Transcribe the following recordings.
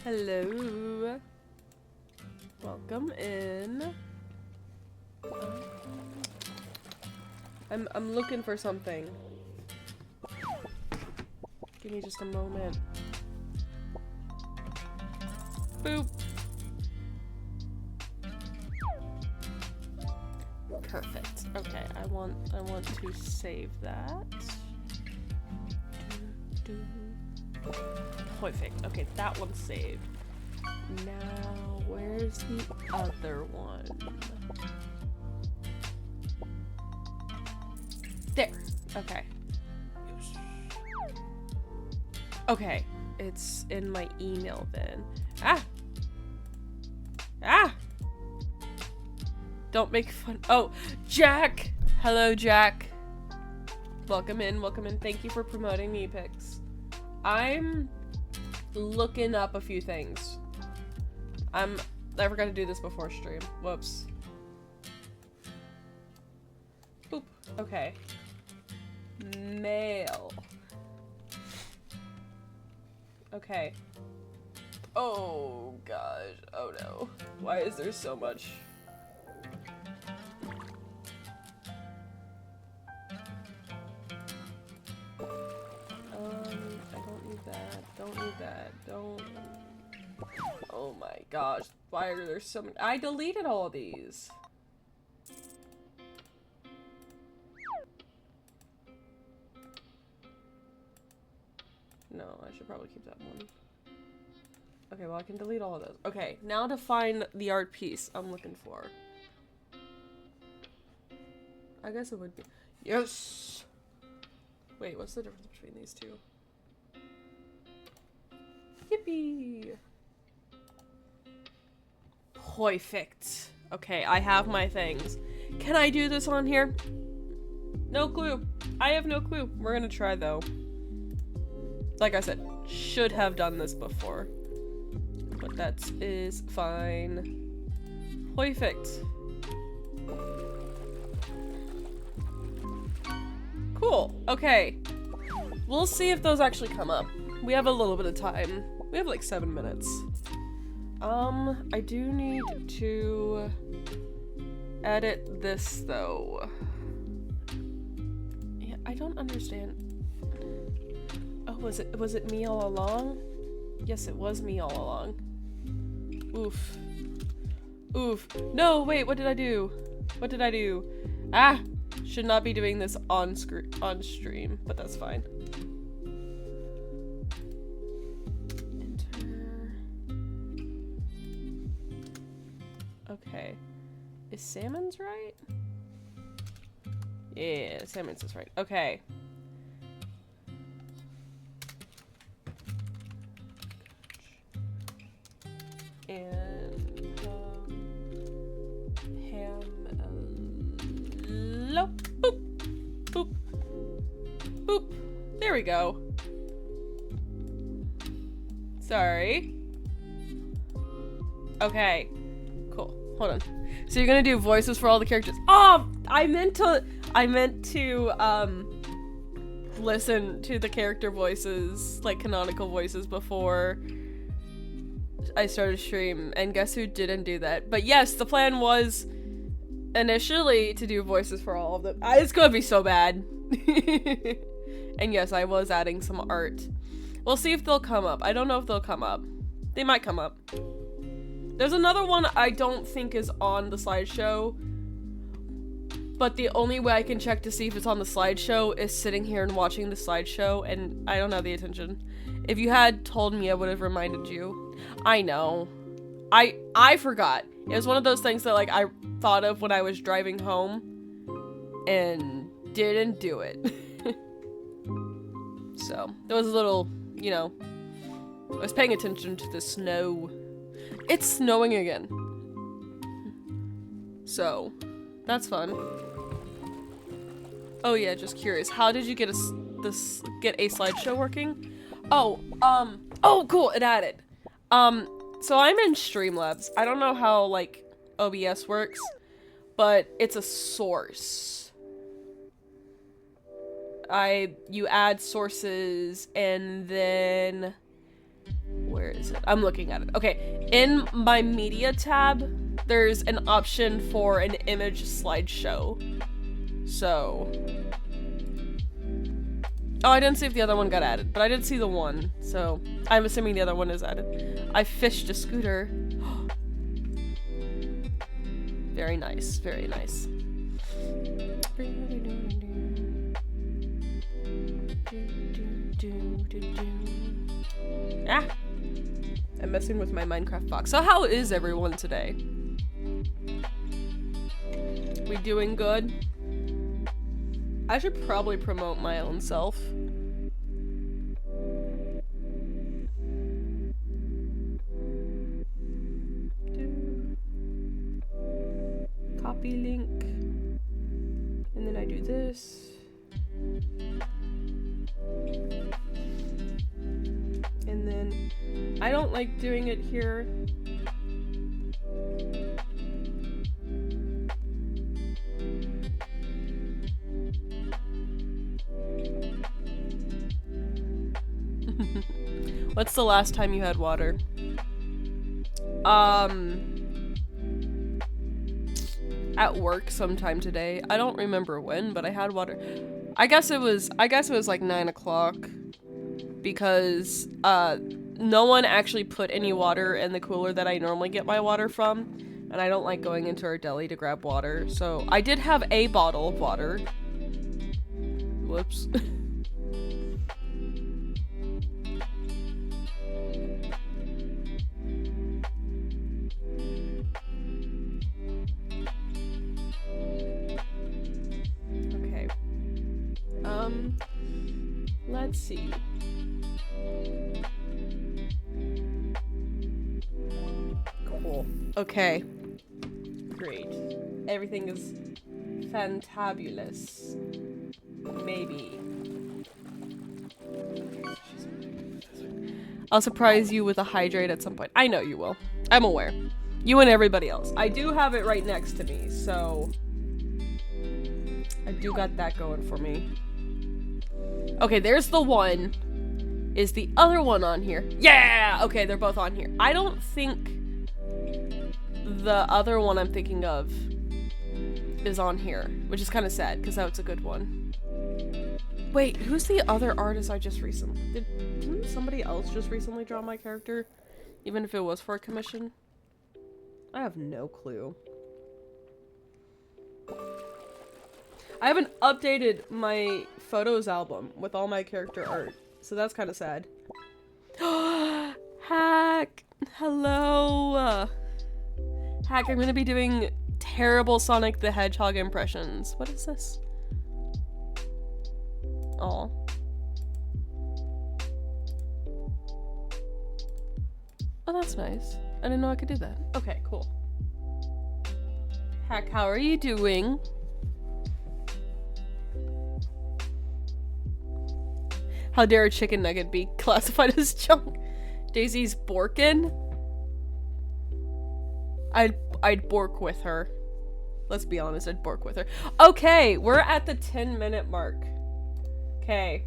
Hello. Welcome in. I'm looking for something. Give me just a moment. Boop. Perfect. Okay, I want to save that. Perfect. Okay, that one's saved. Now, where's the other one? There. Okay. Okay, it's in my email then. Ah! Ah! Don't make fun. Oh, Jack! Hello, Jack. Welcome in, welcome in. Thank you for promoting me, Pix. I'm looking up a few things. I forgot to do this before stream. Whoops. Boop. Okay. Mail. Okay. Oh gosh. Oh no. Why is there so much? I don't need that. Don't need that. Don't. Oh my gosh. Why are there so many? I deleted all of these. No, I should probably keep that one. Okay, well I can delete all of those. Okay, now to find the art piece I'm looking for. I guess it would be. Yes! Wait, what's the difference between these two? Yippee! Perfect. Okay, I have my things. Can I do this on here? No clue. I have no clue. We're gonna try though. Like I said, should have done this before. But that is fine. Perfect. Cool. Okay. We'll see if those actually come up. We have a little bit of time. We have like 7 minutes. I do need to edit this though. Yeah, I don't understand. Oh, was it me all along? Yes, it was me all along. Oof. Oof. No, wait, what did I do? What did I do? Ah! Should not be doing this on stream, but that's fine. Enter. Okay. Is Salmon's right? Yeah, Salmon's is right. Okay. And hello. Boop. Boop. Boop. There we go. Sorry. Okay. Cool. Hold on. So you're gonna do voices for all the characters. Oh, I meant to listen to the character voices, like canonical voices, before I started stream, and guess who didn't do that? But yes, the plan was initially to do voices for all of them. It's gonna be so bad. And yes, I was adding some art. We'll see if they'll come up. I don't know if they'll come up. They might come up. There's another one I don't think is on the slideshow, but the only way I can check to see if it's on the slideshow is sitting here and watching the slideshow, and I don't have the attention. If you had told me, I would have reminded you. I know. I forgot. It was one of those things that like I thought of when I was driving home and didn't do it. So, there was a little, you know, I was paying attention to the snow. It's snowing again. So, that's fun. Oh yeah, just curious. How did you get a slideshow working? Oh, oh cool, it added. So I'm in Streamlabs. I don't know how, like, OBS works, but it's a source. You add sources, and then, where is is it? I'm looking at it. Okay, in my media tab, there's an option for an image slideshow. So... Oh, I didn't see if the other one got added, but I did see the one, so I'm assuming the other one is added. I fished a scooter. Very nice, very nice. Ah! I'm messing with my Minecraft box. So how is everyone today? We doing good? I should probably promote my own self. Copy link. And then I do this. And then I don't like doing it here. What's the last time you had water? At work sometime today. I don't remember when, but I had water. I guess it was like 9 o'clock because no one actually put any water in the cooler that I normally get my water from, and I don't like going into our deli to grab water. So I did have a bottle of water. Whoops. Let's see. Cool. Okay. Great. Everything is fantabulous. Maybe. I'll surprise you with a hydrate at some point. I know you will. I'm aware. You and everybody else. I do have it right next to me, so... I do got that going for me. Okay, there's the one. Is the other one on here? Yeah! Okay, they're both on here. I don't think the other one I'm thinking of is on here, which is kind of sad, because that's a good one. Wait, who's the other artist I just recently... Didn't somebody else just recently draw my character? Even if it was for a commission? I have no clue. I haven't updated my photos album with all my character art, so that's kind of sad. Hack! Hello! Hack, I'm gonna be doing terrible Sonic the Hedgehog impressions. What is this? Aw. Oh, that's nice. I didn't know I could do that. Okay, cool. Hack, how are you doing? How dare a chicken nugget be classified as junk? Daisy's borkin? I'd bork with her. Let's be honest, I'd bork with her. Okay, we're at the 10-minute mark. Okay.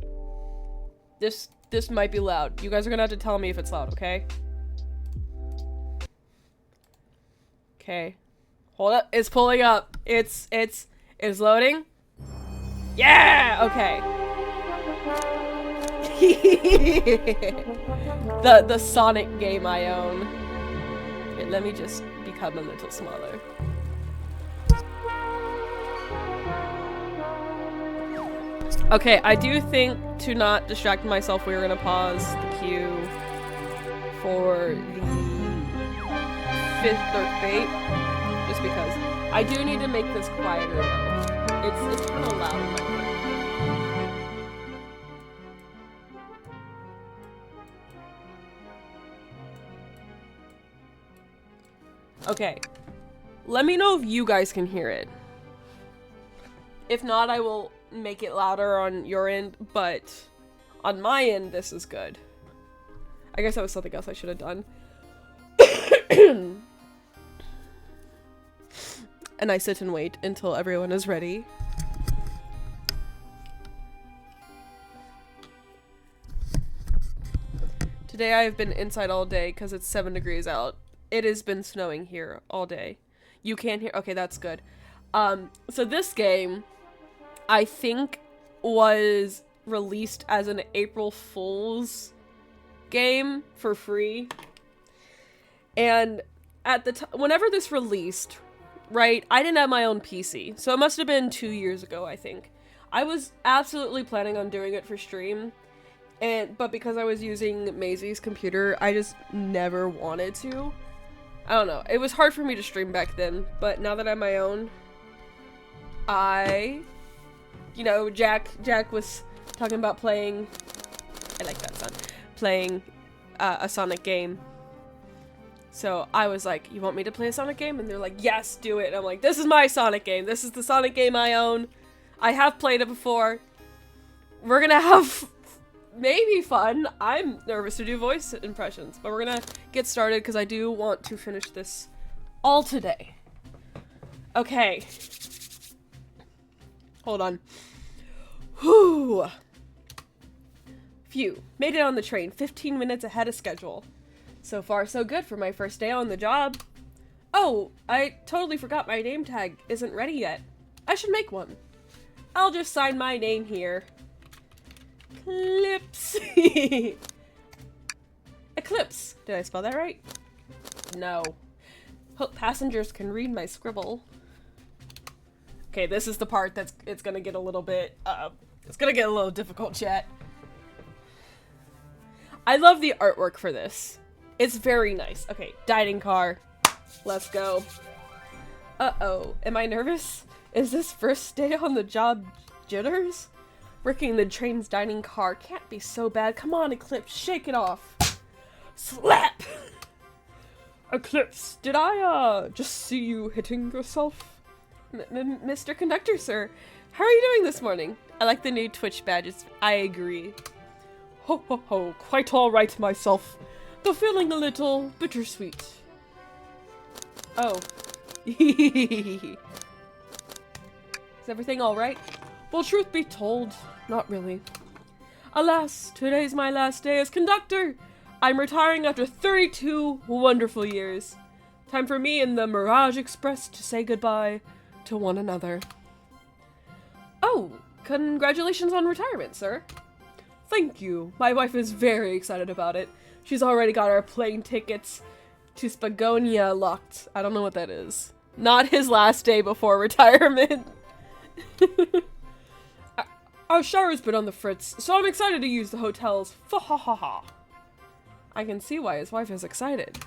This might be loud. You guys are gonna have to tell me if it's loud, okay? Okay. Hold up. It's pulling up. It's loading. Yeah! Okay. the Sonic game I own. Wait, let me just become a little smaller. Okay, I do think to not distract myself, we're gonna pause the queue for the 5th or fate, just because I do need to make this quieter though. It's kind of loud in my room. Okay, let me know if you guys can hear it. If not, I will make it louder on your end, but on my end, this is good. I guess that was something else I should have done. And I sit and wait until everyone is ready. Today I have been inside all day because it's 7 degrees out. It has been snowing here all day. You can't hear. Okay, that's good. So this game, I think, was released as an April Fool's game for free. And at the time, whenever this released, right, I didn't have my own PC. So it must have been 2 years ago, I think. I was absolutely planning on doing it for stream. But because I was using Maisie's computer, I just never wanted to. I don't know. It was hard for me to stream back then, but now that I have my own, you know, Jack was talking about playing, I like that sound, playing a Sonic game. So I was like, you want me to play a Sonic game? And they're like, yes, do it. And I'm like, this is my Sonic game. This is the Sonic game I own. I have played it before. We're gonna have maybe fun. I'm nervous to do voice impressions, but we're gonna get started because I do want to finish this all today. Okay. Hold on. Whew. Phew. Made it on the train 15 minutes ahead of schedule. So far, so good for my first day on the job. Oh, I totally forgot my name tag isn't ready yet. I should make one. I'll just sign my name here. Eclipse. Eclipse. Did I spell that right? No. Hope passengers can read my scribble. Okay, this is the part it's gonna get a little bit, it's gonna get a little difficult, chat. I love the artwork for this. It's very nice. Okay, dining car. Let's go. Uh-oh. Am I nervous? Is this first day on the job jitters? Working the train's dining car can't be so bad. Come on, Eclipse, shake it off. Slap! Eclipse, did I, just see you hitting yourself? Mr. Conductor, sir, how are you doing this morning? I like the new Twitch badges. I agree. Ho ho ho, quite alright myself, but feeling a little bittersweet. Oh. Is everything alright? Well, truth be told, not really. Alas, today's my last day as conductor. I'm retiring after 32 wonderful years. Time for me and the Mirage Express to say goodbye to one another. Oh, congratulations on retirement, sir. Thank you. My wife is very excited about it. She's already got our plane tickets to Spagonia locked. I don't know what that is. Not his last day before retirement. Our shower's been on the fritz, so I'm excited to use the hotels. Fa-ha-ha-ha. I can see why his wife is excited.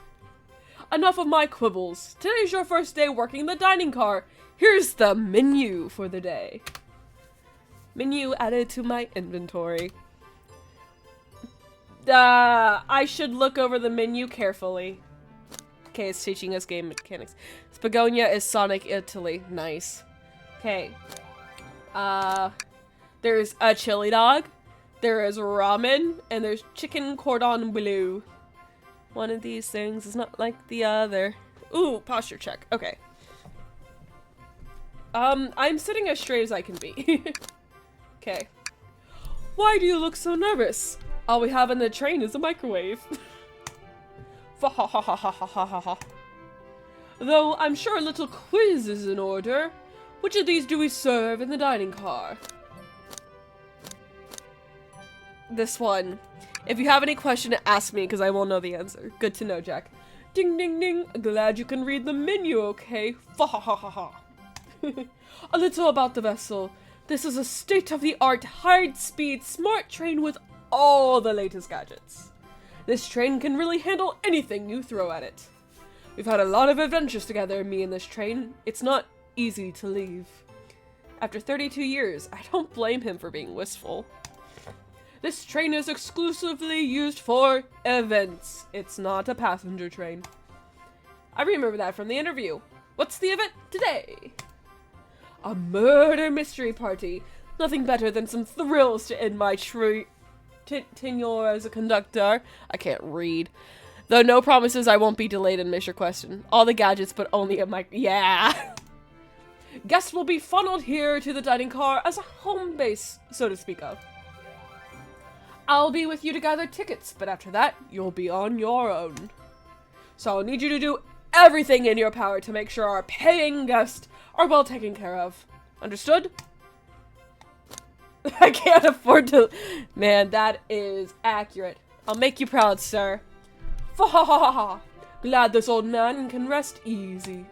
Enough of my quibbles. Today's your first day working the dining car. Here's the menu for the day. Menu added to my inventory. I should look over the menu carefully. Okay, it's teaching us game mechanics. Spagonia is Sonic Italy. Nice. Okay. There's a chili dog, there is ramen, and there's chicken cordon bleu. One of these things is not like the other. Ooh, posture check. Okay. I'm sitting as straight as I can be. Okay. Why do you look so nervous? All we have in the train is a microwave. Fa-ha-ha-ha-ha-ha-ha-ha. Though I'm sure a little quiz is in order. Which of these do we serve in the dining car? This one. If you have any question, ask me, because I won't know the answer. Good to know, Jack. Ding, ding, ding. Glad you can read the menu, okay? Fa-ha-ha-ha-ha. A little about the vessel. This is a state-of-the-art, high-speed, smart train with all the latest gadgets. This train can really handle anything you throw at it. We've had a lot of adventures together, me and this train. It's not easy to leave. After 32 years, I don't blame him for being wistful. This train is exclusively used for events. It's not a passenger train. I remember that from the interview. What's the event today? A murder mystery party. Nothing better than some thrills to end my tenure as a conductor. I can't read. Though no promises I won't be delayed and miss your question. All the gadgets, but only a mic. Yeah. Guests will be funneled here to the dining car as a home base, so to speak of. I'll be with you to gather tickets, but after that, you'll be on your own. So I'll need you to do everything in your power to make sure our paying guests are well taken care of. Understood? I can't afford to... Man, that is accurate. I'll make you proud, sir. Glad this old man can rest easy.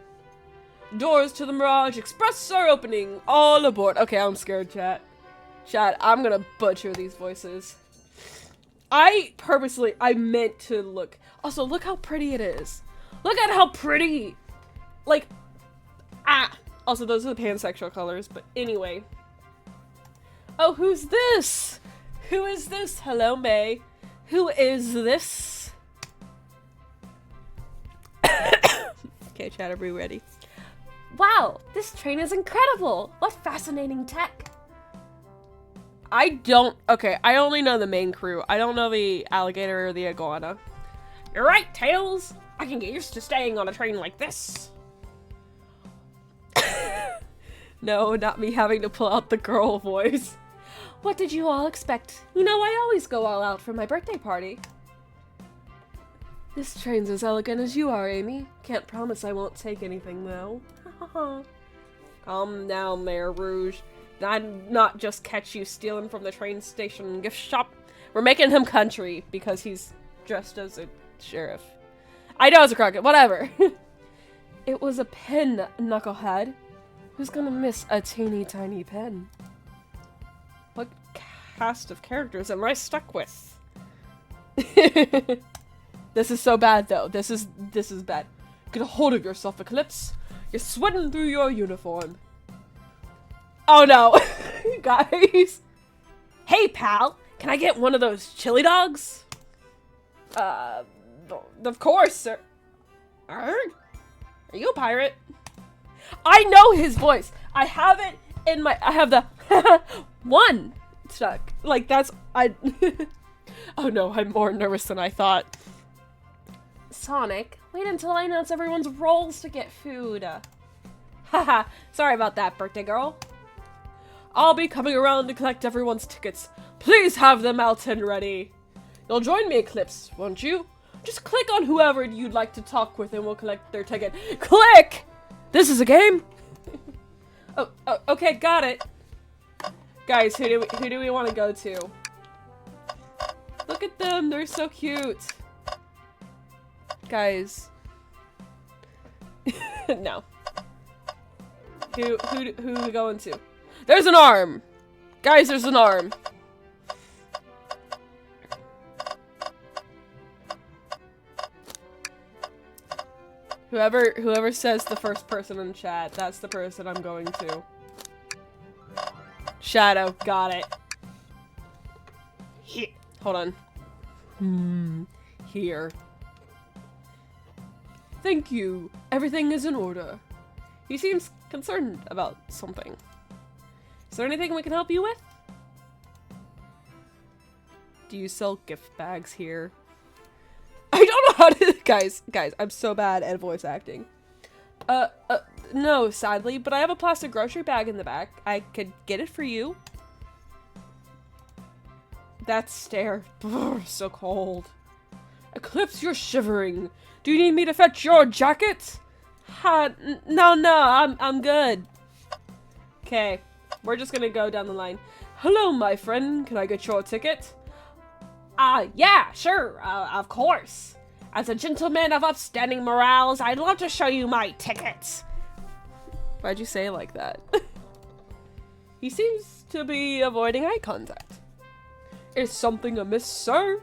Doors to the Mirage Express are opening. All aboard. Okay, I'm scared, chat. Chat, I'm gonna butcher these voices. I meant to look. Also, look how pretty it is. Look at how pretty. Like, also, those are the pansexual colors, but anyway. Oh, who's this? Who is this? Hello, May. Who is this? Okay, chat, are we ready? Wow, this train is incredible. What fascinating tech. Okay, I only know the main crew. I don't know the alligator or the iguana. You're right, Tails. I can get used to staying on a train like this. No, not me having to pull out the girl voice. What did you all expect? You know, I always go all out for my birthday party. This train's as elegant as you are, Amy. Can't promise I won't take anything, though. Calm down there, Rouge. I'd not just catch you stealing from the train station gift shop. We're making him country because he's dressed as a sheriff. I know it's a crooked, whatever. It was a pen, knucklehead. Who's gonna miss a teeny tiny pen? What cast of characters am I stuck with? This is so bad, though. This is bad. Get a hold of yourself, Eclipse. You're sweating through your uniform. Oh no, guys. Hey, pal. Can I get one of those chili dogs? Of course, sir. Are you a pirate? I know his voice. I have it in my. I have the one stuck. Like that's Oh no, I'm more nervous than I thought. Sonic, wait until I announce everyone's roles to get food. Haha, sorry about that, birthday girl. I'll be coming around to collect everyone's tickets. Please have them out and ready. You'll join me, Eclipse, won't you? Just click on whoever you'd like to talk with and we'll collect their ticket. Click! This is a game? Oh, okay, got it. Guys, who do we want to go to? Look at them, they're so cute. Guys. No. Who are we going to? There's an arm! Guys, there's an arm. Whoever says the first person in chat, that's the person I'm going to. Shadow, got it. Here. Hold on. Here. Thank you. Everything is in order. He seems concerned about something. Is there anything we can help you with? Do you sell gift bags here? I don't know how to- Guys, I'm so bad at voice acting. No, sadly, but I have a plastic grocery bag in the back. I could get it for you. That stare. Brr, so cold. Eclipse, you're shivering. Do you need me to fetch your jacket? No, I'm good. Okay, we're just gonna go down the line. Hello, my friend. Can I get your ticket? Yeah, sure, of course. As a gentleman of upstanding morals, I'd love to show you my tickets. Why'd you say it like that? He seems to be avoiding eye contact. Is something amiss, sir?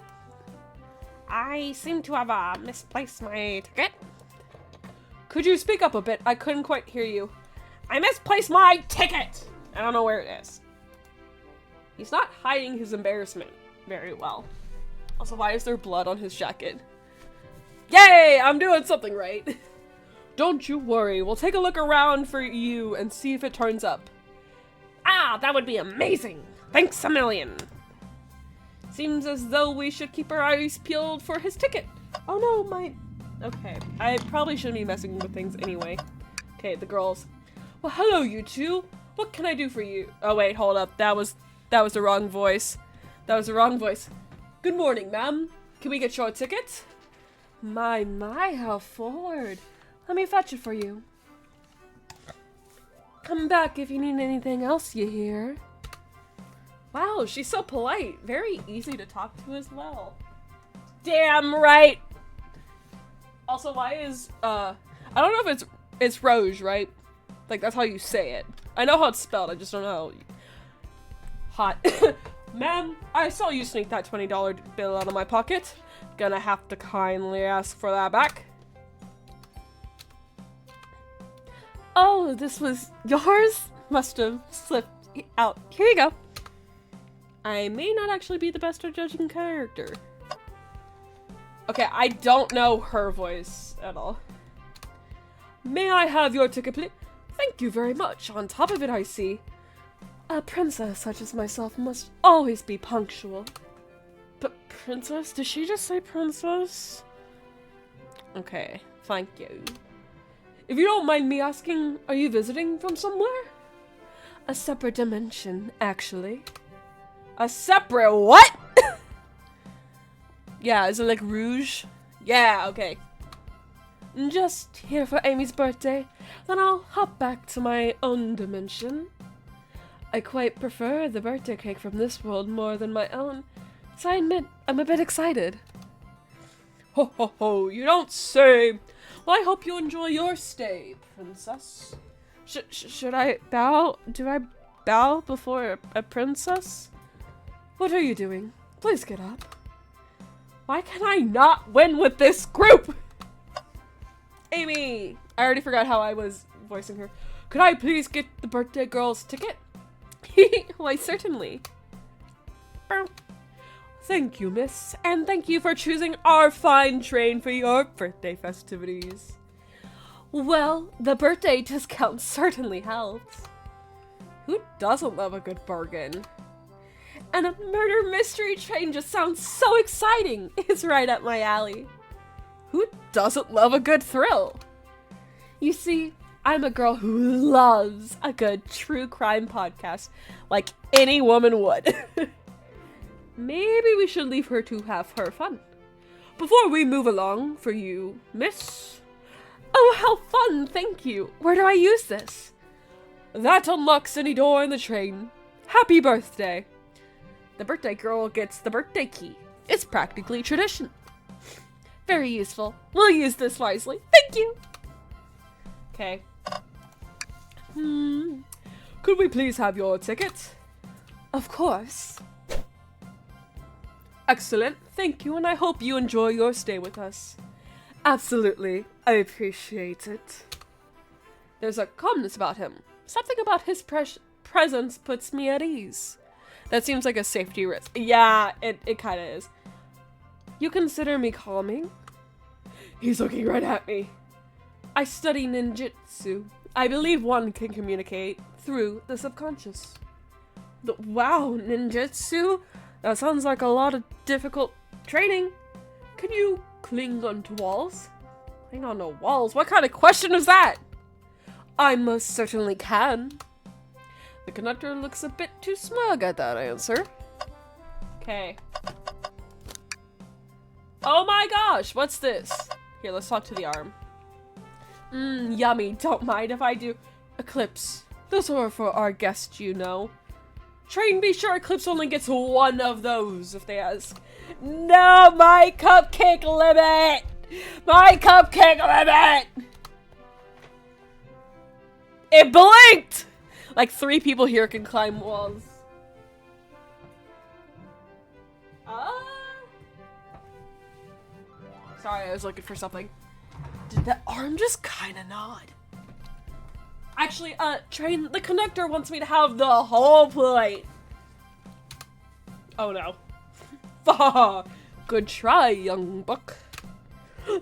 I seem to have misplaced my ticket. Could you speak up a bit? I couldn't quite hear you. I misplaced my ticket! I don't know where it is. He's not hiding his embarrassment very well. Also, why is there blood on his jacket? Yay! I'm doing something right. Don't you worry. We'll take a look around for you and see if it turns up. That would be amazing. Thanks a million. Seems as though we should keep our eyes peeled for his ticket. Oh no, Okay, I probably shouldn't be messing with things anyway. Okay, the girls. Well, hello, you two. What can I do for you? Oh wait, hold up. That was the wrong voice. That was the wrong voice. Good morning, ma'am. Can we get your ticket? My, how forward. Let me fetch it for you. Come back if you need anything else, you hear? Wow, she's so polite. Very easy to talk to as well. Damn right! Also, why is, I don't know if it's Rouge, right? Like, that's how you say it. I know how it's spelled, I just don't know. Hot. Ma'am, I saw you sneak that $20 bill out of my pocket. Gonna have to kindly ask for that back. Oh, this was yours? Must have slipped out. Here you go. I may not actually be the best at judging character. Okay, I don't know her voice at all. May I have your ticket, please? Thank you very much. On top of it, I see. A princess such as myself must always be punctual. But princess? Did she just say princess? Okay, thank you. If you don't mind me asking, are you visiting from somewhere? A separate dimension, actually. A separate what? Yeah, is it like Rouge? Yeah, okay. Just here for Amy's birthday, then I'll hop back to my own dimension. I quite prefer the birthday cake from this world more than my own, so I admit I'm a bit excited. Ho ho ho, you don't say! Well, I hope you enjoy your stay, princess. Should I bow? Do I bow before a princess? What are you doing? Please get up. Why can I not win with this group? Amy! I already forgot how I was voicing her. Could I please get the birthday girl's ticket? Why, certainly. Thank you, miss. And thank you for choosing our fine train for your birthday festivities. Well, the birthday discount certainly helps. Who doesn't love a good bargain? And a murder mystery train just sounds so exciting. It's right up my alley. Who doesn't love a good thrill? You see, I'm a girl who loves a good true crime podcast, like any woman would. Maybe we should leave her to have her fun. Before we move along for you, miss. Oh, how fun, thank you. Where do I use this? That unlocks any door in the train. Happy birthday. The birthday girl gets the birthday key. It's practically tradition. Very useful. We'll use this wisely. Thank you. Okay. Could we please have your ticket? Of course. Excellent. Thank you, and I hope you enjoy your stay with us. Absolutely. I appreciate it. There's a calmness about him. Something about his presence puts me at ease. That seems like a safety risk. Yeah, it kind of is. You consider me calming? He's looking right at me. I study ninjutsu. I believe one can communicate through the subconscious. Wow, ninjutsu? That sounds like a lot of difficult training. Can you cling onto walls? Cling onto walls? What kind of question is that? I most certainly can. The conductor looks a bit too smug at that answer. Okay. Oh my gosh, what's this? Here, let's talk to the arm. Yummy. Don't mind if I do. Eclipse. Those are for our guest, you know. Train, be sure Eclipse only gets one of those if they ask. No, my cupcake limit! My cupcake limit! It blinked! Like 3 people here can climb walls. Sorry, I was looking for something. Did that arm just kinda nod? Actually, train, the conductor wants me to have the whole plate. Oh no. Good try, young buck.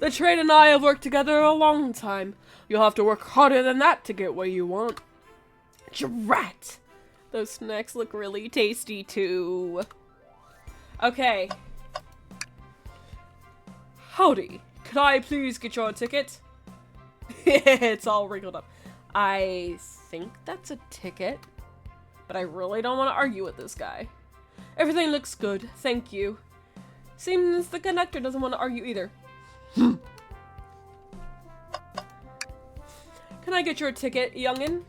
The train and I have worked together a long time. You'll have to work harder than that to get what you want. Drat! Those snacks look really tasty too. Okay. Howdy. Could I please get your ticket? It's all wrinkled up. I think that's a ticket, but I really don't want to argue with this guy. Everything looks good, thank you. Seems the conductor doesn't want to argue either. Can I get your ticket, youngin?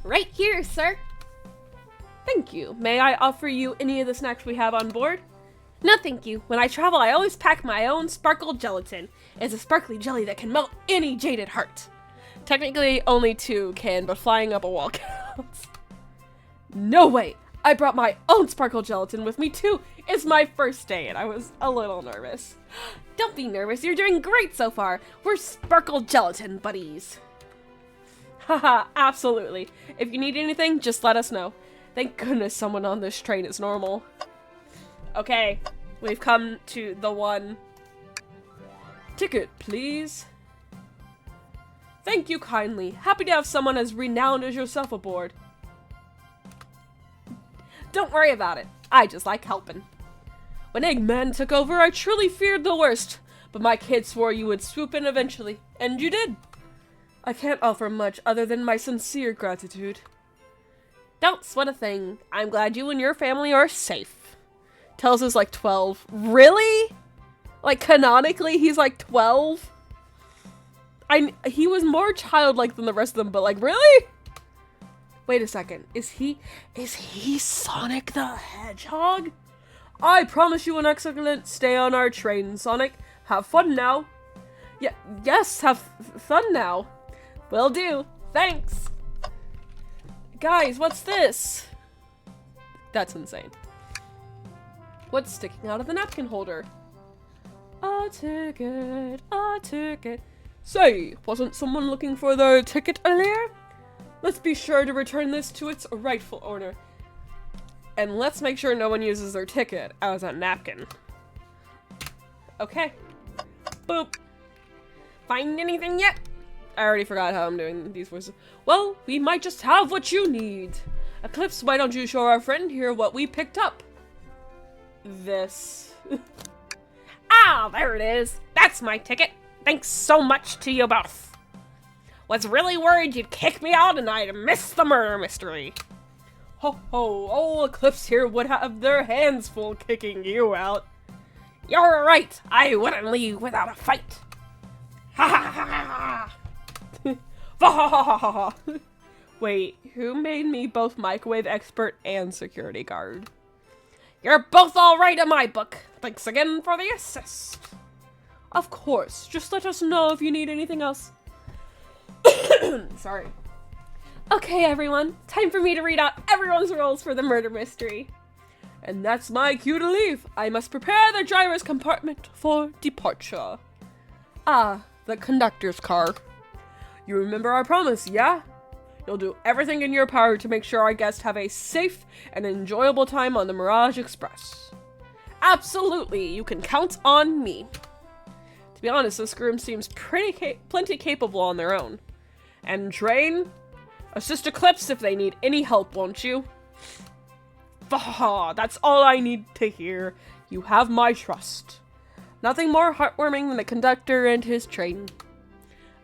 Right here, sir. Thank you. May I offer you any of the snacks we have on board? No, thank you. When I travel, I always pack my own sparkle gelatin. It's a sparkly jelly that can melt any jaded heart. Technically, only 2 can, but flying up a wall counts. No way! I brought my own sparkle gelatin with me too! It's my first day and I was a little nervous. Don't be nervous, you're doing great so far. We're sparkle gelatin buddies. Haha, absolutely. If you need anything, just let us know. Thank goodness someone on this train is normal. Okay, we've come to the one. Ticket, please. Thank you kindly. Happy to have someone as renowned as yourself aboard. Don't worry about it. I just like helping. When Eggman took over, I truly feared the worst, but my kid swore you would swoop in eventually, and you did. I can't offer much other than my sincere gratitude. Don't sweat a thing. I'm glad you and your family are safe. Tells us like 12. Really? Like canonically, he's like 12? He was more childlike than the rest of them, but like, really? Wait a second. Is he Sonic the Hedgehog? I promise you an excellent stay on our train, Sonic. Have fun now. Yes, have fun now. Will do. Thanks. Guys, what's this? That's insane. What's sticking out of the napkin holder? A ticket, a ticket. Say, wasn't someone looking for their ticket earlier? Let's be sure to return this to its rightful owner. And let's make sure no one uses their ticket as a napkin. Okay. Boop. Find anything yet? I already forgot how I'm doing these voices. Well, we might just have what you need. Eclipse, why don't you show our friend here what we picked up? This. Ah, there it is. That's my ticket. Thanks so much to you both. Was really worried you'd kick me out and I'd miss the murder mystery. Ho ho, all Eclipse here would have their hands full kicking you out. You're right. I wouldn't leave without a fight. Ha ha ha ha. Wait, who made me both microwave expert and security guard? You're both all right in my book. Thanks again for the assist. Of course, just let us know if you need anything else. Sorry. Okay, everyone, time for me to read out everyone's roles for the murder mystery. And that's my cue to leave. I must prepare the driver's compartment for departure. Ah, the conductor's car. You remember our promise, yeah? You'll do everything in your power to make sure our guests have a safe and enjoyable time on the Mirage Express. Absolutely, you can count on me. To be honest, this groom seems plenty capable on their own. And train, assist Eclipse if they need any help, won't you? That's all I need to hear. You have my trust. Nothing more heartwarming than the conductor and his train.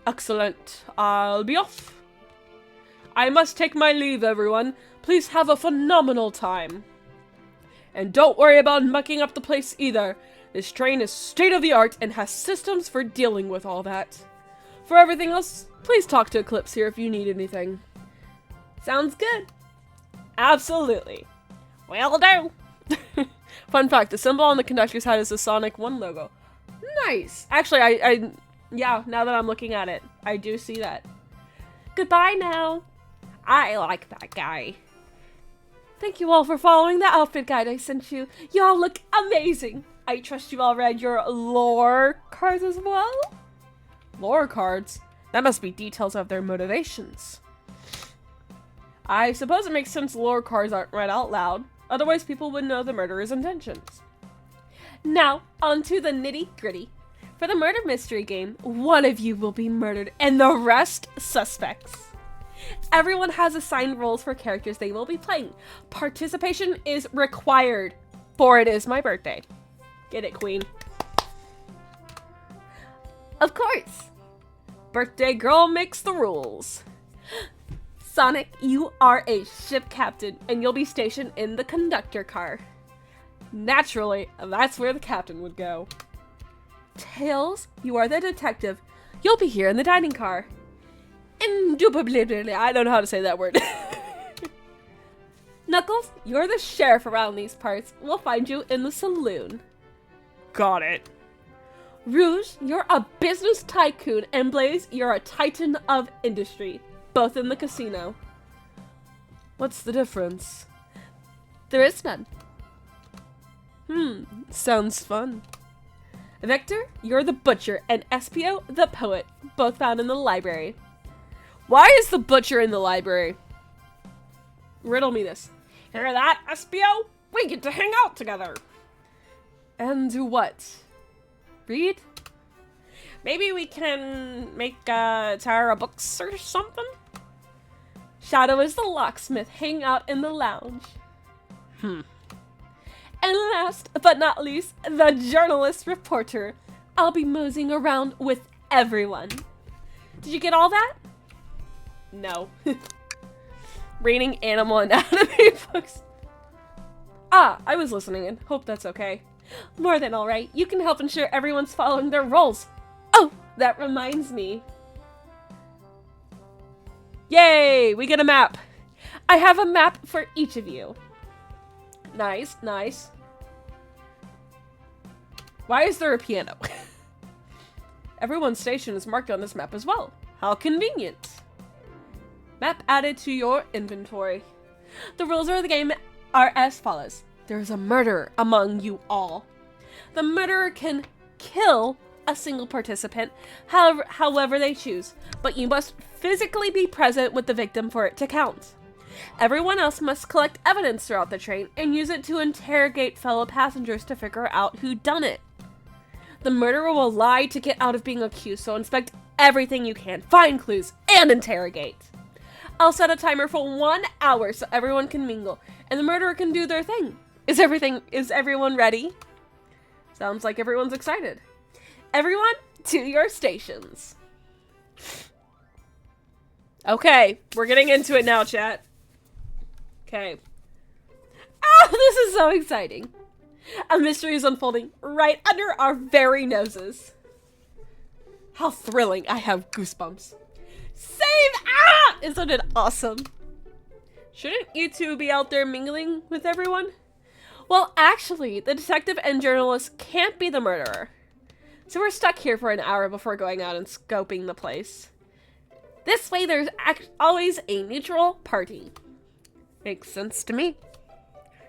Excellent. I'll be off. I must take my leave, everyone. Please have a phenomenal time. And don't worry about mucking up the place either. This train is state-of-the-art and has systems for dealing with all that. For everything else, please talk to Eclipse here if you need anything. Sounds good. Absolutely. Will do. Fun fact, the symbol on the conductor's hat is the Sonic 1 logo. Nice. Actually, yeah, now that I'm looking at it, I do see that. Goodbye now. I like that guy. Thank you all for following the outfit guide I sent you. You all look amazing. I trust you all read your lore cards as well? Lore cards? That must be details of their motivations. I suppose it makes sense lore cards aren't read out loud. Otherwise people would know the murderer's intentions. Now, on to the nitty-gritty. For the murder mystery game, one of you will be murdered and the rest suspects. Everyone has assigned roles for characters they will be playing. Participation is required, for it is my birthday. Get it, Queen. Of course. Birthday girl makes the rules. Sonic, you are a ship captain, and you'll be stationed in the conductor car. Naturally, that's where the captain would go. Tails, you are the detective. You'll be here in the dining car. Indubitably, I don't know how to say that word. Knuckles, you're the sheriff around these parts. We'll find you in the saloon. Got it. Rouge, you're a business tycoon, and Blaze, you're a titan of industry, both in the casino. What's the difference? There is none. Sounds fun. Vector, you're the butcher, and Espio, the poet, both found in the library. Why is the butcher in the library? Riddle me this. Hear that, Espio? We get to hang out together. And do what? Read? Maybe we can make a tower of books or something? Shadow is the locksmith, hang out in the lounge. And last but not least, the journalist reporter. I'll be moseying around with everyone. Did you get all that? No. Reading animal anatomy books. I was listening and hope that's okay. More than alright. You can help ensure everyone's following their roles. Oh, that reminds me. Yay! We get a map. I have a map for each of you. Nice, nice. Why is there a piano? Everyone's station is marked on this map as well. How convenient. Map added to your inventory. The rules of the game are as follows. There's a murderer among you all. The murderer can kill a single participant however they choose, but you must physically be present with the victim for it to count. Everyone else must collect evidence throughout the train and use it to interrogate fellow passengers to figure out who done it. The murderer will lie to get out of being accused, so inspect everything you can, find clues, and interrogate. I'll set a timer for 1 hour so everyone can mingle, and the murderer can do their thing. Is everyone ready? Sounds like everyone's excited. Everyone, to your stations. Okay, we're getting into it now, chat. Okay. Oh, this is so exciting. A mystery is unfolding right under our very noses. How thrilling. I have goosebumps. Save! Isn't it awesome? Shouldn't you two be out there mingling with everyone? Well, actually, the detective and journalist can't be the murderer. So we're stuck here for an hour before going out and scoping the place. This way there's always a neutral party. Makes sense to me.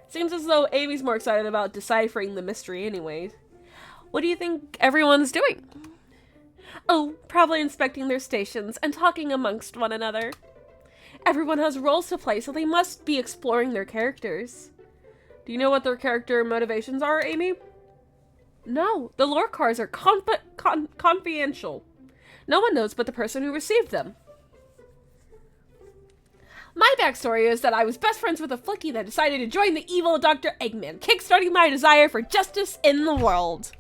Seems as though Amy's more excited about deciphering the mystery anyway. What do you think everyone's doing? Oh, probably inspecting their stations and talking amongst one another. Everyone has roles to play, so they must be exploring their characters. Do you know what their character motivations are, Amy? No, the lore cards are confidential. No one knows but the person who received them. My backstory is that I was best friends with a flicky that decided to join the evil Dr. Eggman, kickstarting my desire for justice in the world.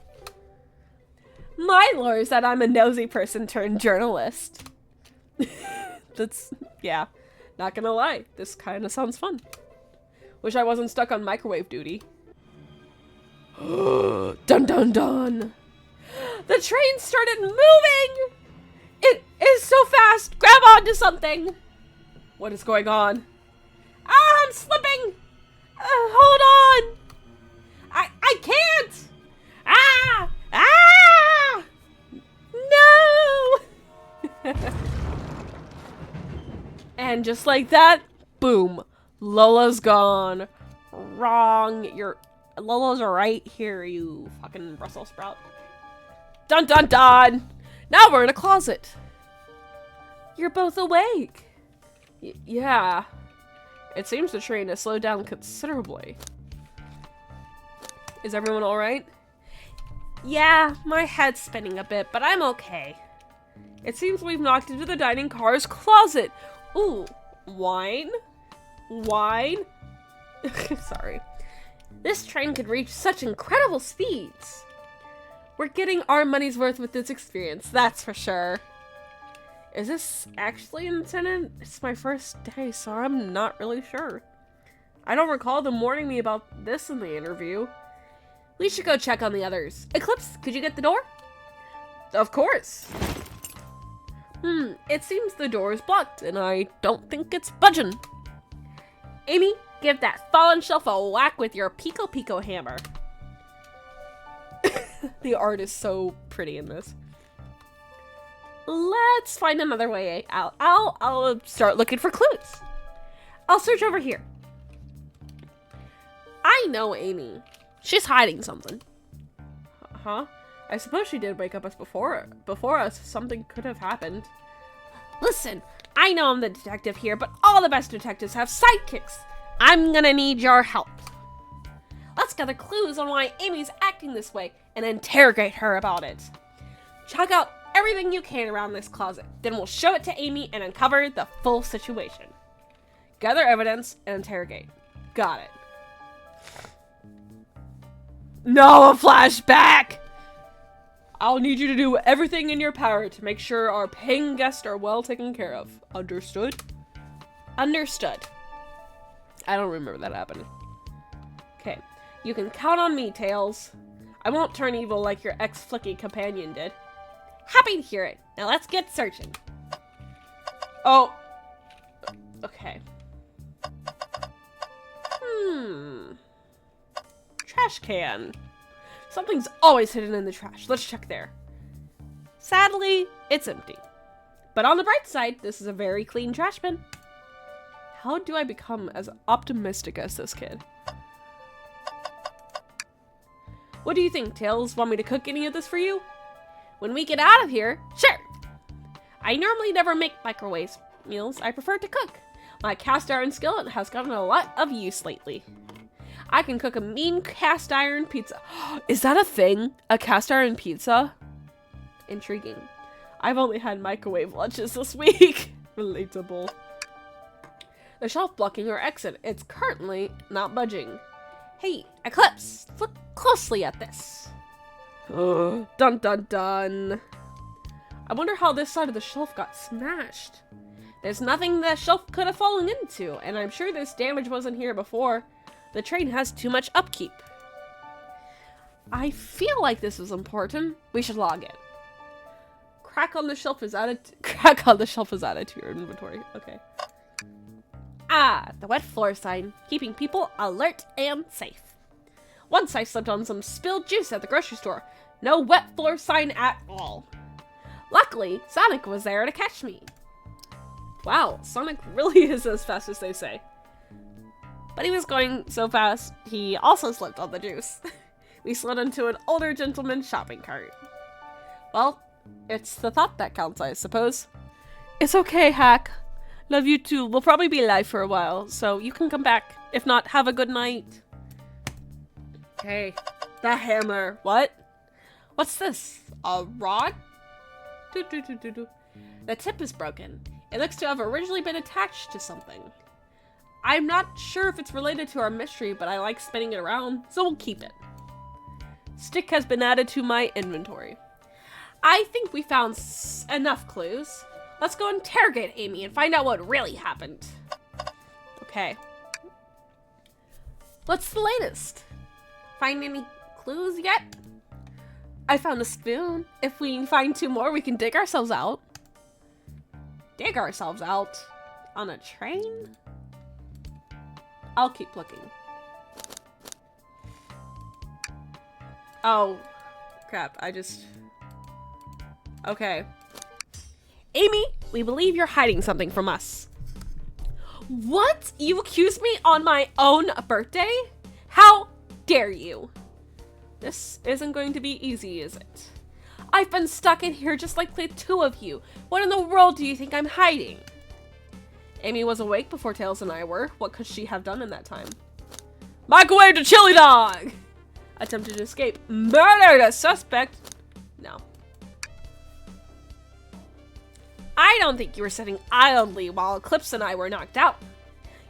My lore is that I'm a nosy person turned journalist. Yeah, not gonna lie, this kind of sounds fun. Wish I wasn't stuck on microwave duty. Dun dun dun! The train started moving! It is so fast! Grab onto something! What is going on? I'm slipping! Hold on! I can't! No! And just like that, boom, Lola's gone. Wrong. Lola's right here, you fucking Brussels sprout. Dun dun dun! Now we're in a closet. You're both awake. Yeah. It seems the train has slowed down considerably. Is everyone alright? Yeah, my head's spinning a bit, but I'm okay. It seems we've knocked into the dining car's closet. Ooh, wine? Wine? Sorry. This train could reach such incredible speeds. We're getting our money's worth with this experience, that's for sure. Is this actually intended? It's my first day, so I'm not really sure. I don't recall them warning me about this in the interview. We should go check on the others. Eclipse, could you get the door? Of course. It seems the door is blocked, and I don't think it's budging. Amy, give that fallen shelf a whack with your Pico Pico hammer. The art is so pretty in this. Let's find another way out. I'll start looking for clues. I'll search over here. I know Amy. She's hiding something. Huh? I suppose she did wake up us before us. Something could have happened. Listen, I know I'm the detective here, but all the best detectives have sidekicks. I'm gonna need your help. Let's gather clues on why Amy's acting this way and interrogate her about it. Check out everything you can around this closet. Then we'll show it to Amy and uncover the full situation. Gather evidence and interrogate. Got it. No, a flashback! I'll need you to do everything in your power to make sure our paying guests are well taken care of. Understood? Understood. I don't remember that happening. Okay. You can count on me, Tails. I won't turn evil like your ex-flicky companion did. Happy to hear it. Now let's get searching. Oh. Okay. Trash can. Something's always hidden in the trash. Let's check there. Sadly, it's empty. But on the bright side, this is a very clean trash bin. How do I become as optimistic as this kid? What do you think, Tails? Want me to cook any of this for you? When we get out of here, sure. I normally never make microwave meals. I prefer to cook. My cast iron skillet has gotten a lot of use lately. I can cook a mean cast iron pizza. Is that a thing? A cast iron pizza? Intriguing. I've only had microwave lunches this week. Relatable. The shelf blocking our exit. It's currently not budging. Hey, Eclipse, look closely at this. Dun dun dun. I wonder how this side of the shelf got smashed. There's nothing the shelf could have fallen into, and I'm sure this damage wasn't here before. The train has too much upkeep. I feel like this is important. We should log in. Crack on the shelf is added to your inventory. Okay. Ah, the wet floor sign, keeping people alert and safe. Once I slipped on some spilled juice at the grocery store. No wet floor sign at all. Luckily, Sonic was there to catch me. Wow, Sonic really is as fast as they say. But he was going so fast, he also slipped on the juice. We slid into an older gentleman's shopping cart. Well, it's the thought that counts, I suppose. It's okay, Hack. Love you too. We'll probably be alive for a while, so you can come back. If not, have a good night. Hey, the hammer. What? What's this? A rod? The tip is broken. It looks to have originally been attached to something. I'm not sure if it's related to our mystery, but I like spinning it around, so we'll keep it. Stick has been added to my inventory. I think we found enough clues. Let's go interrogate Amy and find out what really happened. Okay. What's the latest? Find any clues yet? I found a spoon. If we find 2 more, we can dig ourselves out. Dig ourselves out? On a train? I'll keep looking. Oh, crap. Okay. Amy, we believe you're hiding something from us. What? You accused me on my own birthday? How dare you? This isn't going to be easy, is it? I've been stuck in here just like the 2 of you. What in the world do you think I'm hiding? Amy was awake before Tails and I were. What could she have done in that time? Microwave the chili dog! Attempted to escape. Murdered a suspect. No. I don't think you were sitting idly while Eclipse and I were knocked out.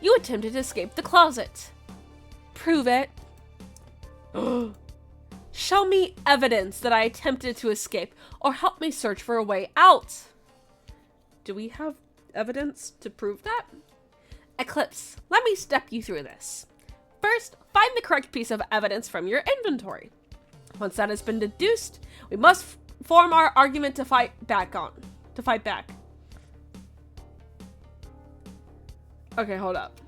You attempted to escape the closet. Prove it. Show me evidence that I attempted to escape, or help me search for a way out. Do we have evidence to prove that? Eclipse, let me step you through this. First, 5 find the correct piece of evidence from your inventory. Once that has been deduced, we must form our argument to fight back. Okay, hold up.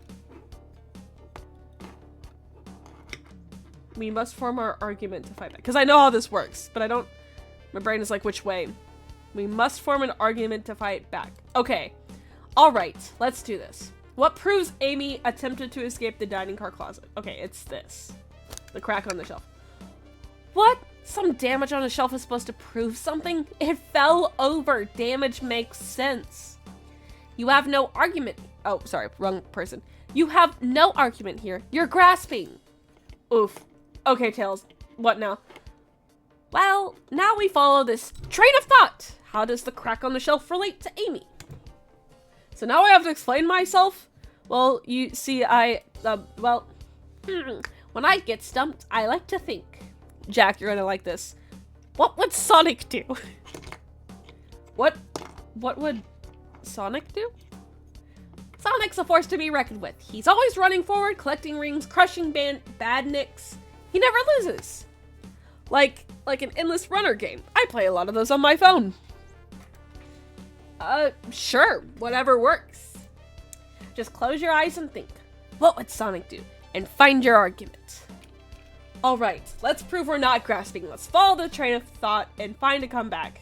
We must form our argument to fight back. Because I know how this works, but I don't... My brain is like, which way? We must form an argument to fight back. Okay. Alright, let's do this. What proves Amy attempted to escape the dining car closet? Okay, it's this. The crack on the shelf. What? Some damage on a shelf is supposed to prove something? It fell over. Damage makes sense. You have no argument. Oh, sorry, wrong person. You have no argument here. You're grasping. Oof. Okay, Tails. What now? Well, now we follow this train of thought. How does the crack on the shelf relate to Amy? So now I have to explain myself? Well, you see, when I get stumped, I like to think. Jack, you're gonna like this. What would Sonic do? What would Sonic do? Sonic's a force to be reckoned with. He's always running forward, collecting rings, crushing badniks. He never loses. Like an endless runner game. I play a lot of those on my phone. Sure, whatever works. Just close your eyes and think. What would Sonic do? And find your argument. Alright, let's prove we're not grasping. Let's follow the train of thought and find a comeback.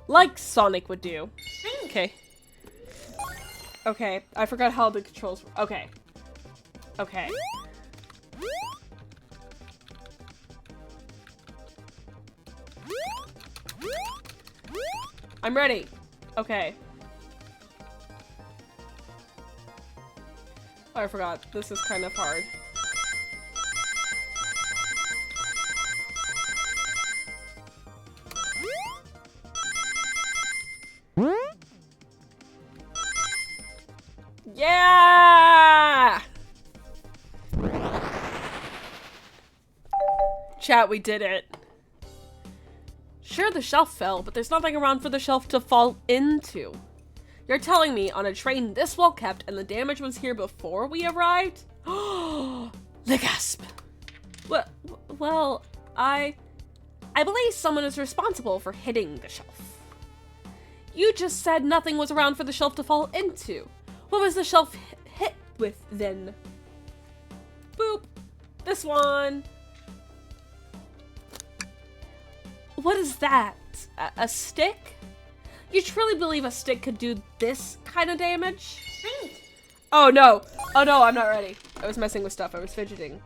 Like Sonic would do. Okay. Okay, I forgot how the controls work. Okay. Okay. I'm ready. Okay. Oh, I forgot. This is kind of hard. Yeah! Chat, we did it. Sure, the shelf fell, but there's nothing around for the shelf to fall into. You're telling me on a train this well kept and the damage was here before we arrived? The gasp. Well, I believe someone is responsible for hitting the shelf. You just said nothing was around for the shelf to fall into. What was the shelf hit with then? Boop. This one. What is that? A stick? You truly believe a stick could do this kind of damage? Oh no. Oh no, I'm not ready. I was messing with stuff. I was fidgeting.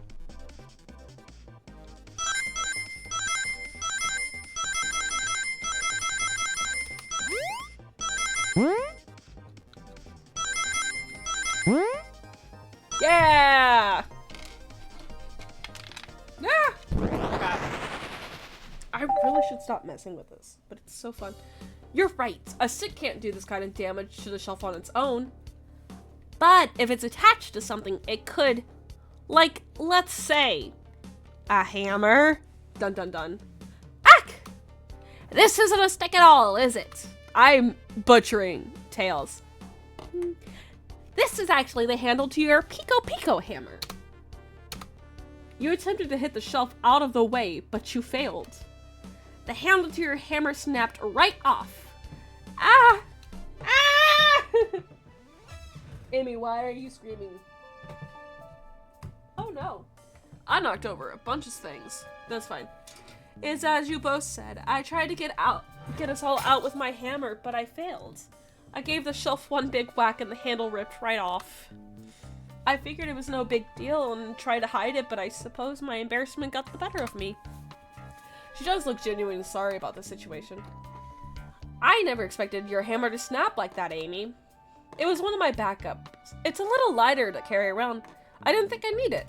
Yeah! Ah! Crap. I really should stop messing with this, but it's so fun. You're right. A stick can't do this kind of damage to the shelf on its own. But if it's attached to something, it could. Like, let's say, a hammer. Dun dun dun. Ack! This isn't a stick at all, is it? I'm butchering Tails. This is actually the handle to your Pico Pico hammer. You attempted to hit the shelf out of the way, but you failed. The handle to your hammer snapped right off. Ah! Ah! Amy, why are you screaming? Oh no. I knocked over a bunch of things. That's fine. It's as you both said. I tried to get us all out with my hammer, but I failed. I gave the shelf one big whack and the handle ripped right off. I figured it was no big deal and tried to hide it, but I suppose my embarrassment got the better of me. She does look genuinely sorry about the situation. I never expected your hammer to snap like that, Amy. It was one of my backups. It's a little lighter to carry around. I didn't think I'd need it.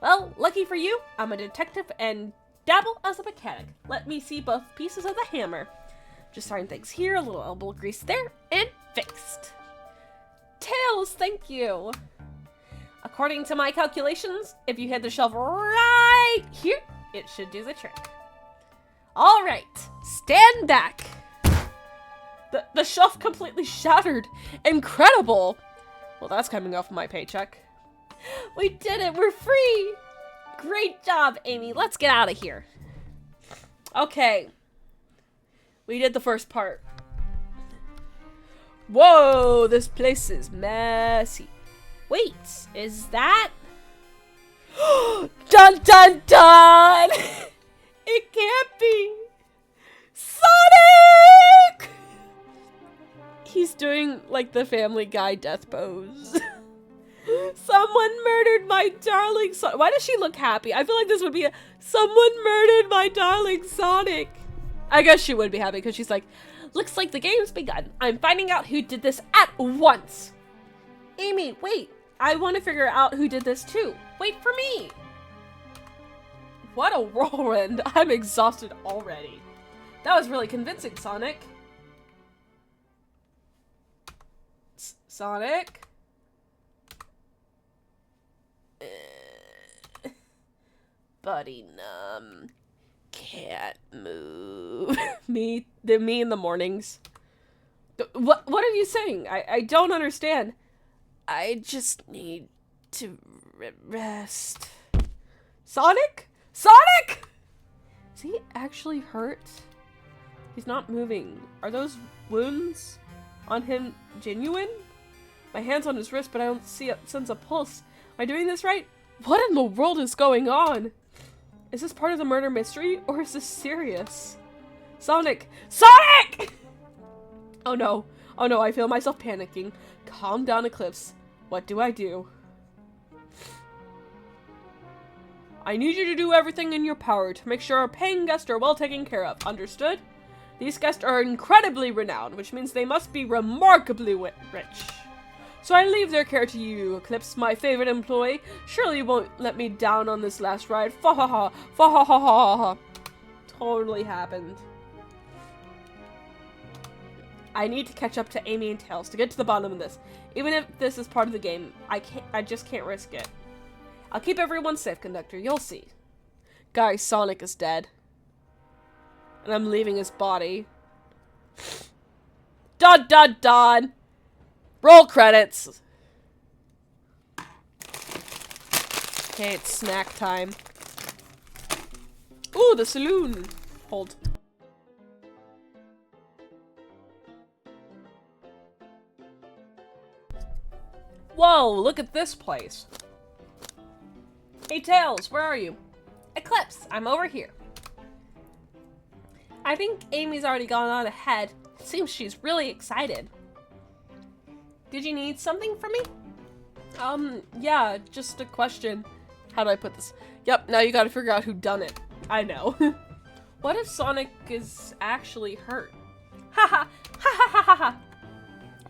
Well, lucky for you, I'm a detective and dabble as a mechanic. Let me see both pieces of the hammer. Just certain things here, a little elbow grease there, and fixed. Tails, thank you. According to my calculations, if you hit the shelf right here, it should do the trick. All right, stand back. The shelf completely shattered. Incredible. Well, that's coming off my paycheck. We did it, we're free. Great job, Amy. Let's get out of here. Okay. We did the first part. Whoa, this place is messy. Wait, is that... Dun dun dun! It can't be. Sonic! He's doing like the Family Guy death pose. Someone murdered my darling Sonic. Why does she look happy? I feel like this would be a someone murdered my darling Sonic. I guess she would be happy because she's like, looks like the game's begun. I'm finding out who did this at once. Amy, wait. I want to figure out who did this too. Wait for me. What a whirlwind. I'm exhausted already. That was really convincing, Sonic. Sonic? Buddy numb. Can't move. me in the mornings. What are you saying? I don't understand. I just need to rest. Sonic? Sonic! Is he actually hurt? He's not moving. Are those wounds on him genuine? My hand's on his wrist, but I don't sense a pulse. Am I doing this right? What in the world is going on? Is this part of the murder mystery, or is this serious? Sonic! Sonic! Oh no. Oh no, I feel myself panicking. Calm down, Eclipse. What do I do? I need you to do everything in your power to make sure our paying guests are well taken care of. Understood? These guests are incredibly renowned, which means they must be remarkably rich. So I leave their care to you, Eclipse, my favorite employee. Surely you won't let me down on this last ride. Fa ha ha, fa ha ha ha ha. Totally happened. I need to catch up to Amy and Tails to get to the bottom of this. Even if this is part of the game, I just can't risk it. I'll keep everyone safe, Conductor. You'll see. Guys, Sonic is dead. And I'm leaving his body. Dun dun dun! Roll credits! Okay, it's snack time. Ooh, the saloon! Hold. Whoa, look at this place. Hey, Tails, where are you? Eclipse, I'm over here. I think Amy's already gone on ahead. It seems she's really excited. Did you need something from me? Yeah, just a question. How do I put this? Yep, now you gotta figure out who done it. I know. What if Sonic is actually hurt? Ha ha ha ha ha ha.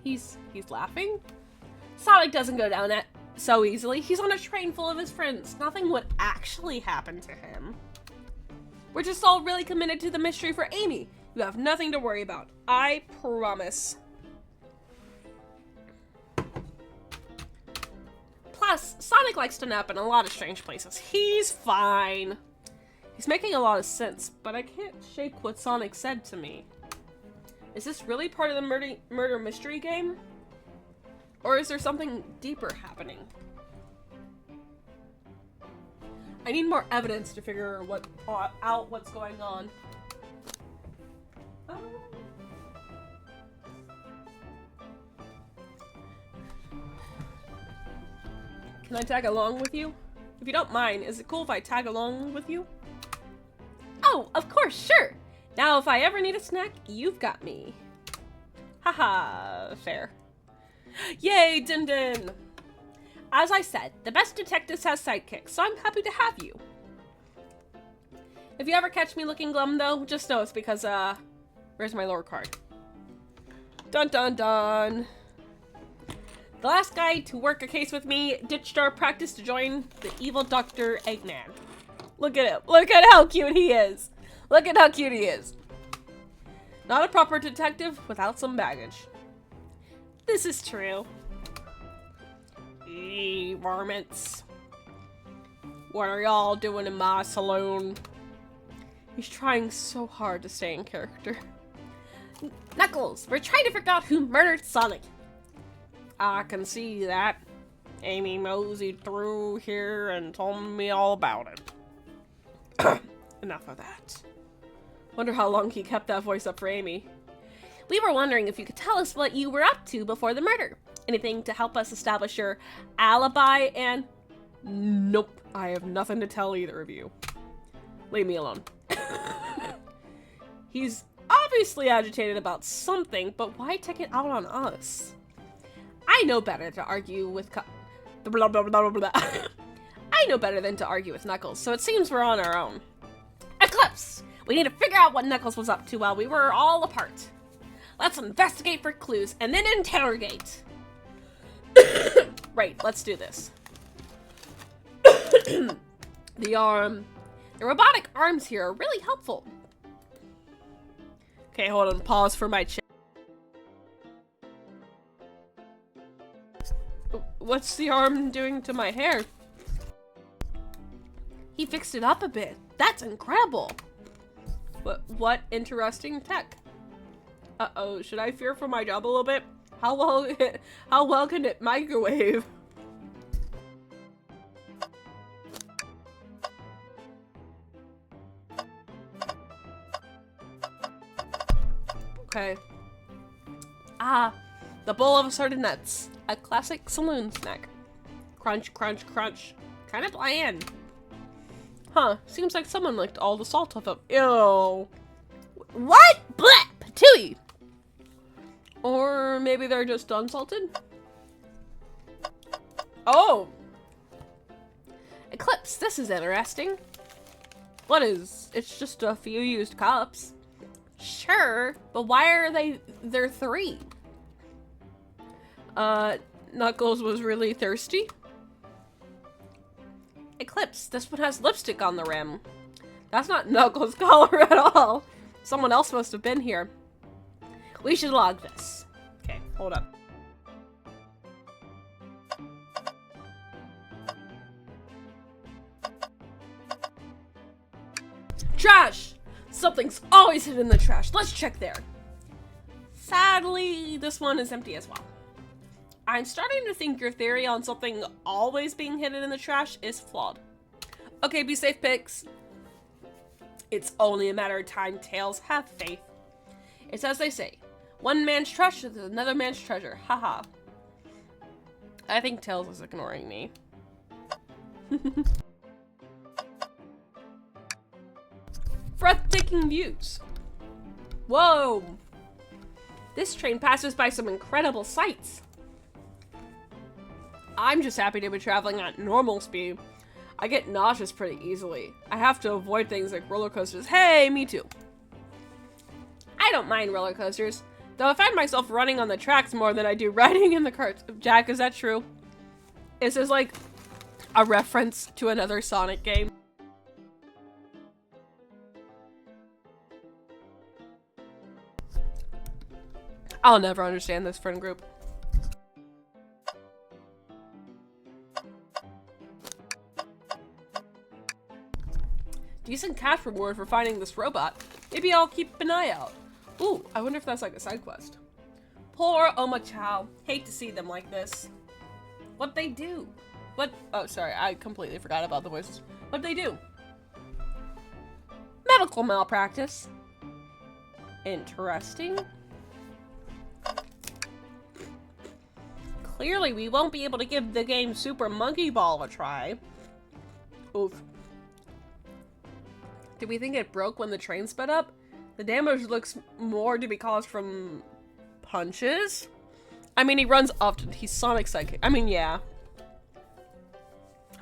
He's laughing? Sonic doesn't go down that so easily. He's on a train full of his friends. Nothing would actually happen to him. We're just all really committed to the mystery for Amy. You have nothing to worry about. I promise. Plus, Sonic likes to nap in a lot of strange places. He's fine. He's making a lot of sense, but I can't shake what Sonic said to me. Is this really part of the murder mystery game? Or is there something deeper happening? I need more evidence to figure out what's going on. Can I tag along with you? If you don't mind, is it cool if I tag along with you? Oh, of course, sure. Now, if I ever need a snack, you've got me. Haha, fair. Yay, Din Din! As I said, the best detectives have sidekicks, so I'm happy to have you. If you ever catch me looking glum, though, just know it's because, where's my lore card? Dun dun dun! The last guy to work a case with me ditched our practice to join the evil Dr. Eggman. Look at him. Look at how cute he is. Look at how cute he is. Not a proper detective without some baggage. This is true. Eee, varmints. What are y'all doing in my saloon? He's trying so hard to stay in character. Knuckles, we're trying to figure out who murdered Sonic. I can see that. Amy moseyed through here and told me all about it. Enough of that. Wonder how long he kept that voice up for Amy. We were wondering if you could tell us what you were up to before the murder. Anything to help us establish your alibi and... Nope, I have nothing to tell either of you. Leave me alone. He's obviously agitated about something, but why take it out on us? I know better to argue with blah, blah, blah, blah, blah. I know better than to argue with Knuckles, so it seems we're on our own. Eclipse! We need to figure out what Knuckles was up to while we were all apart. Let's investigate for clues and then interrogate. Right, let's do this. The robotic arms here are really helpful. Okay, hold on, pause for my check. What's the arm doing to my hair? He fixed it up a bit. That's incredible. What interesting tech? Uh-oh, should I fear for my job a little bit? How well can it microwave? Okay. Ah, the bowl of assorted nuts. A classic saloon snack. Crunch, crunch, crunch. Kind of bland. Huh, seems like someone licked all the salt off of- Ew. What? Blech! Patooey! Or maybe they're just unsalted? Oh! Eclipse, this is interesting. What is? It's just a few used cups. Sure, but why are there 3? Knuckles was really thirsty? Eclipse, this one has lipstick on the rim. That's not Knuckles' color at all. Someone else must have been here. We should log this. Okay, hold up. Trash! Something's always hidden in the trash. Let's check there. Sadly, this one is empty as well. I'm starting to think your theory on something always being hidden in the trash is flawed. Okay, be safe, Pix. It's only a matter of time, Tails. Have faith. It's as they say, one man's trash is another man's treasure. Haha. I think Tails is ignoring me. Breathtaking views. Whoa! This train passes by some incredible sights. I'm just happy to be traveling at normal speed. I get nauseous pretty easily. I have to avoid things like roller coasters. Hey, me too. I don't mind roller coasters, though I find myself running on the tracks more than I do riding in the carts. Jack, is that true? Is this like a reference to another Sonic game? I'll never understand this friend group. Decent cash reward for finding this robot. Maybe I'll keep an eye out. Ooh, I wonder if that's like a side quest. Poor Oma Chow. Hate to see them like this. What'd they do? What? Oh, sorry. I completely forgot about the voices. What'd they do? Medical malpractice. Interesting. Clearly, we won't be able to give the game Super Monkey Ball a try. Oof. Did we think it broke when the train sped up? The damage looks more to be caused from punches. I mean, he runs often. He's Sonic Sidekick. I mean, yeah.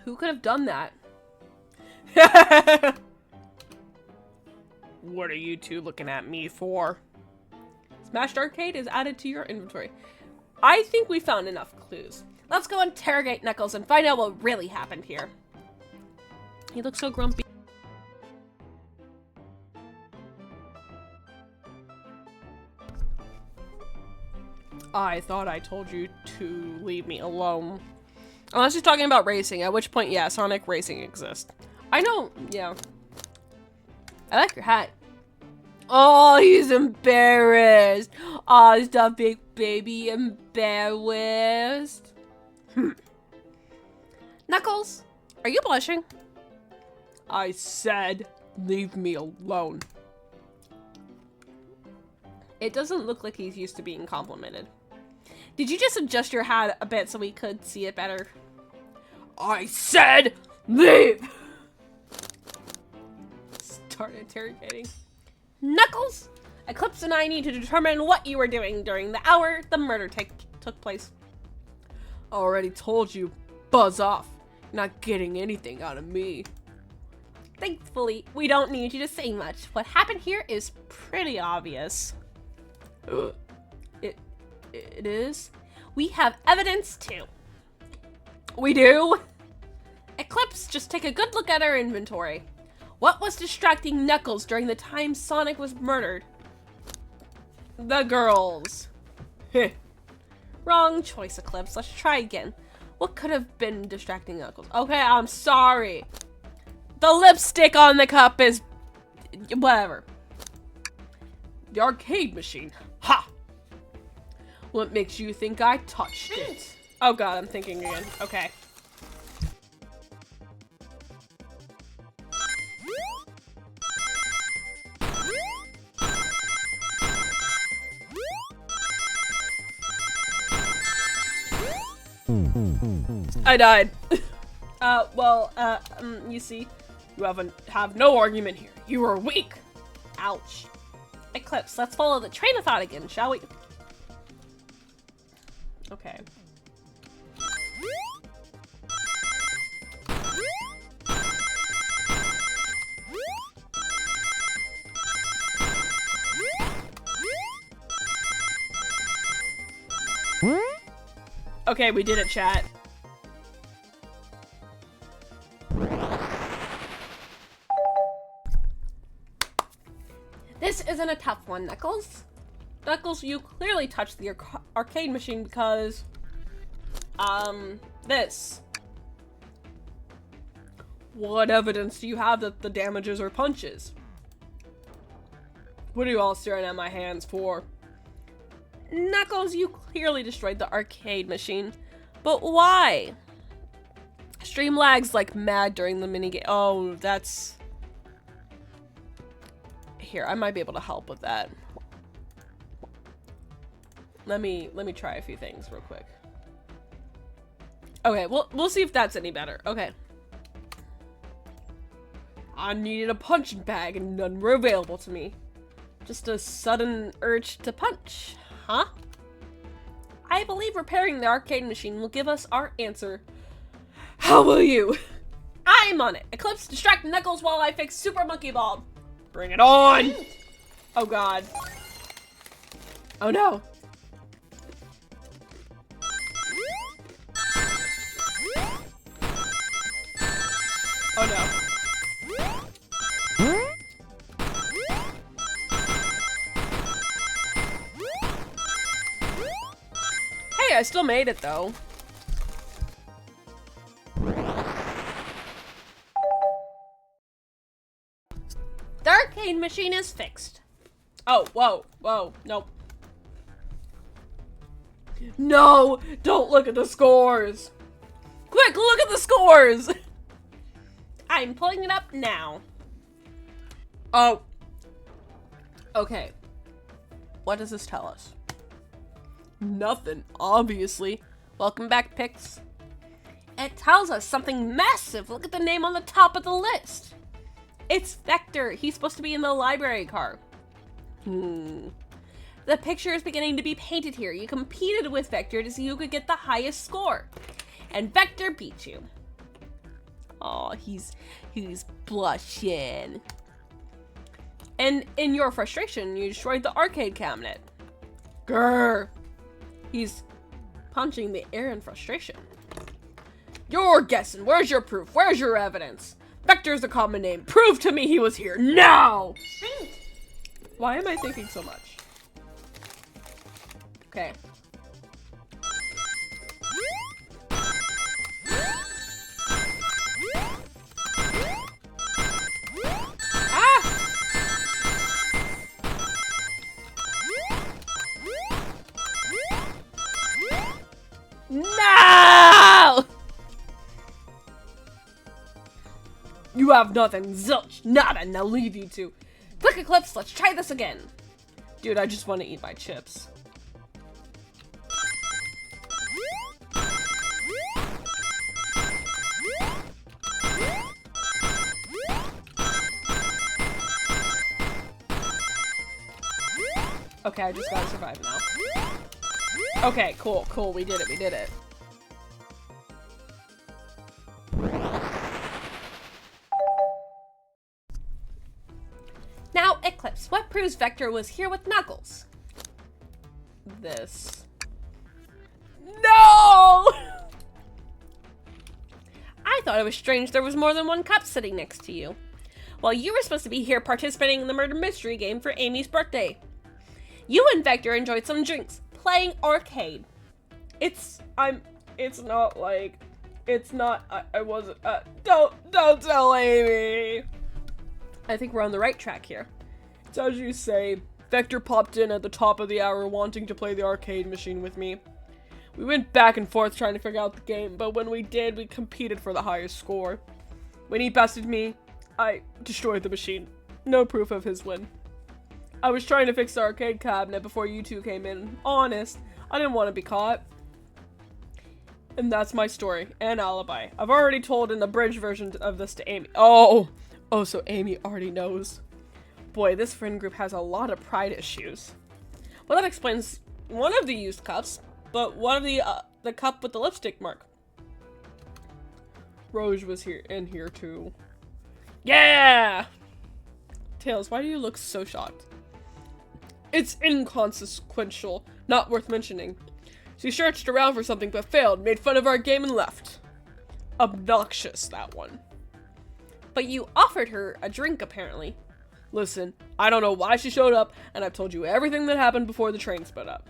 Who could have done that? What are you two looking at me for? Smashed Arcade is added to your inventory. I think we found enough clues. Let's go interrogate Knuckles and find out what really happened here. He looks so grumpy. I thought I told you to leave me alone. Unless you're talking about racing, at which point, yeah, Sonic Racing exists. I know, yeah. I like your hat. Oh, he's embarrassed. Oh, is the big baby embarrassed? Knuckles, are you blushing? I said, leave me alone. It doesn't look like he's used to being complimented. Did you just adjust your hat a bit so we could see it better? I said, leave! Start interrogating. Knuckles, Eclipse and I need to determine what you were doing during the hour the murder took place. Already told you, buzz off. You're not getting anything out of me. Thankfully, we don't need you to say much. What happened here is pretty obvious. It is? We have evidence too. We do? Eclipse, just take a good look at our inventory. What was distracting Knuckles during the time Sonic was murdered? The girls. Heh. Wrong choice, Eclipse. Let's try again. What could have been distracting Knuckles? Okay, I'm sorry. The lipstick on the cup is... whatever. The arcade machine. Ha! What makes you think I touched it? Oh god, I'm thinking again. Okay. I died. You see, You have no argument here. You are weak. ouch. Eclipse, let's follow the train of thought again, shall we? Okay. Okay, we did it, chat. This isn't a tough one, Knuckles. Knuckles, you clearly touched the arcade machine because, this. What evidence do you have that the damages are punches? What are you all staring at my hands for? Knuckles, you clearly destroyed the arcade machine. But why? Stream lags like mad during the minigame. Oh, that's... Here, I might be able to help with that. Let me try a few things real quick. Okay, we'll see if that's any better. Okay. I needed a punching bag and none were available to me. Just a sudden urge to punch, huh? I believe repairing the arcade machine will give us our answer. How will you? I'm on it. Eclipse, distract Knuckles while I fix Super Monkey Ball. Bring it on! Oh god. Oh no. Oh no. Hey, I still made it though. The arcade machine is fixed. Oh, whoa, nope. No! Don't look at the scores! Quick, look at the scores! I'm pulling it up now. Oh. Okay. What does this tell us? Nothing, obviously. Welcome back, Pix. It tells us something massive. Look at the name on the top of the list. It's Vector. He's supposed to be in the library car. The picture is beginning to be painted here. You competed with Vector to see who could get the highest score. And Vector beat you. Oh, he's blushing. And in your frustration, you destroyed the arcade cabinet. Grr. He's punching the air in frustration. You're guessing. Where's your proof? Where's your evidence? Vector's a common name. Prove to me he was here now! Why am I thinking so much? Okay. Ah! No! You have nothing. Zilch. Nada. Now leave you two. Quick, Eclipse. Let's try this again. Dude, I just want to eat my chips. Okay, I just gotta survive now. Okay, cool, cool. We did it, we did it. Now, Eclipse, what proves Vector was here with Knuckles? This. No! I thought it was strange there was more than one cup sitting next to you. Well, you were supposed to be here participating in the murder mystery game for Amy's birthday. You and Vector enjoyed some drinks, playing arcade. I wasn't, don't tell Amy. I think we're on the right track here. It's as you say. Vector popped in at the top of the hour wanting to play the arcade machine with me. We went back and forth trying to figure out the game, but when we did, we competed for the highest score. When he bested me, I destroyed the machine. No proof of his win. I was trying to fix the arcade cabinet before you two came in. Honest, I didn't want to be caught. And that's my story and alibi. I've already told an abridged version of this to Amy. Oh, so Amy already knows. Boy, this friend group has a lot of pride issues. Well, that explains one of the used cups, but one of the cup with the lipstick mark. Rose was in here too. Yeah! Tails, why do you look so shocked? It's inconsequential, not worth mentioning. She searched around for something but failed, made fun of our game and left. Obnoxious, that one. But you offered her a drink, apparently. Listen, I don't know why she showed up, and I've told you everything that happened before the train sped up.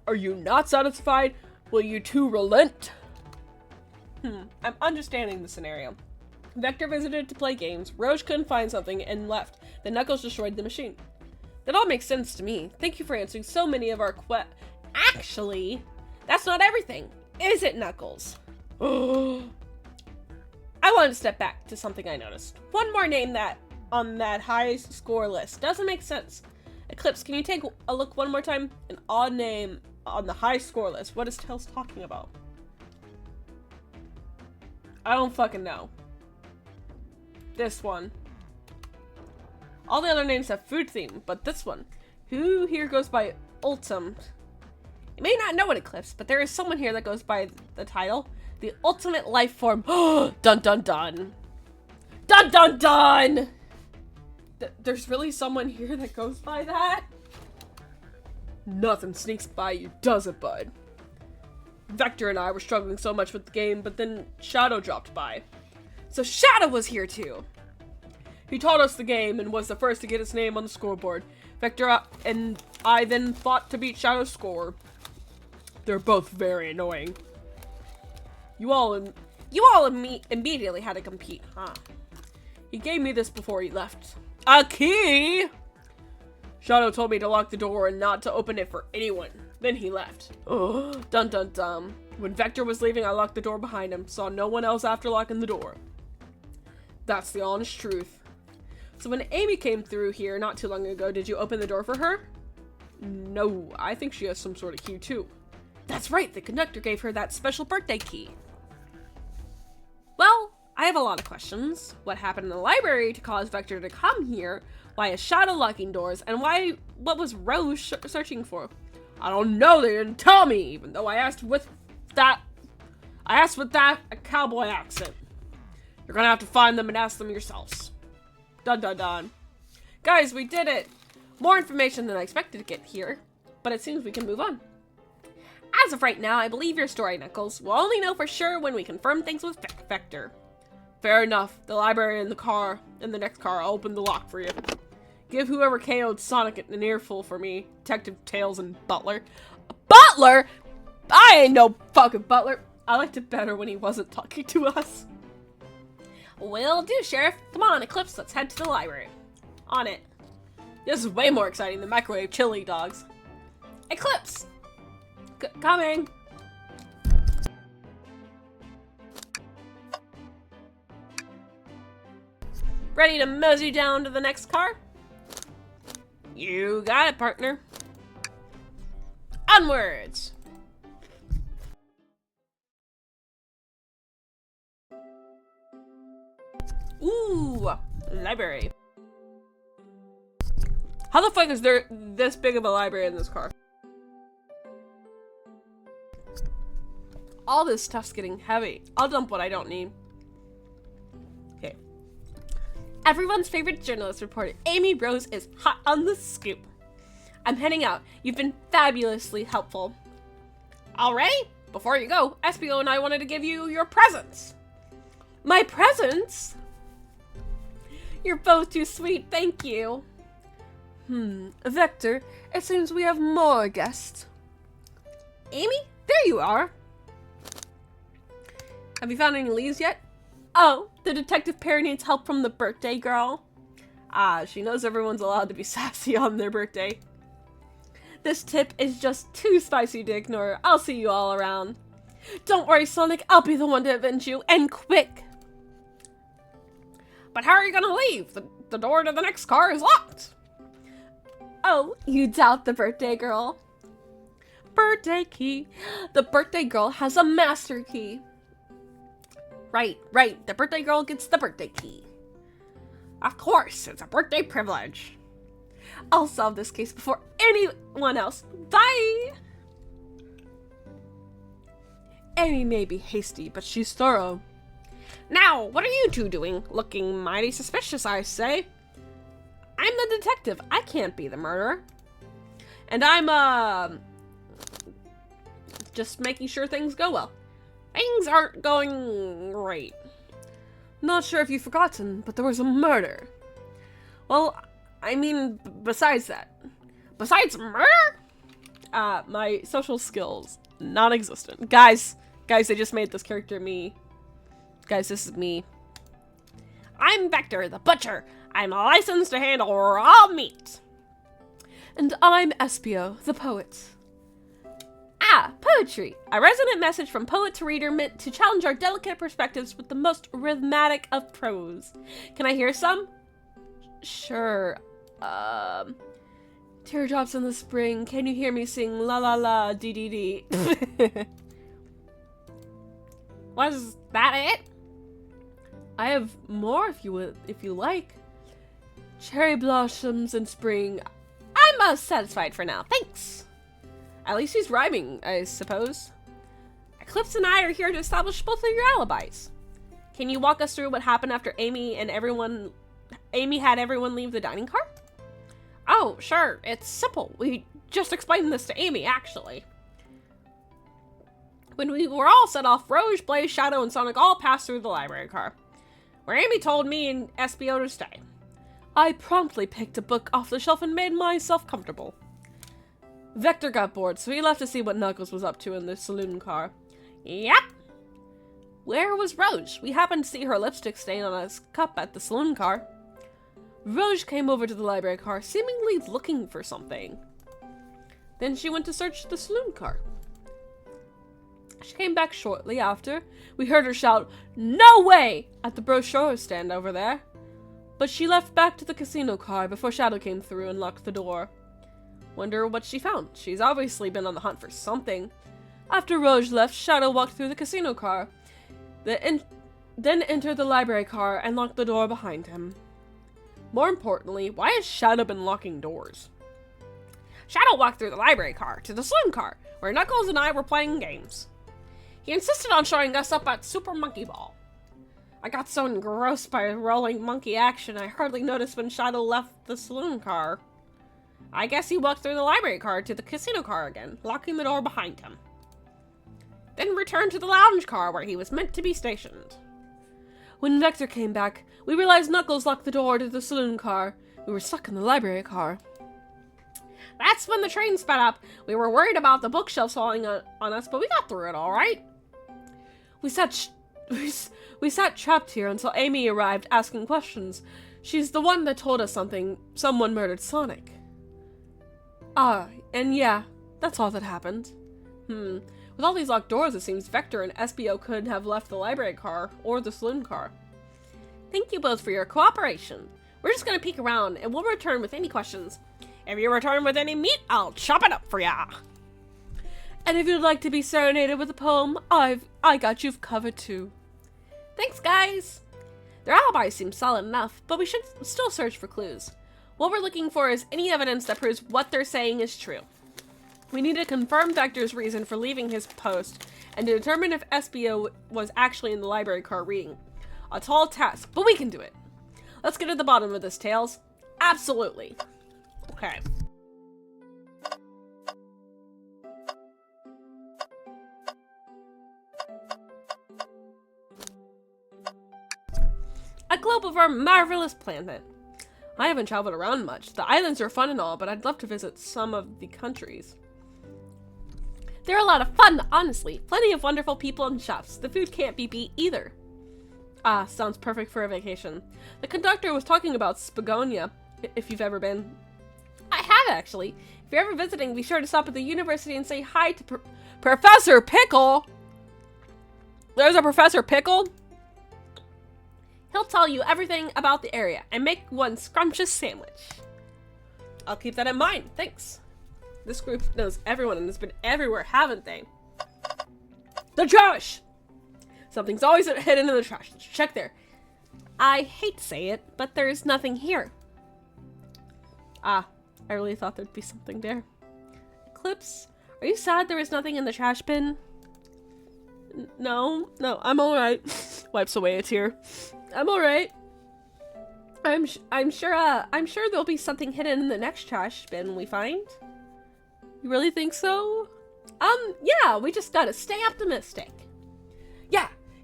Are you not satisfied? Will you two relent? I'm understanding the scenario. Vector visited to play games, Roche couldn't find something, and left. Then Knuckles destroyed the machine. That all makes sense to me. Thank you for answering so many of our Actually, that's not everything, is it, Knuckles? I want to step back to something I noticed. One more name that on that high score list doesn't make sense. Eclipse, can you take a look one more time? An odd name on the high score list. What is Tails talking about? I don't fucking know. This one. All the other names have food theme, but this one. Who here goes by Ultim? You may not know it, Eclipse, but there is someone here that goes by the title. The ultimate life form. Dun dun dun. Dun dun dun! There's really someone here that goes by that? Nothing sneaks by you, does it, bud? Vector and I were struggling so much with the game, but then Shadow dropped by. So Shadow was here too! He taught us the game and was the first to get his name on the scoreboard. Vector and I then fought to beat Shadow's score. They're both very annoying. You all immediately had to compete, huh? He gave me this before he left. A key! Shadow told me to lock the door and not to open it for anyone. Then he left. Oh, dun dun dun. When Vector was leaving, I locked the door behind him. Saw no one else after locking the door. That's the honest truth. So when Amy came through here not too long ago, did you open the door for her? No, I think she has some sort of key too. That's right, the conductor gave her that special birthday key. Well, I have a lot of questions. What happened in the library to cause Vector to come here? Why is Shadow locking doors? And what was Rose searching for? I don't know, they didn't tell me, even though I asked with that a cowboy accent. You're gonna have to find them and ask them yourselves. Dun dun dun. Guys, we did it! More information than I expected to get here, but it seems we can move on. As of right now, I believe your story, Knuckles. We'll only know for sure when we confirm things with Vector. Fair enough. The library in the next car. I'll open the lock for you. Give whoever KO'd Sonic an earful for me. Detective Tails and Butler. Butler? I ain't no fucking Butler. I liked it better when he wasn't talking to us. Will do, Sheriff. Come on, Eclipse. Let's head to the library. On it. This is way more exciting than microwave chili dogs. Eclipse! Coming! Ready to mosey down to the next car? You got it, partner. Onwards! Ooh, library. How the fuck is there this big of a library in this car? All this stuff's getting heavy. I'll dump what I don't need. Okay. Everyone's favorite journalist reported Amy Rose is hot on the scoop. I'm heading out. You've been fabulously helpful. Already? Before you go, SBO and I wanted to give you your presents. My presents? You're both too sweet, thank you. Vector, it seems we have more guests. Amy, there you are. Have you found any leads yet? Oh, the detective pair needs help from the birthday girl. Ah, she knows everyone's allowed to be sassy on their birthday. This tip is just too spicy to ignore. I'll see you all around. Don't worry, Sonic, I'll be the one to avenge you, and quick. But how are you gonna leave? The door to the next car is locked. Oh, you doubt the birthday girl? Birthday key. The birthday girl has a master key. Right. The birthday girl gets the birthday key. Of course, it's a birthday privilege. I'll solve this case before anyone else. Bye! Amy may be hasty, but she's thorough. Now, what are you two doing? Looking mighty suspicious, I say. I'm the detective. I can't be the murderer. And I'm, just making sure things go well. Things aren't going great. Not sure if you've forgotten, but there was a murder. Well, I mean, besides that. Besides murder? My social skills, non-existent. Guys, they just made this character me. Guys, this is me. I'm Vector, the butcher. I'm licensed to handle raw meat. And I'm Espio, the poet. Ah, poetry. A resonant message from poet to reader meant to challenge our delicate perspectives with the most rhythmic of prose. Can I hear some? Sure. Teardrops in the spring. Can you hear me sing la la la dee dee dee? Was that it? I have more if you like. Cherry blossoms in spring. I'm satisfied for now. Thanks. At least he's rhyming, I suppose. Eclipse and I are here to establish both of your alibis. Can you walk us through what happened after Amy had everyone leave the dining car? Oh, sure. It's simple. We just explained this to Amy, actually. When we were all set off, Rouge, Blaze, Shadow, and Sonic all passed through the library car, where Amy told me and SBO to stay. I promptly picked a book off the shelf and made myself comfortable. Vector got bored, so he left to see what Knuckles was up to in the saloon car. Yep. Where was Rouge? We happened to see her lipstick stain on his cup at the saloon car. Rouge came over to the library car, seemingly looking for something. Then she went to search the saloon car. She came back shortly after. We heard her shout, "No way!" at the brochure stand over there. But she left back to the casino car before Shadow came through and locked the door. Wonder what she found. She's obviously been on the hunt for something. After Rouge left, Shadow walked through the casino car, then entered the library car and locked the door behind him. More importantly, why has Shadow been locking doors? Shadow walked through the library car to the saloon car, where Knuckles and I were playing games. He insisted on showing us up at Super Monkey Ball. I got so engrossed by rolling monkey action, I hardly noticed when Shadow left the saloon car. I guess he walked through the library car to the casino car again, locking the door behind him. Then returned to the lounge car where he was meant to be stationed. When Vector came back, we realized Knuckles locked the door to the saloon car. We were stuck in the library car. That's when the train sped up. We were worried about the bookshelves falling on us, but we got through it all right. We sat trapped here until Amy arrived asking questions. She's the one that told us someone murdered Sonic. Ah, and yeah, that's all that happened. With all these locked doors, it seems Vector and SBO couldn't have left the library car or the saloon car. Thank you both for your cooperation. We're just gonna peek around, and we'll return with any questions. If you return with any meat, I'll chop it up for ya. And if you'd like to be serenaded with a poem, I got you covered too. Thanks, guys. Their alibi seems solid enough, but we should still search for clues. What we're looking for is any evidence that proves what they're saying is true. We need to confirm Vector's reason for leaving his post, and to determine if SBO was actually in the library car reading. A tall task, but we can do it. Let's get to the bottom of this, Tails. Absolutely. Okay. A globe of our marvelous planet. I haven't traveled around much. The islands are fun and all, but I'd love to visit some of the countries. They're a lot of fun, honestly. Plenty of wonderful people and shops. The food can't be beat either. Ah, sounds perfect for a vacation. The conductor was talking about Spagonia, if you've ever been. I have, actually. If you're ever visiting, be sure to stop at the university and say hi to Professor Pickle! There's a Professor Pickle? He'll tell you everything about the area and make one scrumptious sandwich. I'll keep that in mind, thanks. This group knows everyone and has been everywhere, haven't they? The trash! Something's always hidden in the trash. Check there. I hate to say it, but there's nothing here. Ah, I really thought there'd be something there. Eclipse, are you sad there was nothing in the trash bin? No, I'm alright. Wipes away a tear. I'm alright. I'm sure there'll be something hidden in the next trash bin we find. You really think so? Yeah, we just gotta stay optimistic.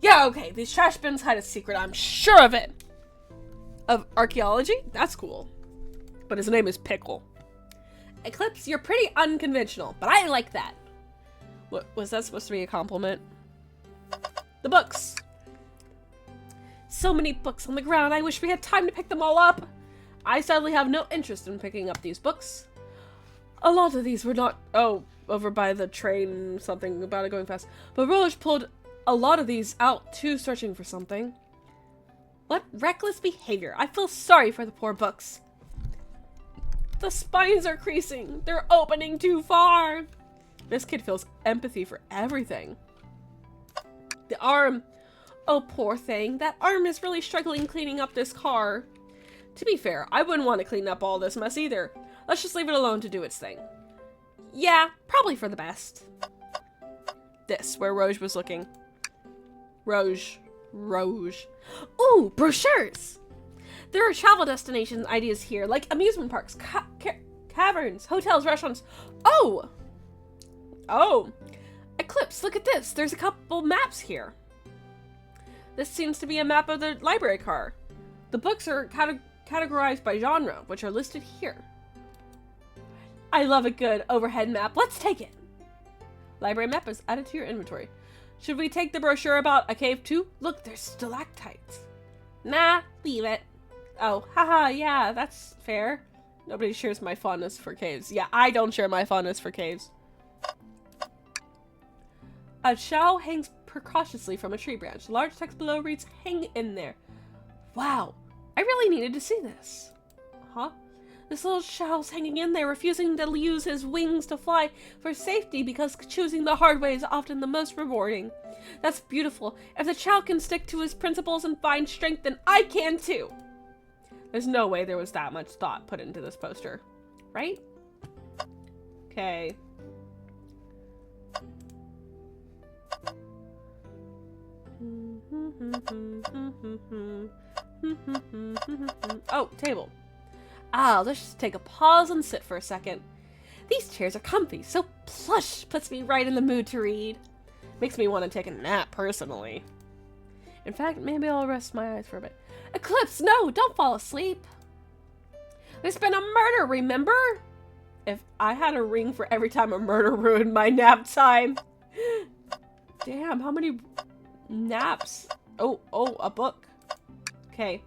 Yeah, okay, these trash bins hide a secret, I'm sure of it. Of archaeology? That's cool. But his name is Pickle. Eclipse, you're pretty unconventional, but I like that. What, was that supposed to be a compliment? The books. So many books on the ground, I wish we had time to pick them all up. I sadly have no interest in picking up these books. A lot of these were not, over by the train, something about it going fast. But Roche pulled a lot of these out too, searching for something. What reckless behavior. I feel sorry for the poor books. The spines are creasing. They're opening too far. This kid feels empathy for everything. The arm. Oh, poor thing. That arm is really struggling cleaning up this car. To be fair, I wouldn't want to clean up all this mess either. Let's just leave it alone to do its thing. Yeah, probably for the best. This, where Rouge was looking. Rouge. Ooh, brochures! There are travel destination ideas here, like amusement parks, caverns, hotels, restaurants. Oh! Eclipse, look at this. There's a couple maps here. This seems to be a map of the library car. The books are categorized by genre, which are listed here. I love a good overhead map. Let's take it. Library map is added to your inventory. Should we take the brochure about a cave too? Look, there's stalactites. Nah, leave it. Oh, haha, yeah, that's fair. Nobody shares my fondness for caves. Yeah, I don't share my fondness for caves. A shell hangs precautiously from a tree branch. The large text below reads, "Hang in there." Wow, I really needed to see this. Huh? This little shell's hanging in there, refusing to use his wings to fly for safety because choosing the hard way is often the most rewarding. That's beautiful. If the child can stick to his principles and find strength, then I can too. There's no way there was that much thought put into this poster, right? Okay. Oh, table. Let's just take a pause and sit for a second. These chairs are comfy, so plush, puts me right in the mood to read. Makes me want to take a nap, personally. In fact, maybe I'll rest my eyes for a bit. Eclipse, no, don't fall asleep. There's been a murder, remember? If I had a ring for every time a murder ruined my nap time. Damn, how many naps? Oh, a book. Okay,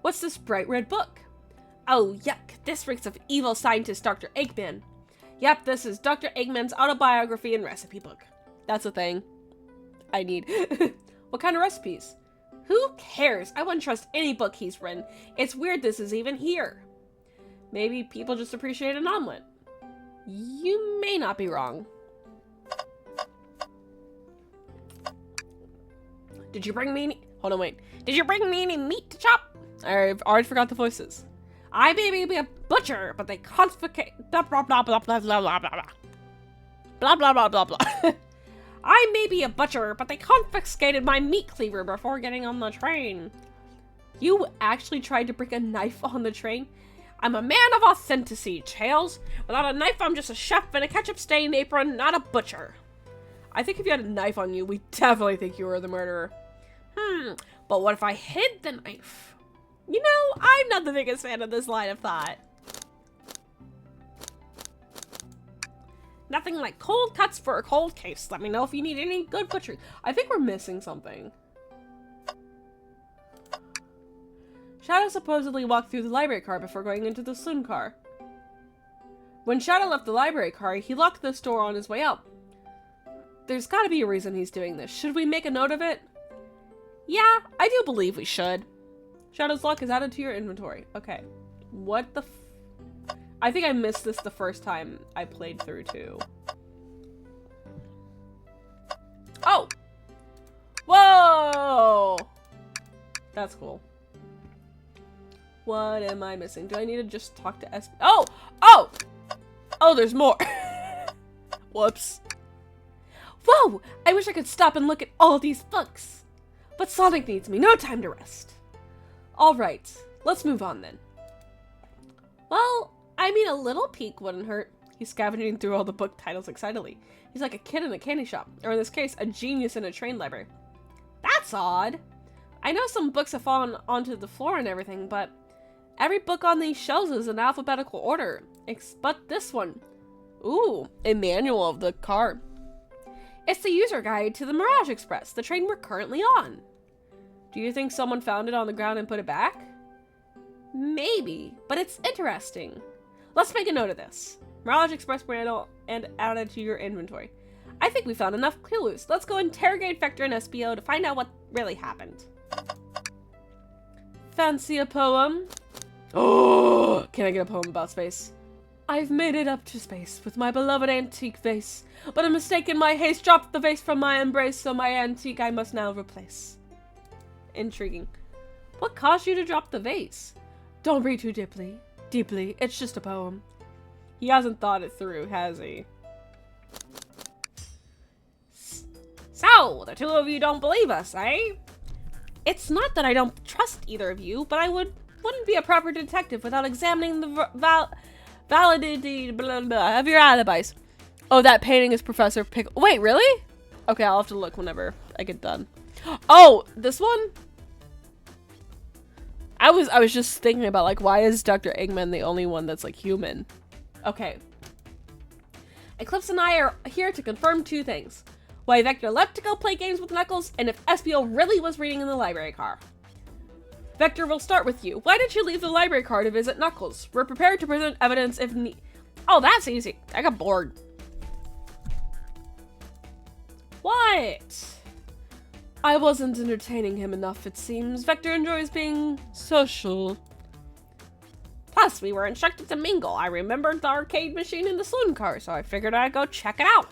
what's this bright red book? Oh, yuck. This reeks of evil scientist Dr. Eggman. Yep, this is Dr. Eggman's autobiography and recipe book. That's a thing I need. What kind of recipes? Who cares? I wouldn't trust any book he's written. It's weird this is even here. Maybe people just appreciate an omelet. You may not be wrong. Did you bring me any... Hold on, wait. Did you bring me any meat to chop? I've already forgot the voices. I may be a butcher, but they confiscate... Blah, blah, blah, blah, blah, blah, blah, blah. Blah, blah, blah, blah, blah. I may be a butcher, but they confiscated my meat cleaver before getting on the train. You actually tried to bring a knife on the train? I'm a man of authenticity, Tails. Without a knife, I'm just a chef in a ketchup-stained apron, not a butcher. I think if you had a knife on you, we definitely think you were the murderer. But what if I hid the knife? You know, I'm not the biggest fan of this line of thought. Nothing like cold cuts for a cold case. Let me know if you need any good butchery. I think we're missing something. Shadow supposedly walked through the library car before going into the saloon car. When Shadow left the library car, he locked this door on his way out. There's gotta be a reason he's doing this. Should we make a note of it? Yeah, I do believe we should. Shadow's lock is added to your inventory. Okay. What the I think I missed this the first time I played through too. Oh! Whoa! That's cool. What am I missing? Do I need to just talk to SP? Oh! Oh! Oh, there's more. Whoops. Whoa! I wish I could stop and look at all these books. But Sonic needs me. No time to rest. Alright. Let's move on then. Well, I mean, a little peek wouldn't hurt. He's scavenging through all the book titles excitedly. He's like a kid in a candy shop. Or in this case, a genius in a train library. That's odd. I know some books have fallen onto the floor and everything, but every book on these shelves is in alphabetical order. But this one. Ooh, a manual of the car. It's the user guide to the Mirage Express, the train we're currently on. Do you think someone found it on the ground and put it back? Maybe, but it's interesting. Let's make a note of this. Mirage Express manual and add it to your inventory. I think we found enough clues. Let's go interrogate Vector and SBO to find out what really happened. Fancy a poem? Oh, can I get a poem about space? I've made it up to space with my beloved antique vase, but a mistake in my haste dropped the vase from my embrace, so my antique I must now replace. Intriguing. What caused you to drop the vase? Don't read too deeply. It's just a poem. He hasn't thought it through, has he? So, the two of you don't believe us, eh? It's not that I don't trust either of you, but I wouldn't be a proper detective without examining the validity of your alibis. Oh, that painting is Professor Pickle. Wait, really? Okay, I'll have to look whenever I get done. Oh, this one? I was just thinking about, like, why is Dr. Eggman the only one that's, like, human? Okay. Eclipse and I are here to confirm two things. Why Vector left to go play games with Knuckles, and if SBO really was reading in the library car. Vector, we'll start with you. Why did you leave the library car to visit Knuckles? We're prepared to present evidence if need. Oh, that's easy. I got bored. What? I wasn't entertaining him enough, it seems. Vector enjoys being social. Plus, we were instructed to mingle. I remembered the arcade machine in the saloon car, so I figured I'd go check it out.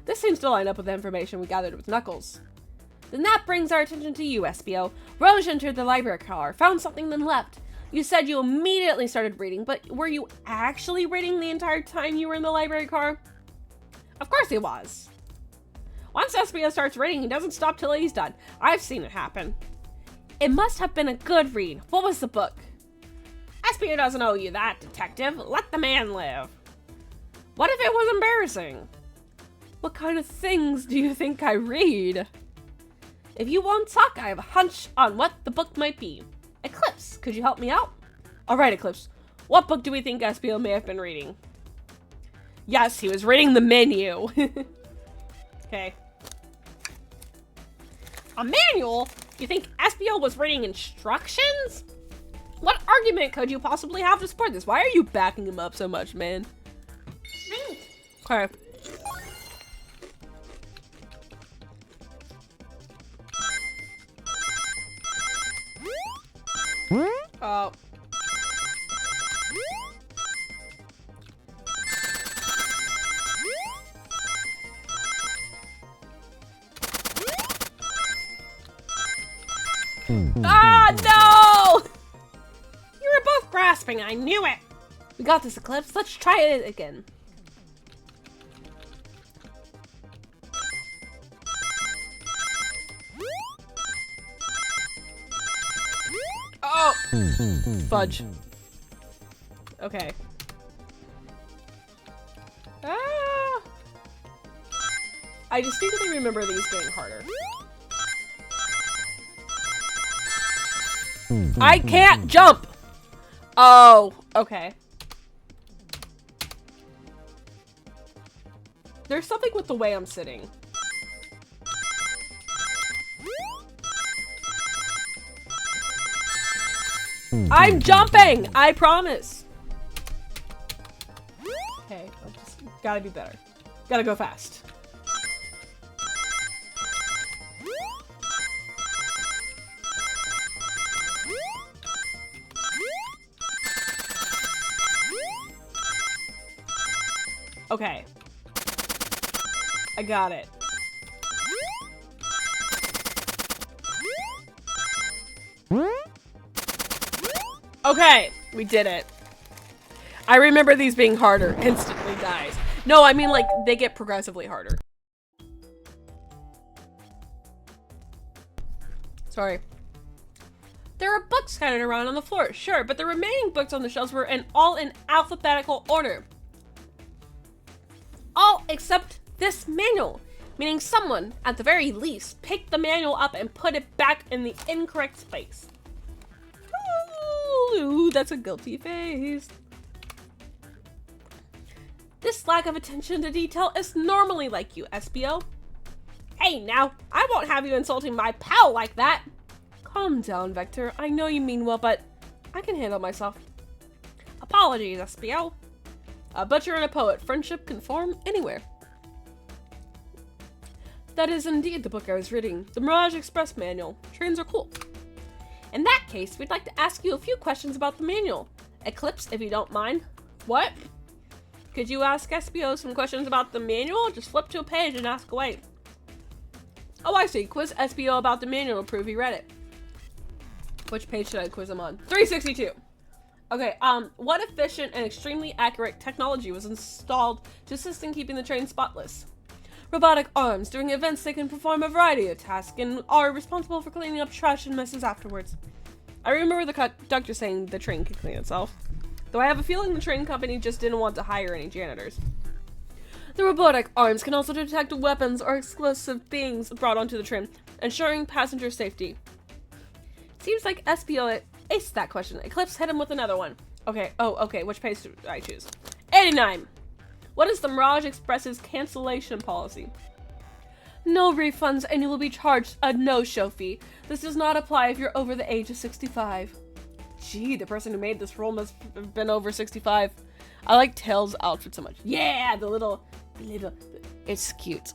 This seems to line up with the information we gathered with Knuckles. Then that brings our attention to you, SBO. Rose entered the library car, found something, then left. You said you immediately started reading, but were you actually reading the entire time you were in the library car? Of course he was. Once SBO starts reading, he doesn't stop till he's done. I've seen it happen. It must have been a good read. What was the book? SBO doesn't owe you that, detective. Let the man live. What if it was embarrassing? What kind of things do you think I read? If you won't talk, I have a hunch on what the book might be. Eclipse, could you help me out? Alright, Eclipse. What book do we think SBO may have been reading? Yes, he was reading the menu. Okay. A manual? You think SBO was reading instructions? What argument could you possibly have to support this? Why are you backing him up so much, man? Okay. Oh. Ah, no! You were both grasping, I knew it! We got this, Eclipse. Let's try it again. Oh! Fudge. Okay. Ah! I distinctly remember these getting harder. I can't jump! Oh, okay. There's something with the way I'm sitting. I'm jumping! I promise! Okay, I just gotta be better. Gotta go fast. Okay. I got it. Okay, we did it. I remember these being harder. Instantly dies. No, I mean like they get progressively harder. Sorry. There are books scattered around on the floor, sure, but the remaining books on the shelves were all in alphabetical order. All except this manual, meaning someone, at the very least, picked the manual up and put it back in the incorrect space. Ooh, that's a guilty face. This lack of attention to detail is normally like you, SBO. Hey now, I won't have you insulting my pal like that. Calm down, Vector. I know you mean well, but I can handle myself. Apologies, SBO. A butcher and a poet. Friendship can form anywhere. That is indeed the book I was reading. The Mirage Express manual. Trains are cool. In that case, we'd like to ask you a few questions about the manual. Eclipse, if you don't mind. What? Could you ask SBO some questions about the manual? Just flip to a page and ask away. Oh, I see. Quiz SBO about the manual to prove he read it. Which page should I quiz him on? 362. Okay, what efficient and extremely accurate technology was installed to assist in keeping the train spotless? Robotic arms. During events, they can perform a variety of tasks and are responsible for cleaning up trash and messes afterwards. I remember the conductor saying the train could clean itself, though I have a feeling the train company just didn't want to hire any janitors. The robotic arms can also detect weapons or explosive beings brought onto the train, ensuring passenger safety. Seems like SBO aced that question. Eclipse hit him with another one. Okay, okay, which page do I choose? 89! What is the Mirage Express's cancellation policy? No refunds, and you will be charged a no-show fee. This does not apply if you're over the age of 65. Gee, the person who made this rule must have been over 65. I like Tails' outfit so much. Yeah, the little, it's cute.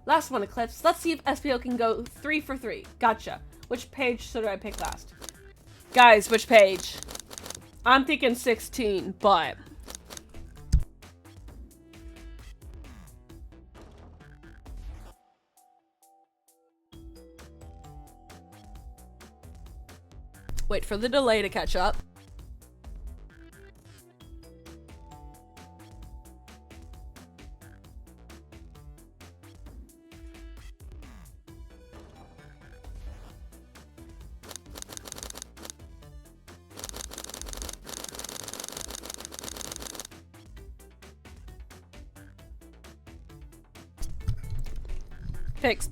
Last one, Eclipse. Let's see if SPO can go 3 for 3. Gotcha. Which page should I pick last? Guys, which page? I'm thinking 16, but... Wait for the delay to catch up.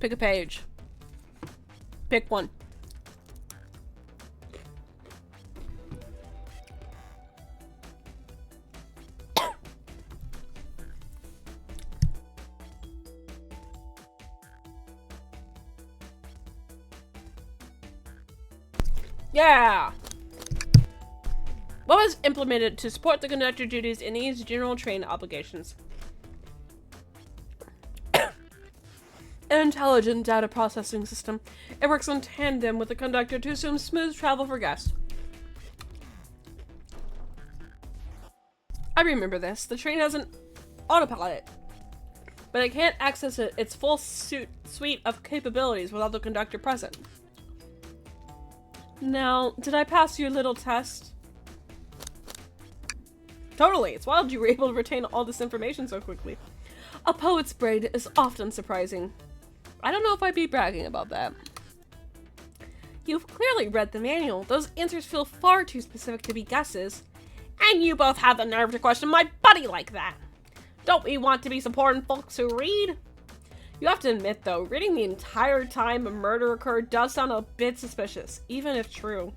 Pick a page. Pick one. Yeah! What was implemented to support the conductor duties in these general train obligations? An intelligent data processing system. It works in tandem with the conductor to assume smooth travel for guests. I remember this. The train has an autopilot, but it can't access its full suite of capabilities without the conductor present. Now, did I pass your little test? Totally. It's wild you were able to retain all this information so quickly. A poet's brain is often surprising. I don't know if I'd be bragging about that. You've clearly read the manual. Those answers feel far too specific to be guesses. And you both have the nerve to question my buddy like that. Don't we want to be supporting folks who read? You have to admit, though, reading the entire time a murder occurred does sound a bit suspicious, even if true.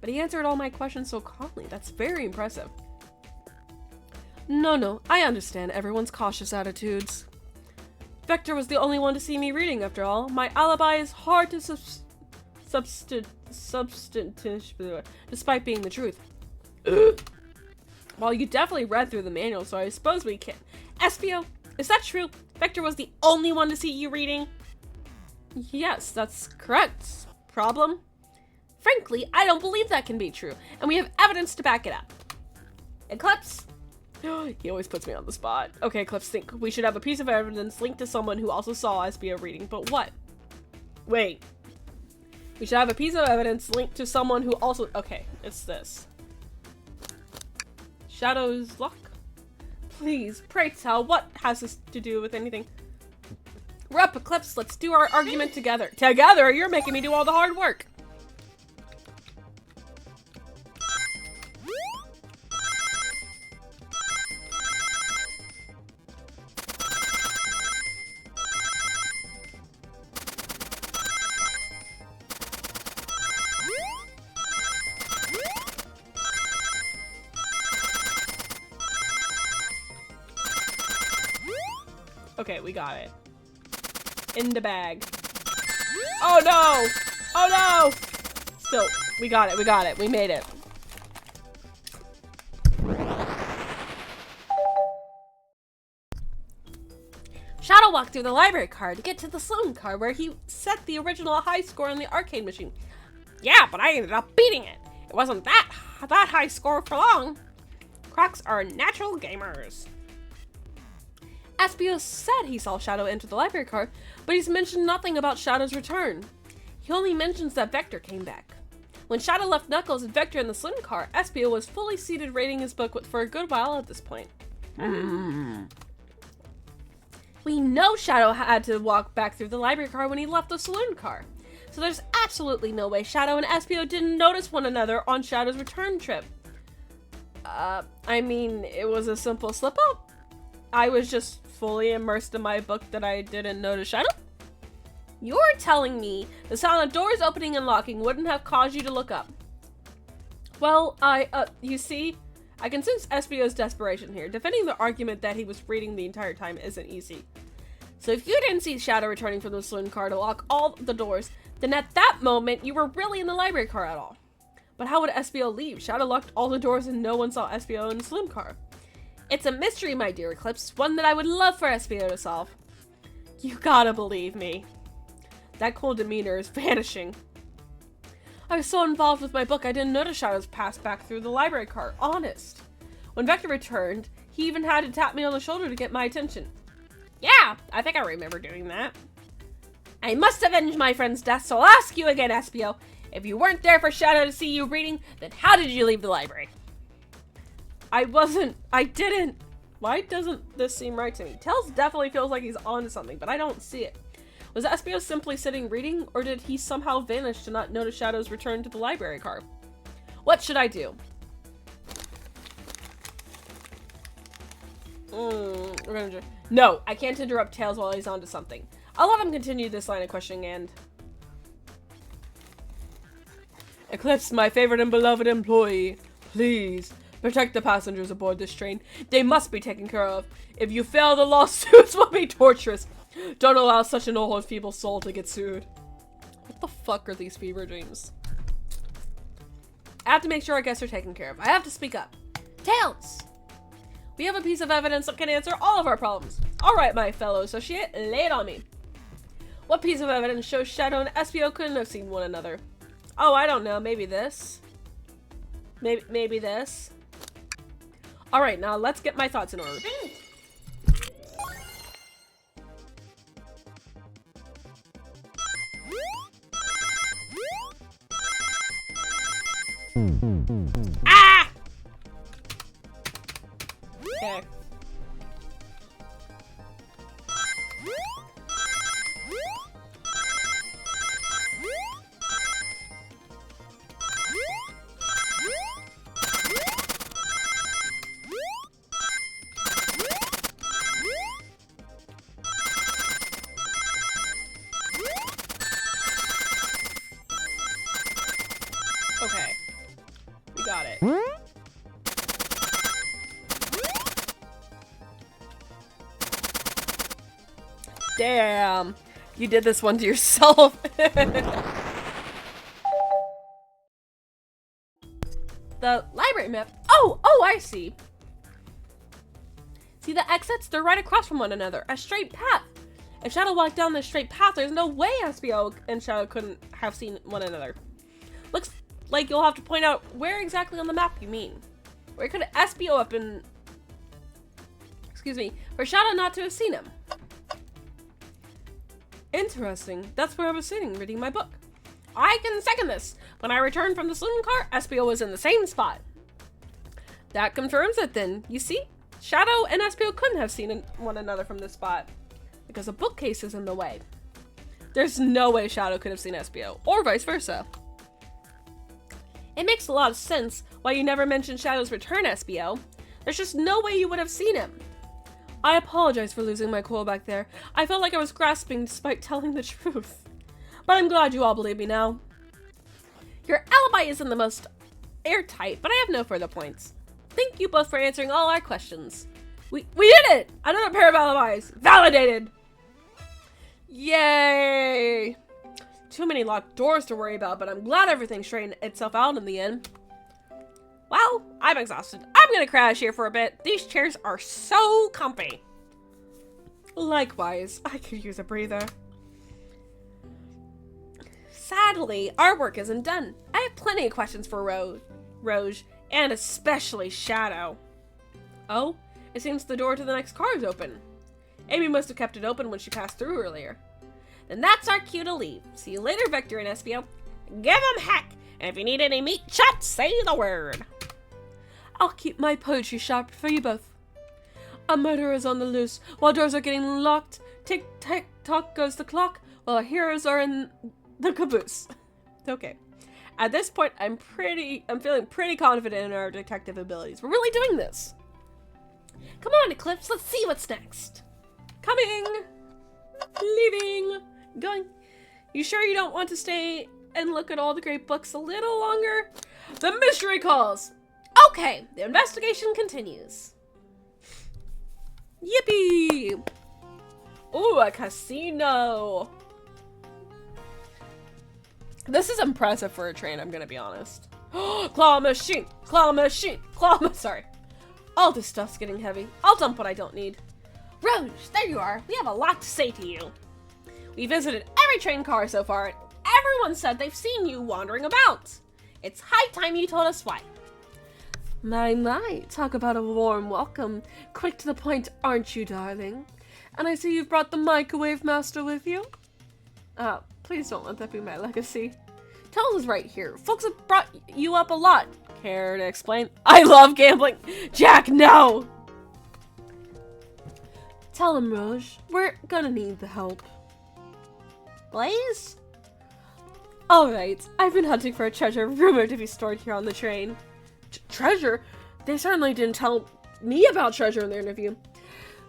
But he answered all my questions so calmly. That's very impressive. No, I understand everyone's cautious attitudes. Vector was the only one to see me reading, after all. My alibi is hard to substantiate, despite being the truth. Well, you definitely read through the manual, so I suppose we can. Espio, is that true? Vector was the only one to see you reading? Yes, that's correct. Problem? Frankly, I don't believe that can be true, and we have evidence to back it up. Eclipse? He always puts me on the spot. Okay, Eclipse, think. We should have a piece of evidence linked to someone who also saw Espio reading, but what? Wait. We should have a piece of evidence linked to someone who also... Okay, it's this. Shadow's luck? Please, pray tell, what has this to do with anything? We're up, Eclipse. Let's do our argument together. Together? You're making me do all the hard work. Okay, we got it. In the bag. Oh no! Oh no! Still, we got it, we made it. Shadow walked through the library car to get to the saloon car where he set the original high score on the arcade machine. Yeah, but I ended up beating it. It wasn't that high score for long. Crocs are natural gamers. Espio said he saw Shadow enter the library car, but he's mentioned nothing about Shadow's return. He only mentions that Vector came back. When Shadow left Knuckles and Vector in the saloon car, Espio was fully seated reading his book for a good while at this point. We know Shadow had to walk back through the library car when he left the saloon car, so there's absolutely no way Shadow and Espio didn't notice one another on Shadow's return trip. I mean, it was a simple slip-up. I was just fully immersed in my book that I didn't notice Shadow? You're telling me the sound of doors opening and locking wouldn't have caused you to look up? Well, you see, I can sense Espio's desperation here. Defending the argument that he was reading the entire time isn't easy. So if you didn't see Shadow returning from the saloon car to lock all the doors, then at that moment you were really in the library car at all. But how would Espio leave? Shadow locked all the doors and no one saw Espio in the saloon car. It's a mystery, my dear Eclipse, one that I would love for Espio to solve. You gotta believe me. That cool demeanor is vanishing. I was so involved with my book I didn't notice Shadow's pass back through the library car, honest. When Vector returned, he even had to tap me on the shoulder to get my attention. Yeah, I think I remember doing that. I must avenge my friend's death, so I'll ask you again, Espio. If you weren't there for Shadow to see you reading, then how did you leave the library? I didn't. Why doesn't this seem right to me? Tails definitely feels like he's onto something, but I don't see it. Was Espio simply sitting reading, or did he somehow vanish to not notice Shadow's return to the library car? What should I do? No, I can't interrupt Tails while he's onto something. I'll let him continue this line of questioning and... Eclipse, my favorite and beloved employee. Please, protect the passengers aboard this train. They must be taken care of. If you fail, the lawsuits will be torturous. Don't allow such an old, feeble soul to get sued. What the fuck are these fever dreams? I have to make sure our guests are taken care of. I have to speak up. Tails! We have a piece of evidence that can answer all of our problems. Alright, my fellow associate, lay it on me. What piece of evidence shows Shadow and SBO couldn't have seen one another? Oh, I don't know. Maybe this. Maybe this. All right, now let's get my thoughts in order. Ah! Okay. Okay. We got it. Damn. You did this one to yourself. The library map. Oh, I see. See the exits? They're right across from one another. A straight path. If Shadow walked down this straight path, there's no way SBO and Shadow couldn't have seen one another. Looks like you'll have to point out where exactly on the map you mean. Where could SBO have been... Excuse me. For Shadow not to have seen him. Interesting. That's where I was sitting, reading my book. I can second this. When I returned from the saloon car, SBO was in the same spot. That confirms it then. You see? Shadow and SBO couldn't have seen one another from this spot. Because a bookcase is in the way. There's no way Shadow could have seen SBO. Or vice versa. It makes a lot of sense why you never mentioned Shadow's return, SBO. There's just no way you would have seen him. I apologize for losing my cool back there. I felt like I was grasping despite telling the truth. But I'm glad you all believe me now. Your alibi isn't the most airtight, but I have no further points. Thank you both for answering all our questions. We did it! Another pair of alibis! Validated! Yay! Too many locked doors to worry about, but I'm glad everything straightened itself out in the end. Well, I'm exhausted. I'm gonna crash here for a bit. These chairs are so comfy. Likewise, I could use a breather. Sadly, our work isn't done. I have plenty of questions for Rouge, and especially Shadow. Oh, it seems the door to the next car is open. Amy must have kept it open when she passed through earlier. Then that's our cue to leave. See you later, Vector and SBO. Give 'em heck, and if you need any meat chops, say the word. I'll keep my poetry sharp for you both. A murderer is on the loose, while doors are getting locked. Tick-tack-tock goes the clock, while our heroes are in the caboose. Okay. At this point, I'm feeling pretty confident in our detective abilities. We're really doing this. Come on, Eclipse, let's see what's next. Coming! Leaving! Going. You sure you don't want to stay and look at all the great books a little longer? The mystery calls! Okay, the investigation continues. Yippee! Ooh, a casino! This is impressive for a train, I'm gonna be honest. Claw machine! Claw machine! Sorry. All this stuff's getting heavy. I'll dump what I don't need. Rouge, there you are. We have a lot to say to you. We visited every train car so far, and everyone said they've seen you wandering about. It's high time you told us why. My, talk about a warm welcome. Quick to the point, aren't you, darling? And I see you've brought the microwave master with you. Please don't let that be my legacy. Tells us right here. Folks have brought you up a lot. Care to explain? I love gambling. Jack, no! Tell him, Rouge. We're gonna need the help. Blaze? Alright, I've been hunting for a treasure rumored to be stored here on the train. Treasure? They certainly didn't tell me about treasure in the interview.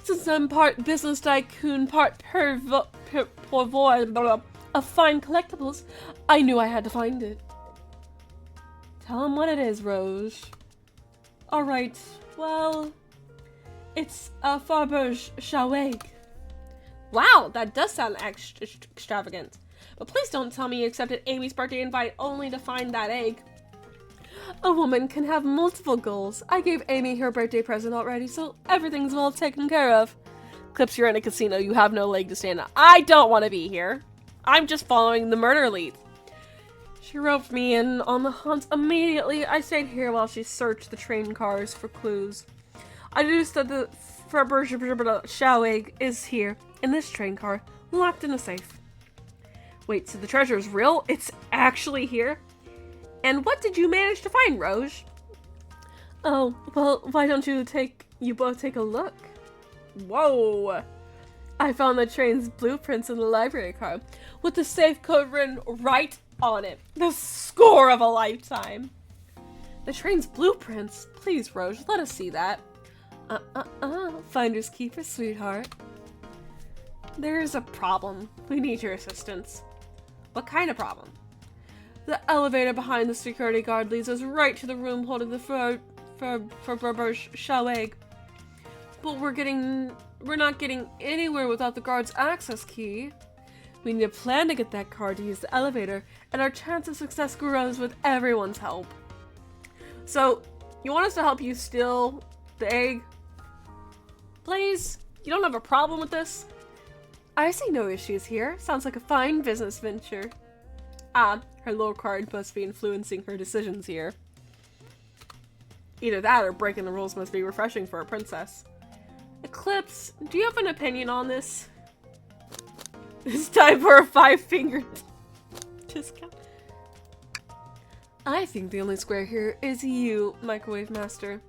Since I'm part business tycoon, part pourvoyeur of fine collectibles, I knew I had to find it. Tell him what it is, Rouge. Alright, well, it's a Farberge Shaweg. Wow, that does sound extravagant. But please don't tell me you accepted Amy's birthday invite only to find that egg. A woman can have multiple goals. I gave Amy her birthday present already, so everything's well taken care of. Clips, you're in a casino. You have no leg to stand on. I don't want to be here. I'm just following the murder lead. She roped me in on the hunt immediately. I stayed here while she searched the train cars for clues. I deduced that the shell egg is here, in this train car, locked in a safe. Wait, so the treasure is real? It's actually here? And what did you manage to find, Rose? Oh, well, why don't you both take a look? Whoa! I found the train's blueprints in the library car, with the safe code written right on it. The score of a lifetime! The train's blueprints? Please, Rose, let us see that. Finders keepers, sweetheart. There's a problem. We need your assistance. What kind of problem? The elevator behind the security guard leads us right to the room holding the shell egg. But we're not getting anywhere without the guard's access key. We need a plan to get that card to use the elevator, and our chance of success grows with everyone's help. So, you want us to help you steal the egg? Blaze, you don't have a problem with this? I see no issues here. Sounds like a fine business venture. Ah, her lore card must be influencing her decisions here. Either that or breaking the rules must be refreshing for a princess. Eclipse, do you have an opinion on this? It's time for a 5-finger discount. I think the only square here is you, Microwave Master.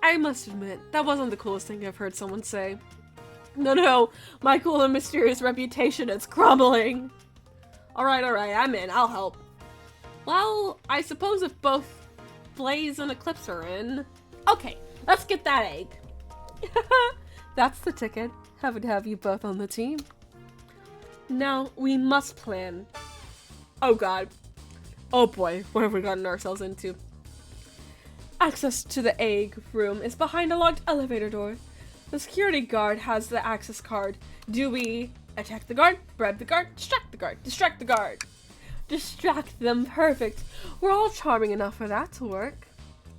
I must admit, that wasn't the coolest thing I've heard someone say. No, my cool and mysterious reputation is crumbling. Alright, I'm in, I'll help. Well, I suppose if both Blaze and Eclipse are in. Okay, let's get that egg. That's the ticket. Happy to have you both on the team. Now, we must plan. Oh god. Oh boy, what have we gotten ourselves into? Access to the egg room is behind a locked elevator door. The security guard has the access card. Do we attack the guard, bribe the guard, distract the guard, distract the guard? Distract them, perfect. We're all charming enough for that to work.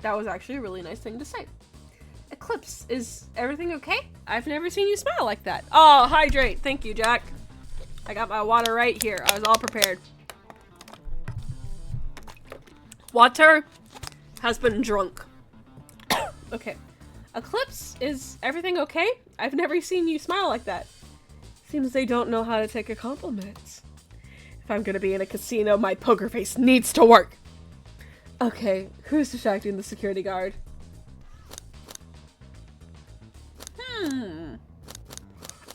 That was actually a really nice thing to say. Eclipse, is everything okay? I've never seen you smile like that. Oh, hydrate. Thank you, Jack. I got my water right here. I was all prepared. Water has been drunk. Okay. Eclipse, is everything okay? I've never seen you smile like that. Seems they don't know how to take a compliment. If I'm gonna be in a casino, my poker face needs to work. Okay, who's distracting the security guard?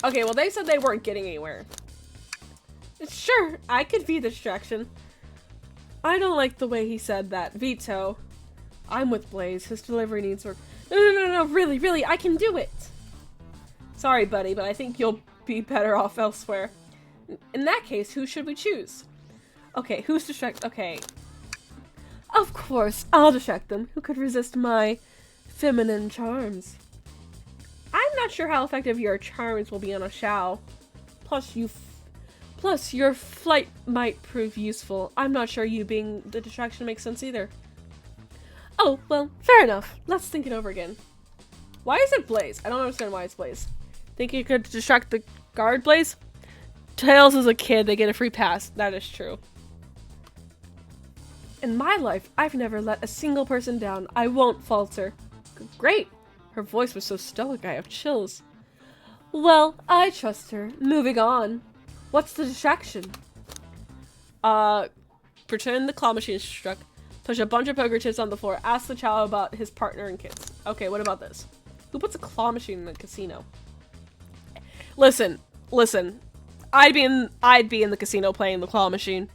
Okay, well they said they weren't getting anywhere. Sure, I could be the distraction. I don't like the way he said that. Veto. I'm with Blaze. His delivery needs work. No, really, I can do it. Sorry, buddy, but I think you'll be better off elsewhere. In that case, who should we choose? Okay, who's distract? Okay. Of course, I'll distract them. Who could resist my feminine charms? I'm not sure how effective your charms will be on a Shao. Plus, your flight might prove useful. I'm not sure you being the distraction makes sense either. Oh, well, fair enough. Let's think it over again. Why is it Blaze? I don't understand why it's Blaze. Think you could distract the guard, Blaze? Tails is a kid, they get a free pass. That is true. In my life, I've never let a single person down. I won't falter. Great. Her voice was so stoic, I have chills. Well, I trust her. Moving on. What's the distraction? Pretend the claw machine is struck. Push a bunch of poker chips on the floor. Ask the child about his partner and kids. Okay, what about this? Who puts a claw machine in a casino? Listen. I'd be in the casino playing the claw machine.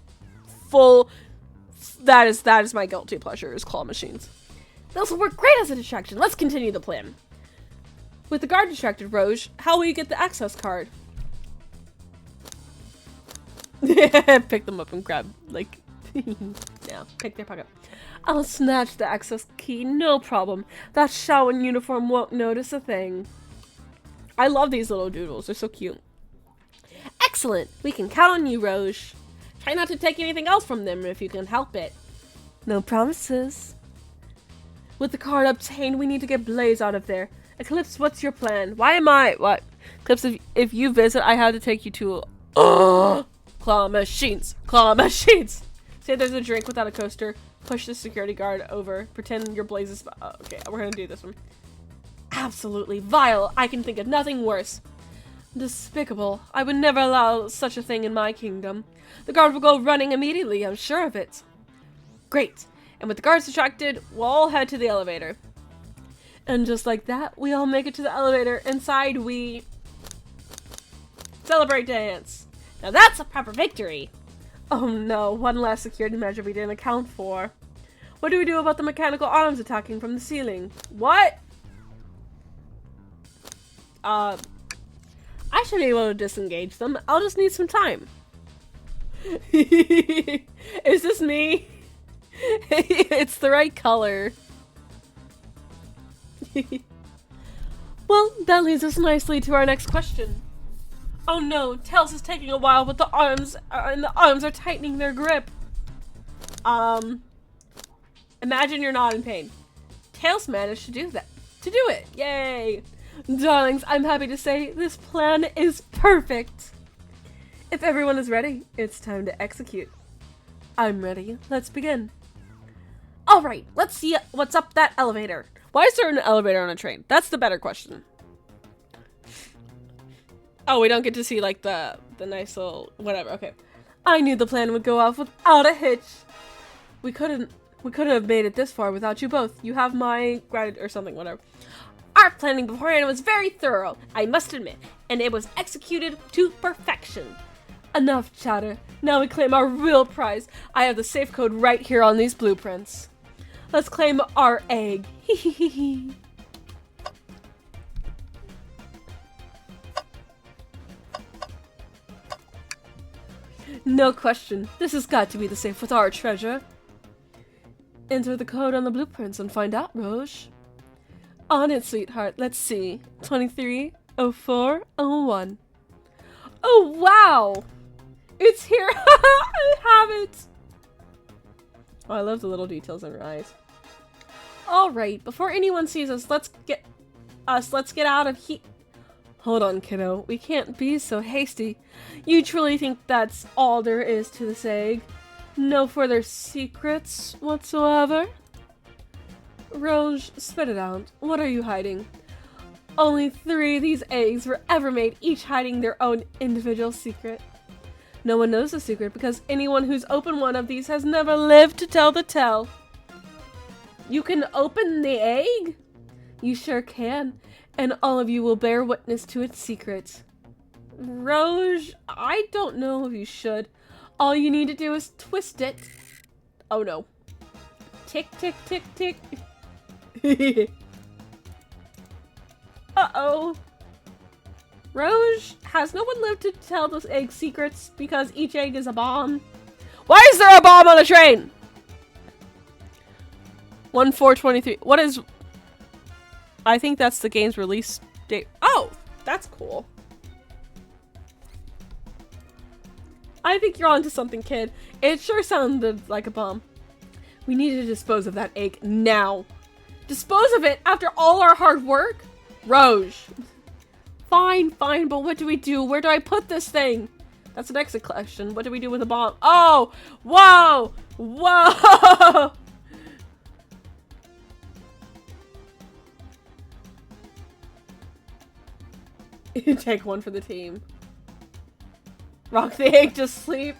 That is my guilty pleasure, is claw machines. Those will work great as a distraction. Let's continue the plan. With the guard distracted, Roge, how will you get the access card? Pick them up and grab, now, pick their pocket. I'll snatch the access key, no problem. That Shao in uniform won't notice a thing. I love these little doodles, they're so cute. Excellent, we can count on you, Roge. Try not to take anything else from them if you can help it. No promises. With the card obtained, we need to get Blaze out of there. Eclipse, what's your plan? What? Eclipse, if you visit, I have to take you to Claw machines! Claw machines! Say there's a drink without a coaster. Push the security guard over. Pretend your blaze is... Oh, okay, we're gonna do this one. Absolutely vile. I can think of nothing worse. Despicable. I would never allow such a thing in my kingdom. The guard will go running immediately, I'm sure of it. Great. And with the guards distracted, we'll all head to the elevator. And just like that, we all make it to the elevator. Inside, we... celebrate dance. Now that's a proper victory. Oh no, one last security measure we didn't account for. What do we do about the mechanical arms attacking from the ceiling? What? I should be able to disengage them. I'll just need some time. Is this me? It's the right color. Well, that leads us nicely to our next question. Oh no, Tails is taking a while, but the arms are tightening their grip. Imagine you're not in pain. Tails managed to do that. To do it. Yay! Darlings, I'm happy to say this plan is perfect. If everyone is ready, it's time to execute. I'm ready. Let's begin. Alright, let's see what's up that elevator. Why is there an elevator on a train? That's the better question. Oh, we don't get to see, like, the nice little... whatever, okay. I knew the plan would go off without a hitch. We couldn't have made it this far without you both. You have my gratitude or something, whatever. Our planning beforehand was very thorough, I must admit, and it was executed to perfection. Enough chatter. Now we claim our real prize. I have the safe code right here on these blueprints. Let's claim our egg. Hehehe. No question. This has got to be the safe with our treasure. Enter the code on the blueprints and find out, Rouge. On it, sweetheart. Let's see. 230401. Oh, wow! It's here! I have it! Oh, I love the little details in her eyes. Alright, before anyone sees us, let's get out of here. Hold on, kiddo. We can't be so hasty. You truly think that's all there is to this egg? No further secrets whatsoever? Rouge, spit it out. What are you hiding? Only 3 of these eggs were ever made, each hiding their own individual secret. No one knows the secret because anyone who's opened one of these has never lived to tell the tale. You can open the egg? You sure can, and all of you will bear witness to its secret. Rouge, I don't know if you should. All you need to do is twist it. Oh no. Tick, tick, tick, tick. Uh-oh. Rouge, has no one lived to tell those egg secrets because each egg is a bomb? Why is there a bomb on the train? 1423. What is... I think that's the game's release date. Oh, that's cool. I think you're onto something, kid. It sure sounded like a bomb. We need to dispose of that egg now. Dispose of it after all our hard work? Rouge. Fine, fine, but what do we do? Where do I put this thing? That's an exit question. What do we do with a bomb? Oh! Whoa! Whoa! Take one for the team. Rock the egg to sleep.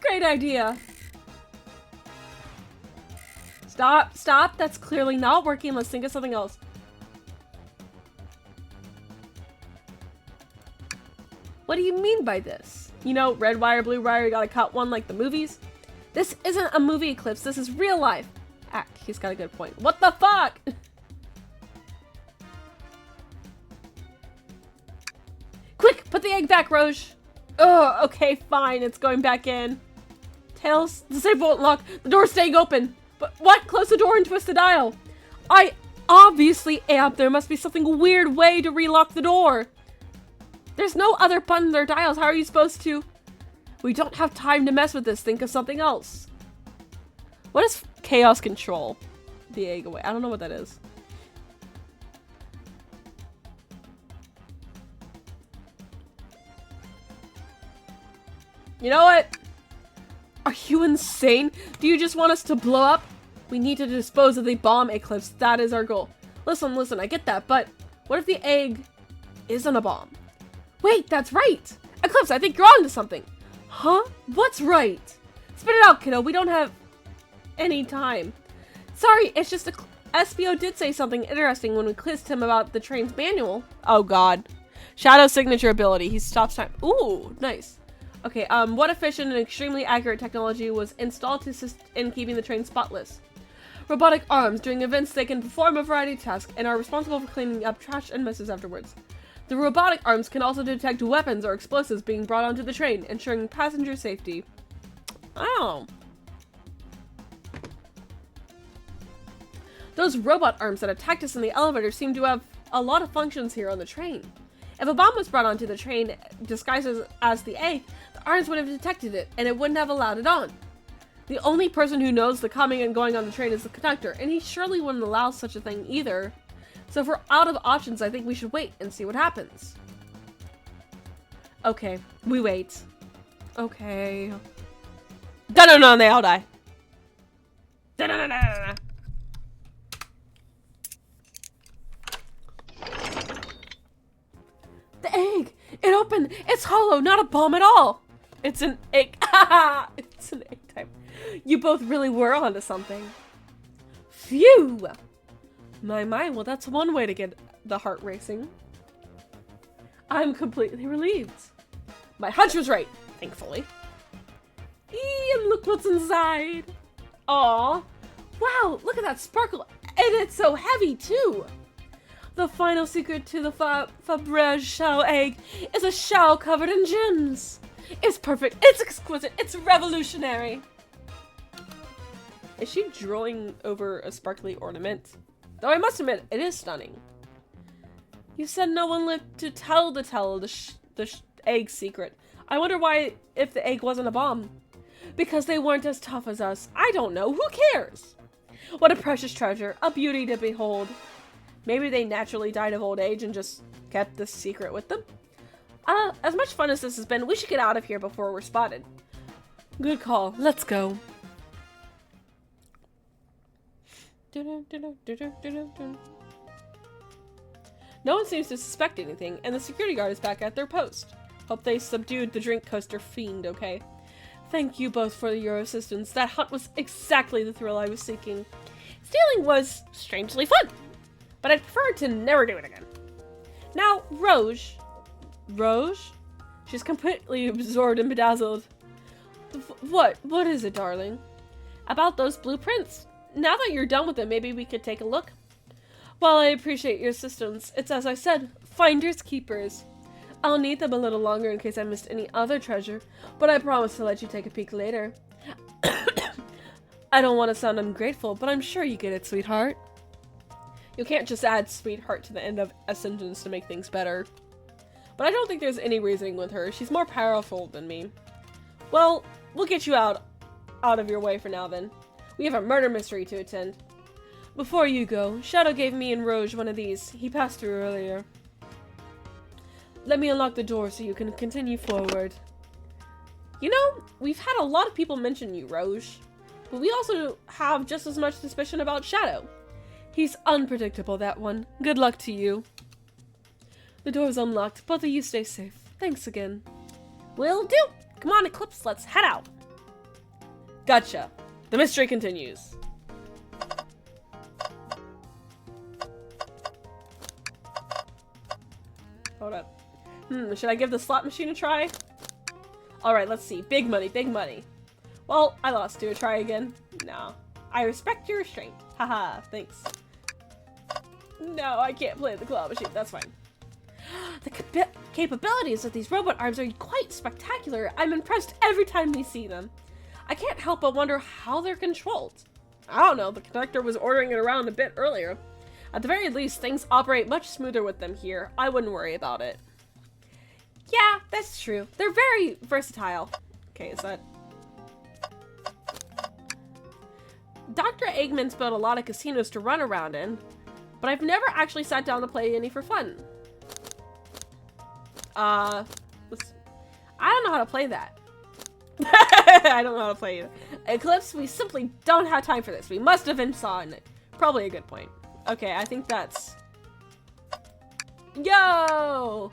Great idea. Stop, stop. That's clearly not working. Let's think of something else. What do you mean by this? You know, red wire, blue wire, you gotta cut one like the movies? This isn't a movie eclipse. This is real life. Ah, he's got a good point. What the fuck? Quick, put the egg back, Rouge. Oh, okay, fine. It's going back in. Tails, the safe won't lock. The door's staying open. But what? Close the door and twist the dial. I obviously am. There must be something weird way to relock the door. There's no other buttons or dials. How are you supposed to? We don't have time to mess with this. Think of something else. What is chaos control? The egg away. I don't know what that is. You know what? Are you insane? Do you just want us to blow up? We need to dispose of the bomb, Eclipse. That is our goal. Listen, I get that, but what if the egg isn't a bomb? Wait, that's right! Eclipse, I think you're onto something. Huh? What's right? Spit it out, kiddo. We don't have any time. Sorry, it's just SBO did say something interesting when we quizzed him about the train's manual. Oh god. Shadow signature ability. He stops time. Ooh, nice. Okay, what efficient and extremely accurate technology was installed to assist in keeping the train spotless? Robotic arms. During events, they can perform a variety of tasks and are responsible for cleaning up trash and messes afterwards. The robotic arms can also detect weapons or explosives being brought onto the train, ensuring passenger safety. Oh. Those robot arms that attacked us in the elevator seem to have a lot of functions here on the train. If a bomb was brought onto the train disguised as the egg, the arms would have detected it, and it wouldn't have allowed it on. The only person who knows the coming and going on the train is the conductor, and he surely wouldn't allow such a thing either. So if we're out of options, I think we should wait and see what happens. Okay, we wait. Okay. No, they all die. Da-da-da-da-da-da. The egg! It opened! It's hollow, not a bomb at all! It's an egg. It's an egg type. You both really were onto something. Phew! My, well, that's one way to get the heart racing. I'm completely relieved. My hunch was right, thankfully. And look what's inside. Aw. Wow, look at that sparkle. And it's so heavy, too. The final secret to the Faberge shell egg is a shell covered in gems. It's perfect. It's exquisite. It's revolutionary. Is she drawing over a sparkly ornament? Though I must admit, it is stunning. You said no one lived to tell the egg secret. I wonder why, if the egg wasn't a bomb. Because they weren't as tough as us. I don't know. Who cares? What a precious treasure. A beauty to behold. Maybe they naturally died of old age and just kept this secret with them. As much fun as this has been, we should get out of here before we're spotted. Good call. Let's go. No one seems to suspect anything, and the security guard is back at their post. Hope they subdued the drink coaster fiend, okay? Thank you both for your assistance. That hunt was exactly the thrill I was seeking. Stealing was strangely fun, but I'd prefer to never do it again. Now, Rouge? She's completely absorbed and bedazzled. What is it, darling? About those blueprints? Now that you're done with them, maybe we could take a look? Well, I appreciate your assistance. It's as I said, finders keepers. I'll need them a little longer in case I missed any other treasure, but I promise to let you take a peek later. I don't want to sound ungrateful, but I'm sure you get it, sweetheart. You can't just add sweetheart to the end of a sentence to make things better. But I don't think there's any reasoning with her. She's more powerful than me. Well, we'll get you out of your way for now then. We have a murder mystery to attend. Before you go, Shadow gave me and Rouge one of these. He passed through earlier. Let me unlock the door so you can continue forward. You know, we've had a lot of people mention you, Rouge. But we also have just as much suspicion about Shadow. He's unpredictable, that one. Good luck to you. The door's unlocked. Both of you stay safe. Thanks again. Will do. Come on, Eclipse, let's head out. Gotcha. The mystery continues. Hold up. Should I give the slot machine a try? Alright, let's see. Big money, big money. Well, I lost. Do a try again? No. I respect your restraint. Haha, thanks. No, I can't play the claw machine. That's fine. The capabilities of these robot arms are quite spectacular. I'm impressed every time we see them. I can't help but wonder how they're controlled. I don't know, the conductor was ordering it around a bit earlier. At the very least, things operate much smoother with them here. I wouldn't worry about it. Yeah, that's true. They're very versatile. Okay, is that... Dr. Eggman's built a lot of casinos to run around in, but I've never actually sat down to play any for fun. I don't know how to play that. I don't know how to play either. Eclipse, we simply don't have time for this. We must have been saw it. Probably a good point. Okay, I think that's... Yo!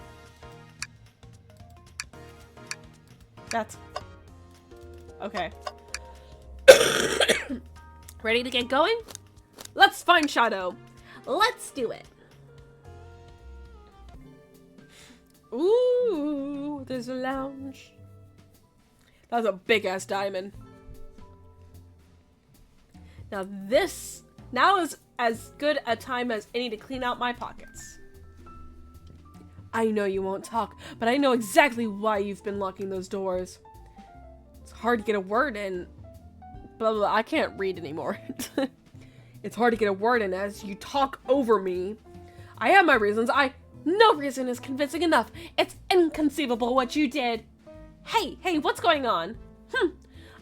That's... Okay. Ready to get going? Let's find Shadow. Let's do it. Ooh, there's a lounge. That was a big-ass diamond. Now is as good a time as any to clean out my pockets. I know you won't talk, but I know exactly why you've been locking those doors. It's hard to get a word in. Blah, blah, blah. I can't read anymore. It's hard to get a word in as you talk over me. I have my reasons. No reason is convincing enough. It's inconceivable what you did. Hey, what's going on?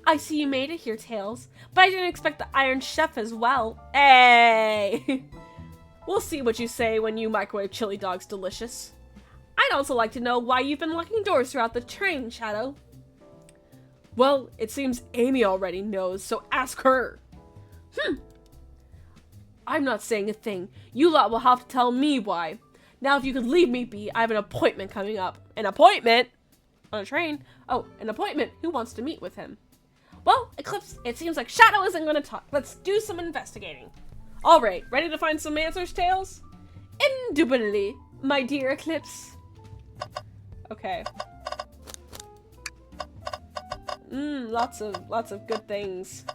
I see you made it here, Tails, but I didn't expect the Iron Chef as well. Hey! We'll see what you say when you microwave chili dogs delicious. I'd also like to know why you've been locking doors throughout the train, Shadow. Well, it seems Amy already knows, so ask her. I'm not saying a thing. You lot will have to tell me why. Now, if you could leave me be, I have an appointment coming up. An appointment? On a train? Oh, an appointment. Who wants to meet with him? Well, Eclipse, it seems like Shadow isn't going to talk. Let's do some investigating. All right, ready to find some answers, Tails? Indubitably, my dear Eclipse. Okay. Lots of good things.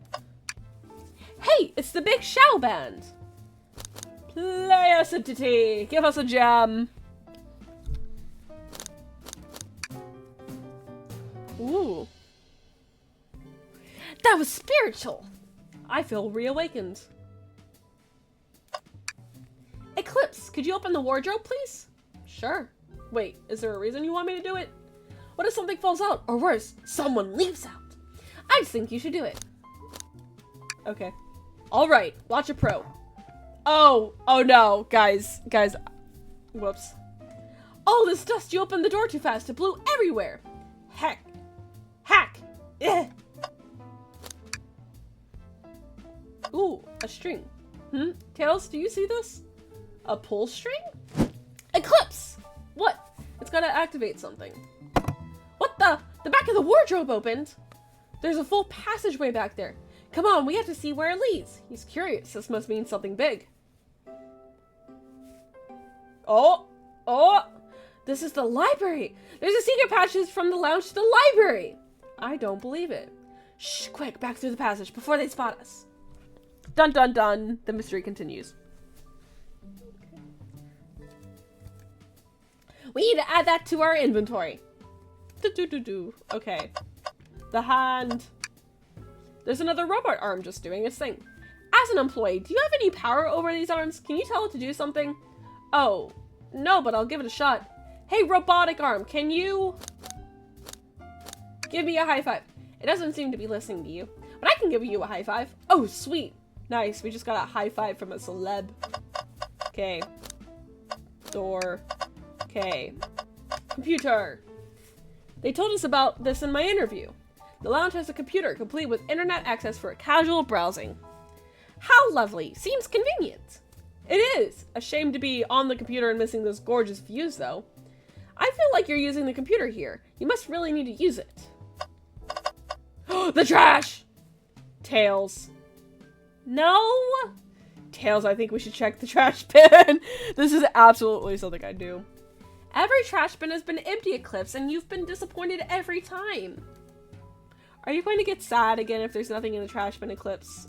Hey, it's the Big Shao Band. Play us entity. Give us a jam. Ooh. That was spiritual. I feel reawakened. Eclipse, could you open the wardrobe, please? Sure. Wait, is there a reason you want me to do it? What if something falls out? Or worse, someone leaves out? I just think you should do it. Okay. Alright, watch a pro. Oh no, guys. Whoops. Oh, this dust, you opened the door too fast. It blew everywhere. Hack. Eh. Ooh, a string. Tails, do you see this? A pull string? Eclipse! What? It's gotta activate something. What the? The back of the wardrobe opened. There's a full passageway back there. Come on, we have to see where it leads. He's curious. This must mean something big. Oh! This is the library. There's a secret passage from the lounge to the library. I don't believe it. Shh, quick, back through the passage before they spot us. Dun dun dun. The mystery continues. We need to add that to our inventory. Okay. The hand. There's another robot arm just doing its thing. As an employee, do you have any power over these arms? Can you tell it to do something? Oh, no, but I'll give it a shot. Hey, robotic arm, can you give me a high five? It doesn't seem to be listening to you, but I can give you a high five. Oh, sweet. Nice, we just got a high five from a celeb. Okay. Door. Okay. Computer. They told us about this in my interview. The lounge has a computer complete with internet access for casual browsing. How lovely. Seems convenient. It is. A shame to be on the computer and missing those gorgeous views, though. I feel like you're using the computer here. You must really need to use it. The trash! Tails. No? Tails, I think we should check the trash bin. This is absolutely something I do. Every trash bin has been empty, Eclipse, and you've been disappointed every time. Are you going to get sad again if there's nothing in the trash bin, Eclipse?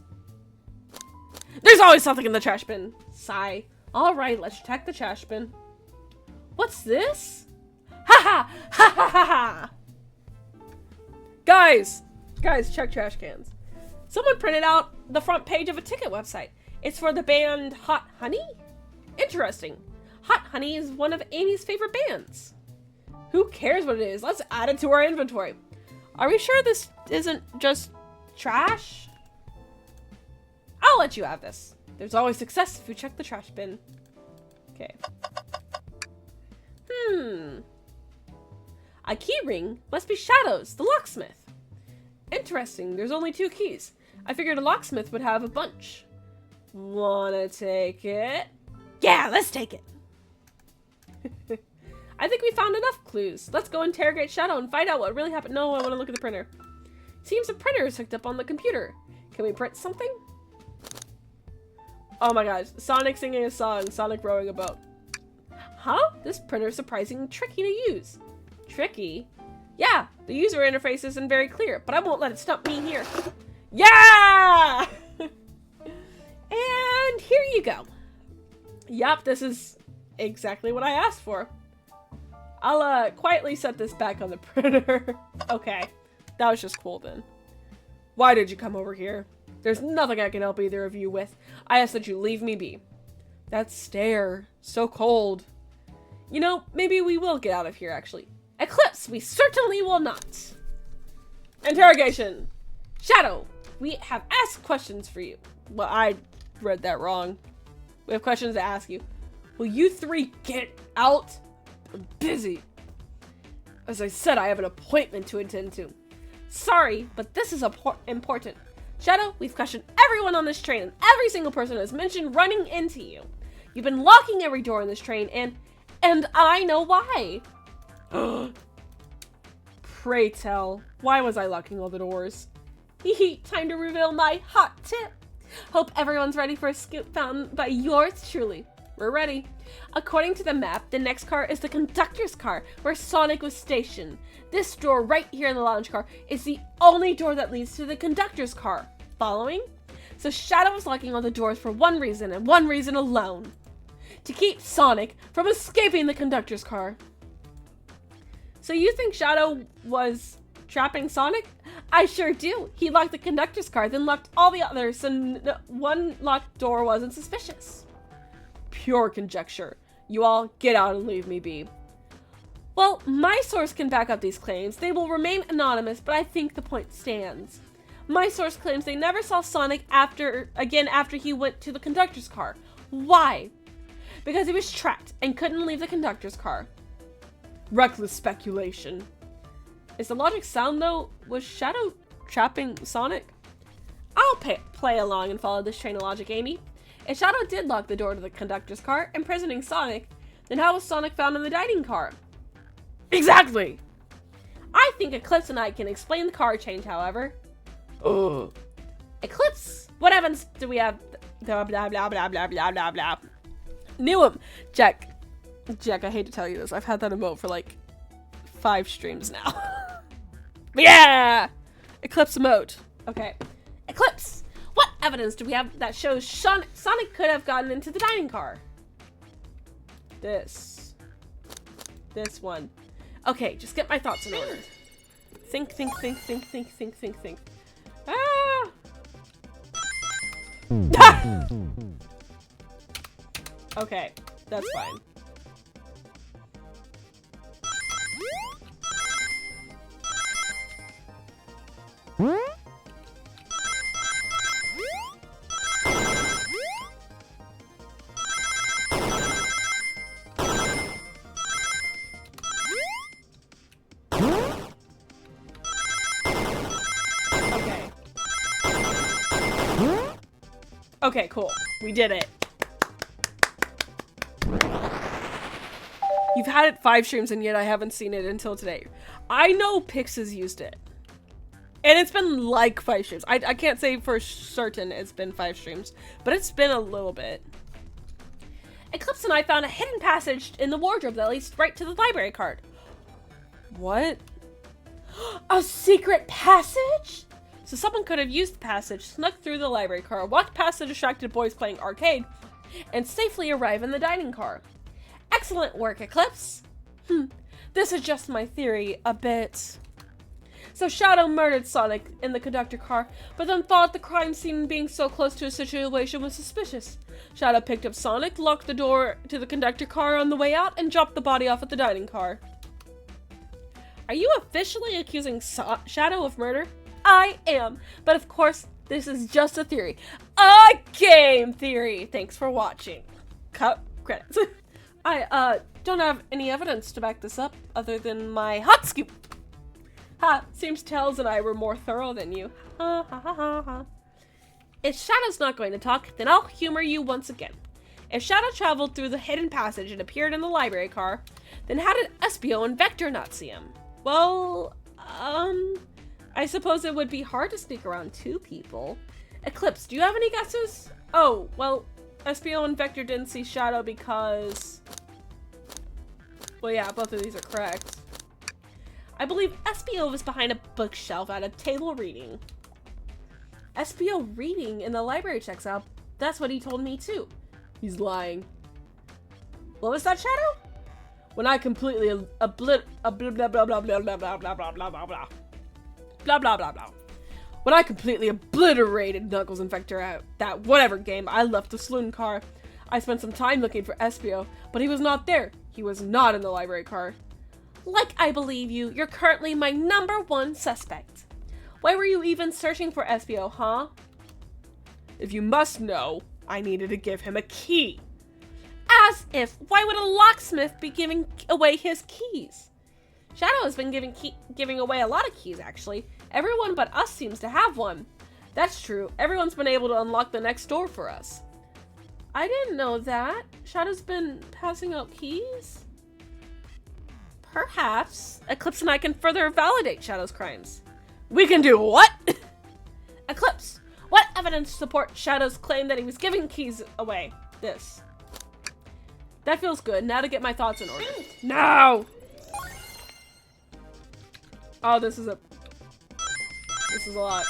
There's always something in the trash bin. Sigh. Alright, let's check the trash bin. What's this? Ha ha! Ha ha ha ha! Guys, check trash cans. Someone printed out the front page of a ticket website. It's for the band Hot Honey? Interesting. Hot Honey is one of Amy's favorite bands. Who cares what it is? Let's add it to our inventory. Are we sure this isn't just trash? I'll let you have this. There's always success if you check the trash bin. Okay. A key ring must be Shadow's, the locksmith. Interesting. There's only 2 keys. I figured a locksmith would have a bunch. Wanna take it? Yeah, let's take it. I think we found enough clues. Let's go interrogate Shadow and find out what really happened. No, I want to look at the printer. Seems the printer is hooked up on the computer. Can we print something? Oh my gosh. Sonic singing a song. Sonic rowing a boat. Huh? This printer is surprisingly tricky to use. Tricky? Yeah, the user interface isn't very clear, but I won't let it stump me here. Yeah! And here you go. Yup, this is exactly what I asked for. I'll quietly set this back on the printer. Okay, that was just cool then. Why did you come over here? There's nothing I can help either of you with. I ask that you leave me be. That stare, so cold. You know, maybe we will get out of here actually. Eclipse, we certainly will not. Interrogation. Shadow, we have asked questions for you. Well, I read that wrong. We have questions to ask you. Will you 3 get out? I'm busy. As I said, I have an appointment to attend to. Sorry, but this is important. Shadow, we've questioned everyone on this train, and every single person has mentioned running into you. You've been locking every door in this train, and I know why. Pray tell, why was I locking all the doors? Hehe, time to reveal my hot tip. Hope everyone's ready for a scoop found by yours truly. We're ready. According to the map, the next car is the conductor's car, where Sonic was stationed. This door right here in the lounge car is the only door that leads to the conductor's car. Following? So Shadow was locking all the doors for one reason, and one reason alone. To keep Sonic from escaping the conductor's car. So you think Shadow was trapping Sonic? I sure do. He locked the conductor's car, then locked all the others, so one locked door wasn't suspicious. Pure conjecture. You all get out and leave me be. Well, my source can back up these claims. They will remain anonymous, but I think the point stands. My source claims they never saw Sonic after he went to the conductor's car. Why? Because he was trapped and couldn't leave the conductor's car. Reckless speculation. Is the logic sound though? Was Shadow trapping Sonic? I'll play along and follow this train of logic, Amy. If Shadow did lock the door to the conductor's car, imprisoning Sonic, then how was Sonic found in the dining car? Exactly! I think Eclipse and I can explain the car change, however. Ugh. Eclipse, what evidence do we have? Blah, blah, blah, blah, blah, blah, blah, blah. Knew him. Jack, I hate to tell you this. I've had that emote for like 5 streams now. Yeah! Eclipse emote. Okay. Eclipse, what evidence do we have that shows Sonic could have gotten into the dining car? This one. Okay, just get my thoughts in order. Think. Ah! Okay, that's fine. Okay, cool. We did it. You've had it 5 streams and yet I haven't seen it until today. I know Pix has used it. And it's been like 5 streams. I can't say for certain it's been 5 streams, but it's been a little bit. Eclipse and I found a hidden passage in the wardrobe that leads right to the library card. What? A secret passage? So someone could have used the passage, snuck through the library car, walked past the distracted boys playing arcade, and safely arrive in the dining car. Excellent work, Eclipse. This is just my theory, a bit. So Shadow murdered Sonic in the conductor car, but then thought the crime scene being so close to a situation was suspicious. Shadow picked up Sonic, locked the door to the conductor car on the way out, and dropped the body off at the dining car. Are you officially accusing Shadow of murder? I am, but of course, this is just a theory. A game theory! Thanks for watching. Cut credits. I don't have any evidence to back this up other than my hot scoop. Ha! Seems Tails and I were more thorough than you. Ha ha ha ha ha. If Shadow's not going to talk, then I'll humor you once again. If Shadow traveled through the hidden passage and appeared in the library car, then how did Espio and Vector not see him? Well, I suppose it would be hard to sneak around two people. Eclipse, do you have any guesses? Oh, well, Espio and Vector didn't see Shadow because... Well, yeah, both of these are correct. I believe Espio was behind a bookshelf at a table reading. Espio reading in the library checks out. That's what he told me too. He's lying. What was that, Shadow? When I completely blah blah blah blah blah blah blah blah blah blah blah blah blah blah blah blah. When I completely obliterated Knuckles and Vector at that whatever game, I left the saloon car. I spent some time looking for Espio, but he was not there. He was not in the library car. Like I believe you, you're currently my #1 suspect. Why were you even searching for Espio, huh? If you must know, I needed to give him a key. As if, why would a locksmith be giving away his keys? Shadow has been giving away a lot of keys, actually. Everyone but us seems to have one. That's true. Everyone's been able to unlock the next door for us. I didn't know that. Shadow's been passing out keys? Perhaps Eclipse and I can further validate Shadow's crimes. We can do what? Eclipse, what evidence supports Shadow's claim that he was giving keys away? This. That feels good. Now to get my thoughts in order. No! Oh, this is a lot.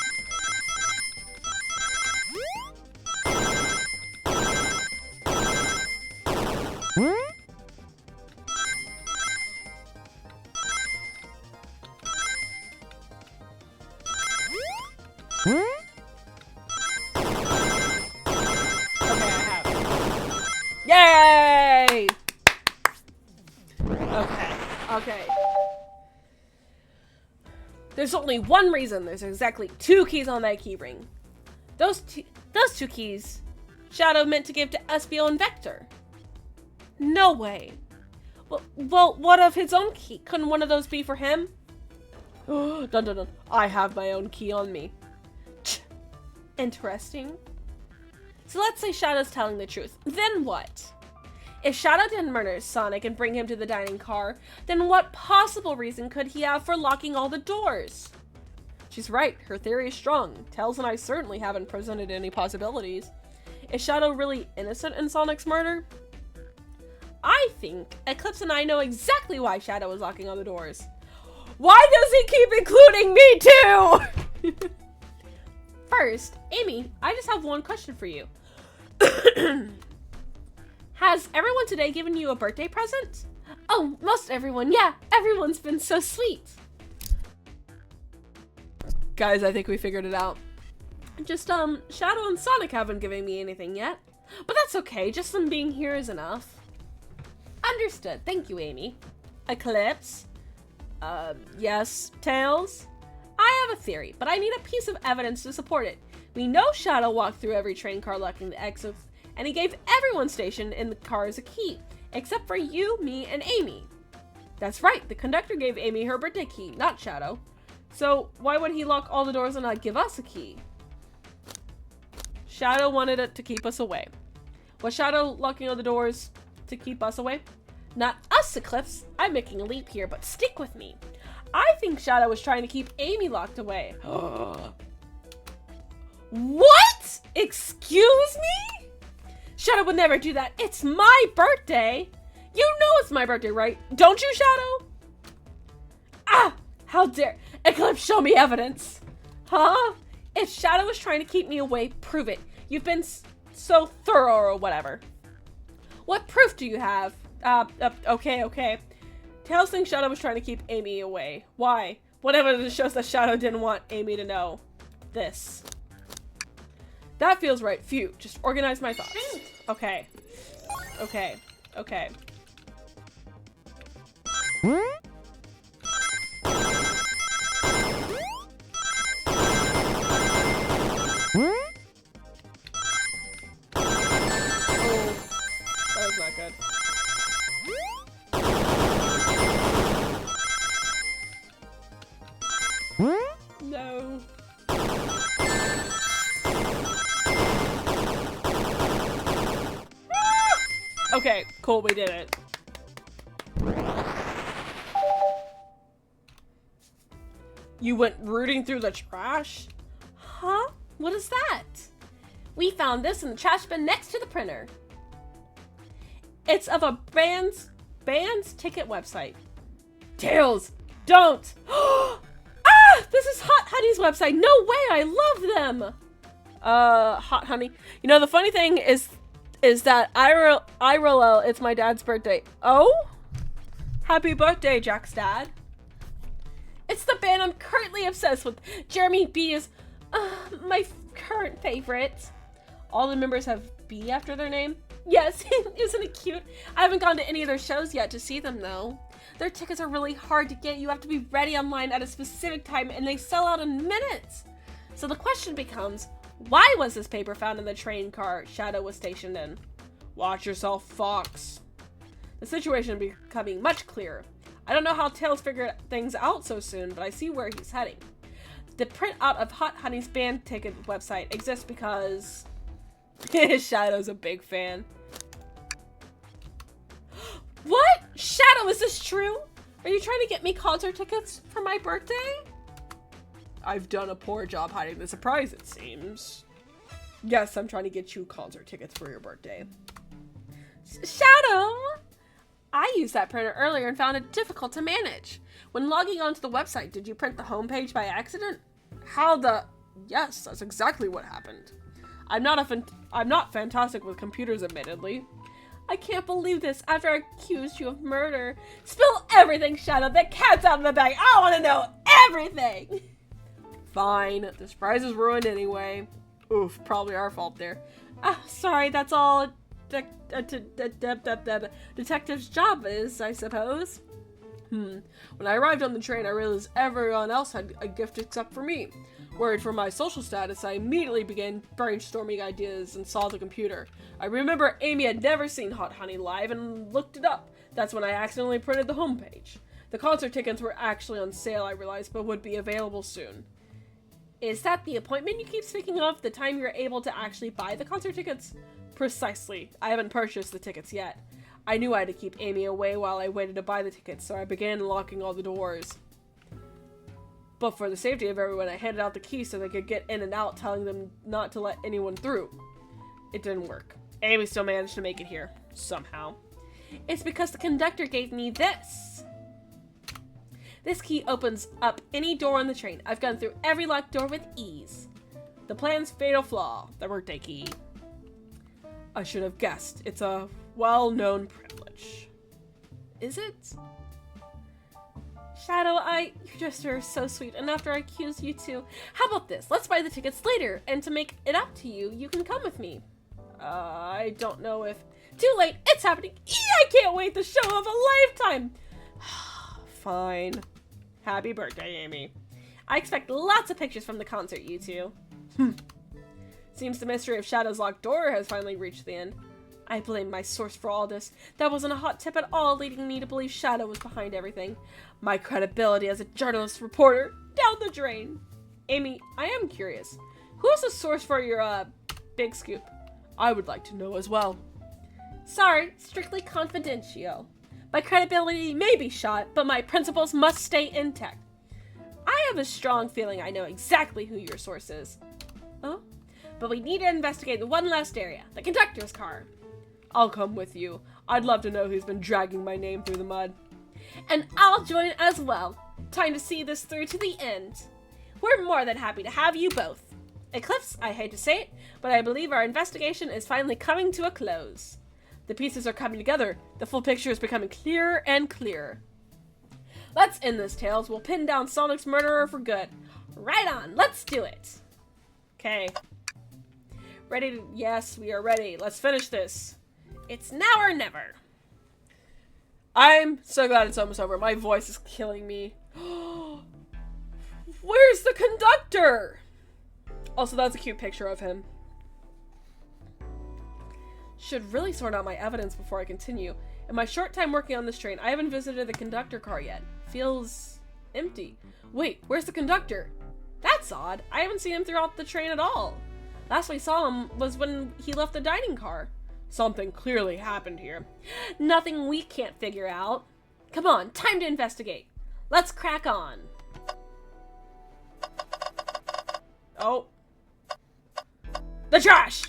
Yay! Okay. There's only one reason there's exactly 2 keys on that key ring. Those two keys Shadow meant to give to Espio and Vector. No way. Well, what of his own key? Couldn't one of those be for him? Dun. I have my own key on me. Interesting. So let's say Shadow's telling the truth. Then what? If Shadow didn't murder Sonic and bring him to the dining car, then what possible reason could he have for locking all the doors? She's right. Her theory is strong. Tails and I certainly haven't presented any possibilities. Is Shadow really innocent in Sonic's murder? I think Eclipse and I know exactly why Shadow was locking all the doors. Why does he keep including me too? First, Amy, I just have one question for you. Has everyone today given you a birthday present? Oh, most everyone, yeah. Everyone's been so sweet. Guys, I think we figured it out. Just, Shadow and Sonic haven't given me anything yet. But that's okay, just them being here is enough. Understood. Thank you, Amy. Eclipse? Yes, Tails? I have a theory, but I need a piece of evidence to support it. We know Shadow walked through every train car locking the exits, and he gave everyone stationed in the cars a key, except for you, me, and Amy. That's right, the conductor gave Amy her birthday key, not Shadow. So why would he lock all the doors and not give us a key? Shadow wanted it to keep us away. Was Shadow locking all the doors to keep us away? Not us, Eclipse. I'm making a leap here, but stick with me. I think Shadow was trying to keep Amy locked away. What? Excuse me? Shadow would never do that. It's my birthday. You know it's my birthday, right? Don't you, Shadow? Ah! How dare... Eclipse, show me evidence. Huh? If Shadow was trying to keep me away, prove it. You've been so thorough or whatever. What proof do you have? Okay. Tails thinks Shadow was trying to keep Amy away. Why? What evidence shows that Shadow didn't want Amy to know this? That feels right. Phew. Just organize my thoughts. Okay. That was not good. Okay, cool, we did it. You went rooting through the trash? Huh? What is that? We found this in the trash bin next to the printer. It's of a band's ticket website. Tails, don't! Ah! This is Hot Honey's website. No way, I love them. Hot Honey. You know, the funny thing is that IRL, it's my dad's birthday. Oh? Happy birthday, Jack's dad. It's the band I'm currently obsessed with. Jeremy B is my current favorite. All the members have B after their name? Yes, isn't it cute? I haven't gone to any of their shows yet to see them though. Their tickets are really hard to get. You have to be ready online at a specific time and they sell out in minutes. So the question becomes, why was this paper found in the train car Shadow was stationed in? Watch yourself, Fox. The situation is becoming much clearer. I don't know how Tails figured things out so soon, but I see where he's heading. The printout of Hot Honey's band ticket website exists because Shadow's a big fan. What? Shadow, is this true? Are you trying to get me concert tickets for my birthday? I've done a poor job hiding the surprise, it seems. Yes, I'm trying to get you concert tickets for your birthday. Shadow! I used that printer earlier and found it difficult to manage. When logging onto the website, did you print the homepage by accident? Yes, that's exactly what happened. I'm not fantastic with computers, admittedly. I can't believe this after I accused you of murder. Spill everything, Shadow. The cat's out of the bag. I want to know everything. Fine. The surprise is ruined anyway. Oof, probably our fault there. Sorry, that's all detective's job is, I suppose. When I arrived on the train, I realized everyone else had a gift except for me. Worried for my social status, I immediately began brainstorming ideas and saw the computer. I remember Amy had never seen Hot Honey live and looked it up. That's when I accidentally printed the homepage. The concert tickets were actually on sale, I realized, but would be available soon. Is that the appointment you keep speaking of? The time you're able to actually buy the concert tickets? Precisely. I haven't purchased the tickets yet. I knew I had to keep Amy away while I waited to buy the tickets, so I began locking all the doors. But for the safety of everyone, I handed out the keys so they could get in and out, telling them not to let anyone through. It didn't work. Amy still managed to make it here, somehow. It's because the conductor gave me this. This key opens up any door on the train. I've gone through every locked door with ease. The plan's fatal flaw, the birthday key. I should have guessed. It's a well-known privilege. Is it? Shadow, you just are so sweet, and after I accuse you too, how about this? Let's buy the tickets later, and to make it up to you, you can come with me. I don't know if... Too late, it's happening. I can't wait, the show of a lifetime. Fine. Happy birthday, Amy. I expect lots of pictures from the concert, you two. Seems the mystery of Shadow's locked door has finally reached the end. I blame my source for all this. That wasn't a hot tip at all, leading me to believe Shadow was behind everything. My credibility as a journalist reporter, down the drain. Amy, I am curious. Who is the source for your, big scoop? I would like to know as well. Sorry, strictly confidential. My credibility may be shot, but my principles must stay intact. I have a strong feeling I know exactly who your source is. Oh? But we need to investigate the one last area, the conductor's car. I'll come with you. I'd love to know who's been dragging my name through the mud. And I'll join as well. Time to see this through to the end. We're more than happy to have you both. Eclipse, I hate to say it, but I believe our investigation is finally coming to a close. The pieces are coming together. The full picture is becoming clearer and clearer. Let's end this, Tails. We'll pin down Sonic's murderer for good. Right on, let's do it. Okay. Ready to... Yes, we are ready. Let's finish this. It's now or never. I'm so glad it's almost over. My voice is killing me. Where's the conductor? Also, that's a cute picture of him. Should really sort out my evidence before I continue. In my short time working on this train, I haven't visited the conductor car yet. Feels empty. Wait, where's the conductor? That's odd. I haven't seen him throughout the train at all. Last we saw him was when he left the dining car. Something clearly happened here. Nothing we can't figure out. Come on, time to investigate. Let's crack on. Oh. The trash!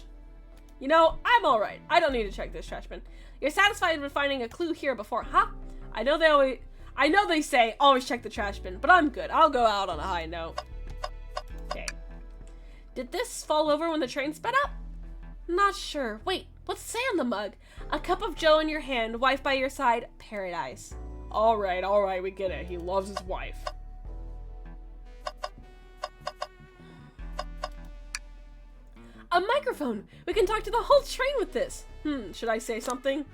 You know, I'm alright. I don't need to check this trash bin. You're satisfied with finding a clue here before, huh? I know they say always check the trash bin, but I'm good. I'll go out on a high note. Okay. Did this fall over when the train sped up? Not sure. Wait, what's say on the mug? A cup of joe in your hand, wife by your side, paradise. Alright, we get it. He loves his wife. A microphone! We can talk to the whole train with this! Should I say something?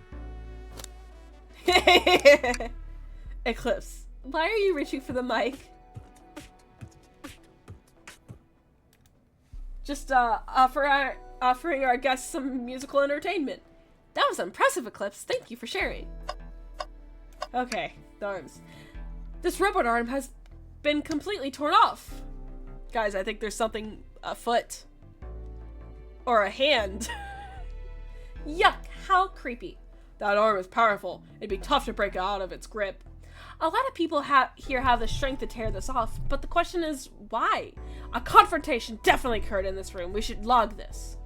Eclipse. Why are you reaching for the mic? Just, offering our guests some musical entertainment. That was impressive, Eclipse. Thank you for sharing. Okay, the arms. This robot arm has been completely torn off. Guys, I think there's something afoot. Or a hand. Yuck, how creepy. That arm is powerful. It'd be tough to break it out of its grip. A lot of people here have the strength to tear this off, but the question is, why? A confrontation definitely occurred in this room. We should log this.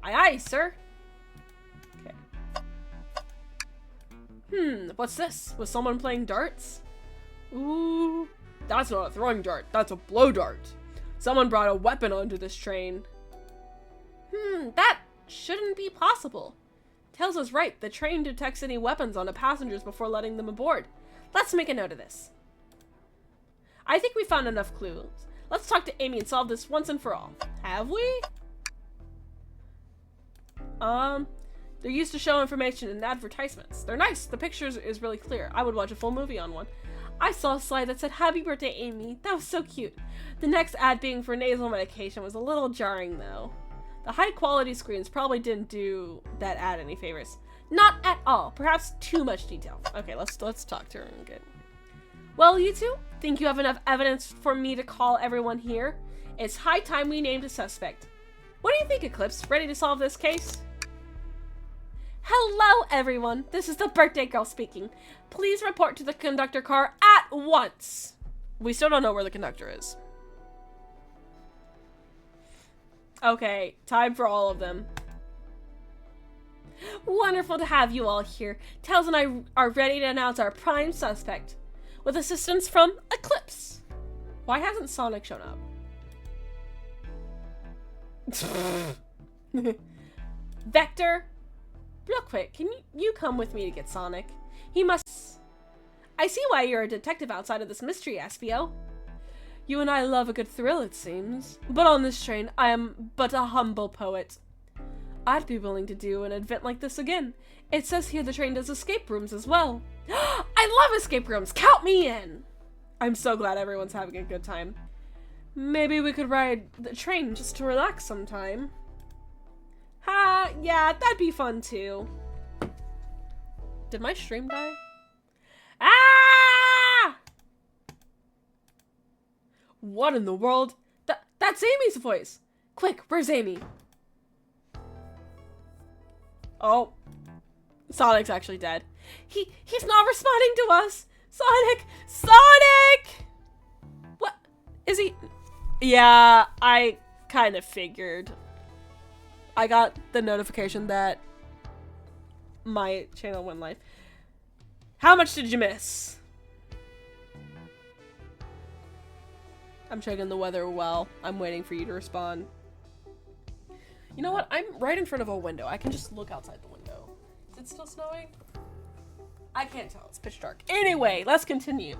Aye, aye, sir. Okay. What's this? Was someone playing darts? Ooh, that's not a throwing dart. That's a blow dart. Someone brought a weapon onto this train. That shouldn't be possible. Tails is right. The train detects any weapons on the passengers before letting them aboard. Let's make a note of this. I think we found enough clues. Let's talk to Amy and solve this once and for all. Have we? They're used to show information in advertisements. They're nice. The pictures is really clear. I would watch a full movie on one. I saw a slide that said, "Happy birthday, Amy." That was so cute. The next ad being for nasal medication was a little jarring, though. The high-quality screens probably didn't do that ad any favors. Not at all. Perhaps too much detail. Okay, let's talk to her again. Well, you two, think you have enough evidence for me to call everyone here? It's high time we named a suspect. What do you think, Eclipse? Ready to solve this case? Hello, everyone. This is the birthday girl speaking. Please report to the conductor car at once. We still don't know where the conductor is. Okay, time for all of them. Wonderful to have you all here. Tails and I are ready to announce our prime suspect, with assistance from Eclipse. Why hasn't Sonic shown up? Vector, real quick, can you come with me to get Sonic? He must... I see why you're a detective outside of this mystery, Aspio. You and I love a good thrill, it seems. But on this train, I am but a humble poet. I'd be willing to do an event like this again. It says here the train does escape rooms as well. I love escape rooms! Count me in! I'm so glad everyone's having a good time. Maybe we could ride the train just to relax sometime. Yeah, that'd be fun too. Did my stream die? Ah! What in the world? That's Amy's voice. Quick, where's Amy? Oh. Sonic's actually dead. He's not responding to us. Sonic! What? Is he? Yeah, I kind of figured. I got the notification that my channel went live. How much did you miss? I'm checking the weather well. I'm waiting for you to respond. You know what? I'm right in front of a window. I can just look outside the window. Is it still snowing? I can't tell. It's pitch dark. Anyway, let's continue.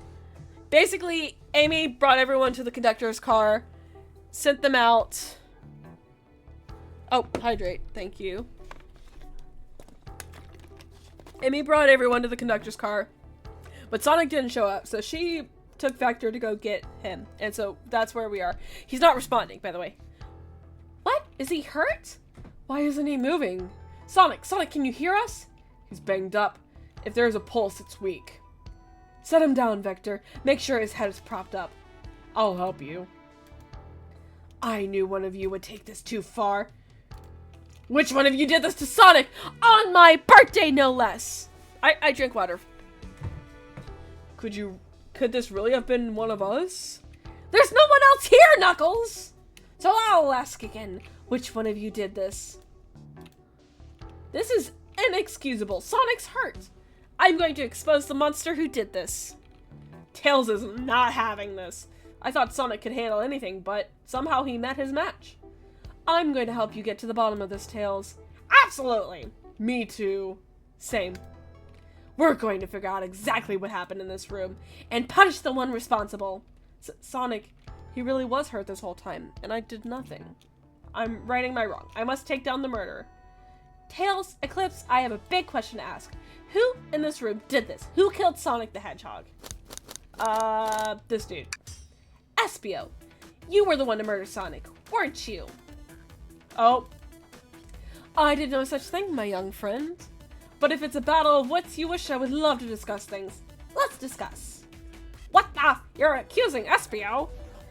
Basically, Amy brought everyone to the conductor's car, sent them out. Oh, hydrate. Thank you. Amy brought everyone to the conductor's car, but Sonic didn't show up, so she took Vector to go get him. And so that's where we are. He's not responding, by the way. What? Is he hurt? Why isn't he moving? Sonic, can you hear us? He's banged up. If there's a pulse, it's weak. Set him down, Vector. Make sure his head is propped up. I'll help you. I knew one of you would take this too far. Which one of you did this to Sonic? On my birthday, no less! I drink water. Could this really have been one of us? There's no one else here, Knuckles! So I'll ask again, which one of you did this? This is inexcusable. Sonic's hurt. I'm going to expose the monster who did this. Tails is not having this. I thought Sonic could handle anything, but somehow he met his match. I'm going to help you get to the bottom of this, Tails. Absolutely. Me too. Same. We're going to figure out exactly what happened in this room and punish the one responsible. Sonic, he really was hurt this whole time, and I did nothing. I'm righting my wrong. I must take down the murderer. Tails, Eclipse, I have a big question to ask. Who in this room did this? Who killed Sonic the Hedgehog? This dude. Espio, you were the one to murder Sonic, weren't you? Oh. I did no such thing, my young friend. But if it's a battle of wits you wish, I would love to discuss things. Let's discuss. What the? You're accusing Espio?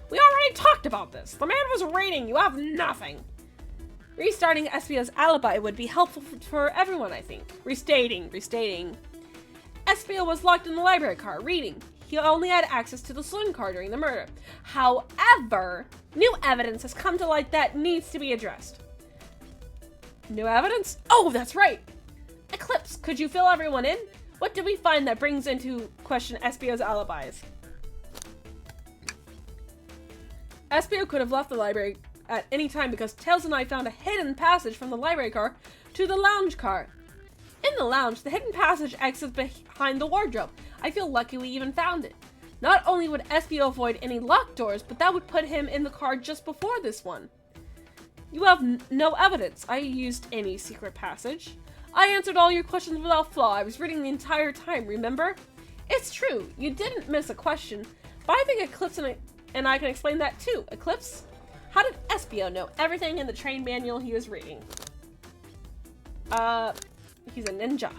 We already talked about this. The man was raiding. You have nothing. Restarting Espio's alibi would be helpful for everyone, I think. Restating. Espio was locked in the library car, reading. He only had access to the saloon car during the murder. However, new evidence has come to light that needs to be addressed. New evidence? Oh, that's right! Eclipse, could you fill everyone in? What did we find that brings into question Espio's alibis? Espio could have left the library at any time because Tails and I found a hidden passage from the library car to the lounge car. In the lounge, the hidden passage exits behind the wardrobe. I feel lucky we even found it. Not only would Espio avoid any locked doors, but that would put him in the car just before this one. You have no evidence. I used any secret passage. I answered all your questions without flaw. I was reading the entire time, remember? It's true, you didn't miss a question, but I think Eclipse and I can explain that too. Eclipse, how did Espio know everything in the train manual he was reading? He's a ninja.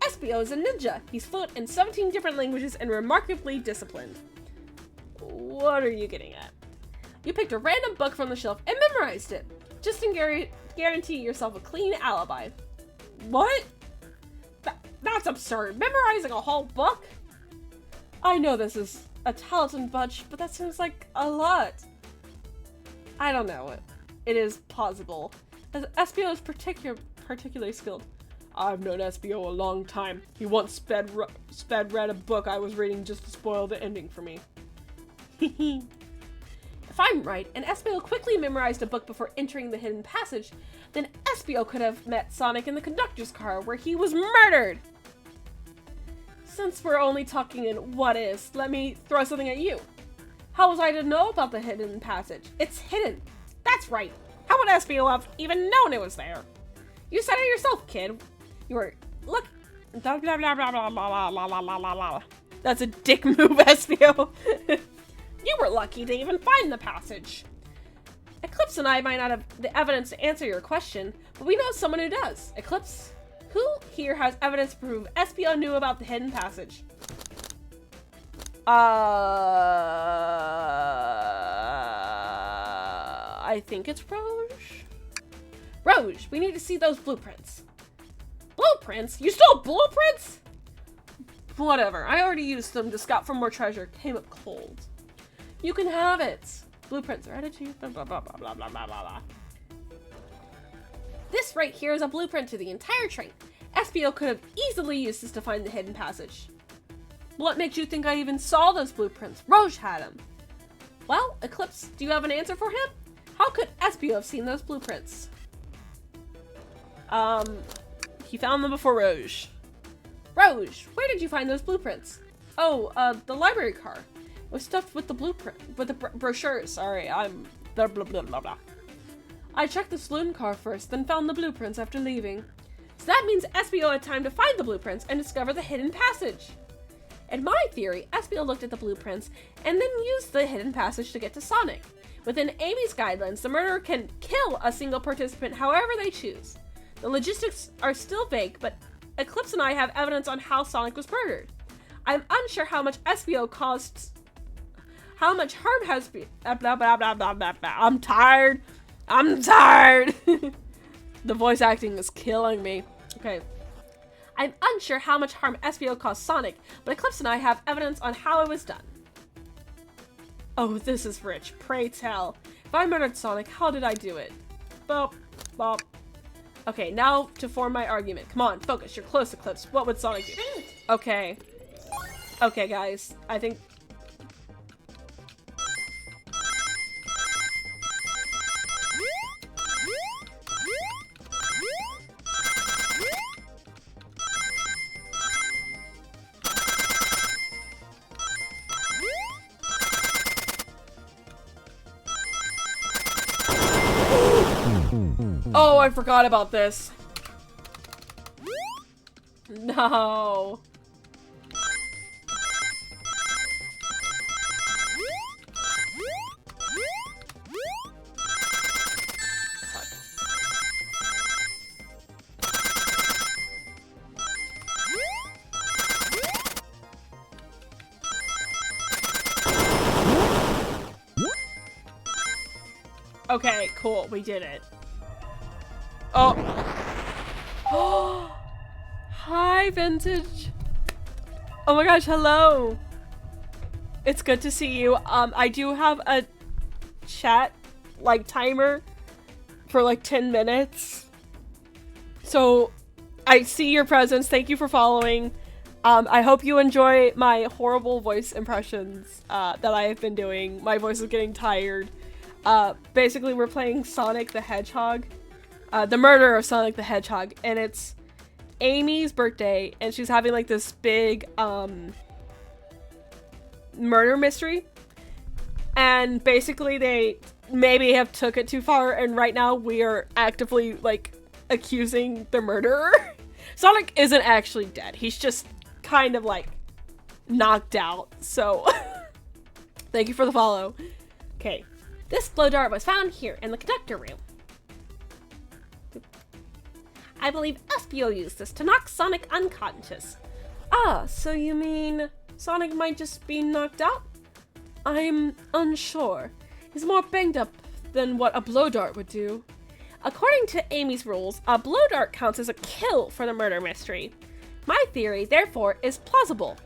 Espio is a ninja. He's fluent in 17 different languages and remarkably disciplined. What are you getting at? You picked a random book from the shelf and memorized it. Just to guarantee yourself a clean alibi. What? That's absurd. Memorizing a whole book? I know this is a talented bunch, but that seems like a lot. I don't know. It is plausible. As Espio is particularly skilled. I've known Espio a long time. He once sped read a book I was reading just to spoil the ending for me. If I'm right, and Espio quickly memorized a book before entering the hidden passage, then Espio could have met Sonic in the conductor's car where he was murdered! Since we're only talking in what ifs, let me throw something at you. How was I to know about the hidden passage? It's hidden. That's right. How would Espio have even known it was there? You said it yourself, kid. You were, look, blah, blah, blah, blah, blah, blah, blah, blah, blah, blah. That's a dick move, Espio. You were lucky to even find the passage. Eclipse and I might not have the evidence to answer your question, but we know someone who does. Eclipse, who here has evidence to prove Espio knew about the hidden passage? I think it's Rouge. Rouge, we need to see those blueprints. Blueprints? You stole blueprints? Whatever, I already used them to scout for more treasure. Came up cold. You can have it. Blueprints are added to you. Blah, blah, blah, blah, blah, blah, blah, blah. This right here is a blueprint to the entire train. Espio could have easily used this to find the hidden passage. What makes you think I even saw those blueprints? Rouge had them. Well, Eclipse, do you have an answer for him? How could Espio have seen those blueprints? He found them before Rouge. Rouge, where did you find those blueprints? Oh, the library car. It was stuffed with the blueprint, with the brochures. Sorry, I'm blah, blah, blah, blah, blah. I checked the saloon car first, then found the blueprints after leaving. So that means Espio had time to find the blueprints and discover the hidden passage. In my theory, Espio looked at the blueprints and then used the hidden passage to get to Sonic. Within Amy's guidelines, the murderer can kill a single participant however they choose. The logistics are still vague, but Eclipse and I have evidence on how Sonic was murdered. I'm unsure how much Espio caused, how much harm has been, blah, blah, blah, blah, blah, blah. I'm tired. I'm tired. The voice acting is killing me. Okay. I'm unsure how much harm SBO caused Sonic, but Eclipse and I have evidence on how it was done. Oh, this is rich. Pray tell. If I murdered Sonic, how did I do it? Bop, bop. Okay, now to form my argument. Come on, focus. You're close, Eclipse. What would Sonic do? Okay. Okay, guys. I think... Oh, I forgot about this. No. Okay, cool. We did it. Oh. Hi, Vintage. Oh my gosh, hello. It's good to see you. I do have a chat, like, timer for, like, 10 minutes. So, I see your presence. Thank you for following. I hope you enjoy my horrible voice impressions that I have been doing. My voice is getting tired. Basically, we're playing Sonic the Hedgehog. The murder of Sonic the Hedgehog. And it's Amy's birthday. And she's having, like, this big, murder mystery. And basically, they maybe have took it too far. And right now, we are actively, like, accusing the murderer. Sonic isn't actually dead. He's just kind of, like, knocked out. So, thank you for the follow. Okay. This blow dart was found here in the conductor room. I believe SBO used this to knock Sonic unconscious. Ah, so you mean Sonic might just be knocked out? I'm unsure. He's more banged up than what a blow dart would do. According to Amy's rules, a blow dart counts as a kill for the murder mystery. My theory, therefore, is plausible.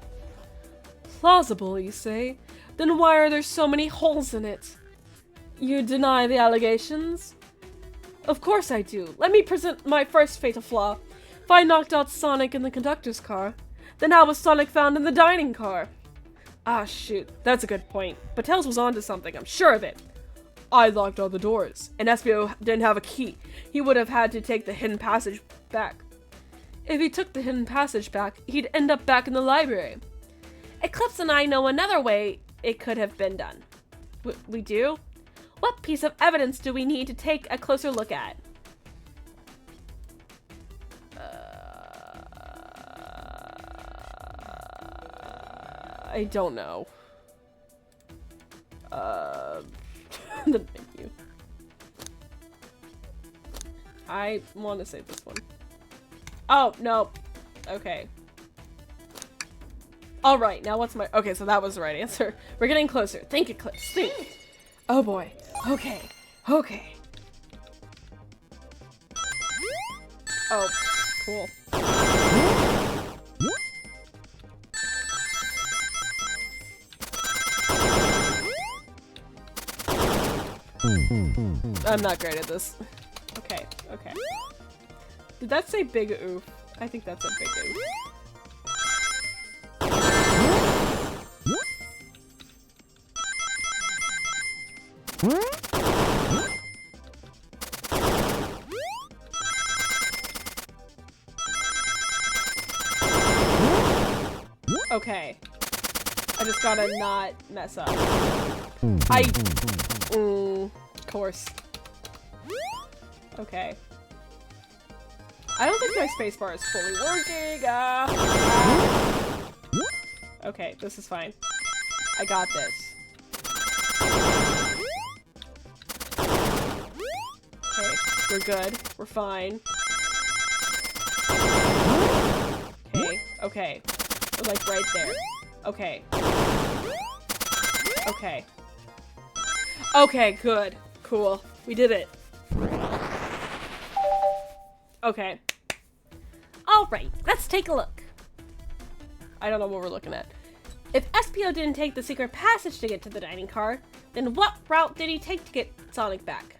Plausible, you say? Then why are there so many holes in it? You deny the allegations? Of course I do. Let me present my first fatal flaw. If I knocked out Sonic in the conductor's car, then how was Sonic found in the dining car? Ah, shoot. That's a good point. But Tails was onto something, I'm sure of it. I locked all the doors, and SBO didn't have a key. He would have had to take the hidden passage back. If he took the hidden passage back, he'd end up back in the library. Eclipse and I know another way it could have been done. We do? What piece of evidence do we need to take a closer look at? I don't know. The menu. I want to say this one. Oh, no. Okay. Alright, now what's my... Okay, so that was the right answer. We're getting closer. Think, Eclipse. Think. Oh, boy. Okay. Okay. Oh, cool. I'm not great at this. Okay, okay. Did that say big oof? I think that's a big oof. Okay. I just gotta not mess up. Of course. Okay. I don't think my spacebar is fully working. Okay, this is fine. I got this. Okay, we're good. We're fine. Okay, okay. We're like right there. Okay. Okay. Okay, good. Cool. We did it. Okay. Alright, let's take a look. I don't know what we're looking at. If SPO didn't take the secret passage to get to the dining car, then what route did he take to get Sonic back?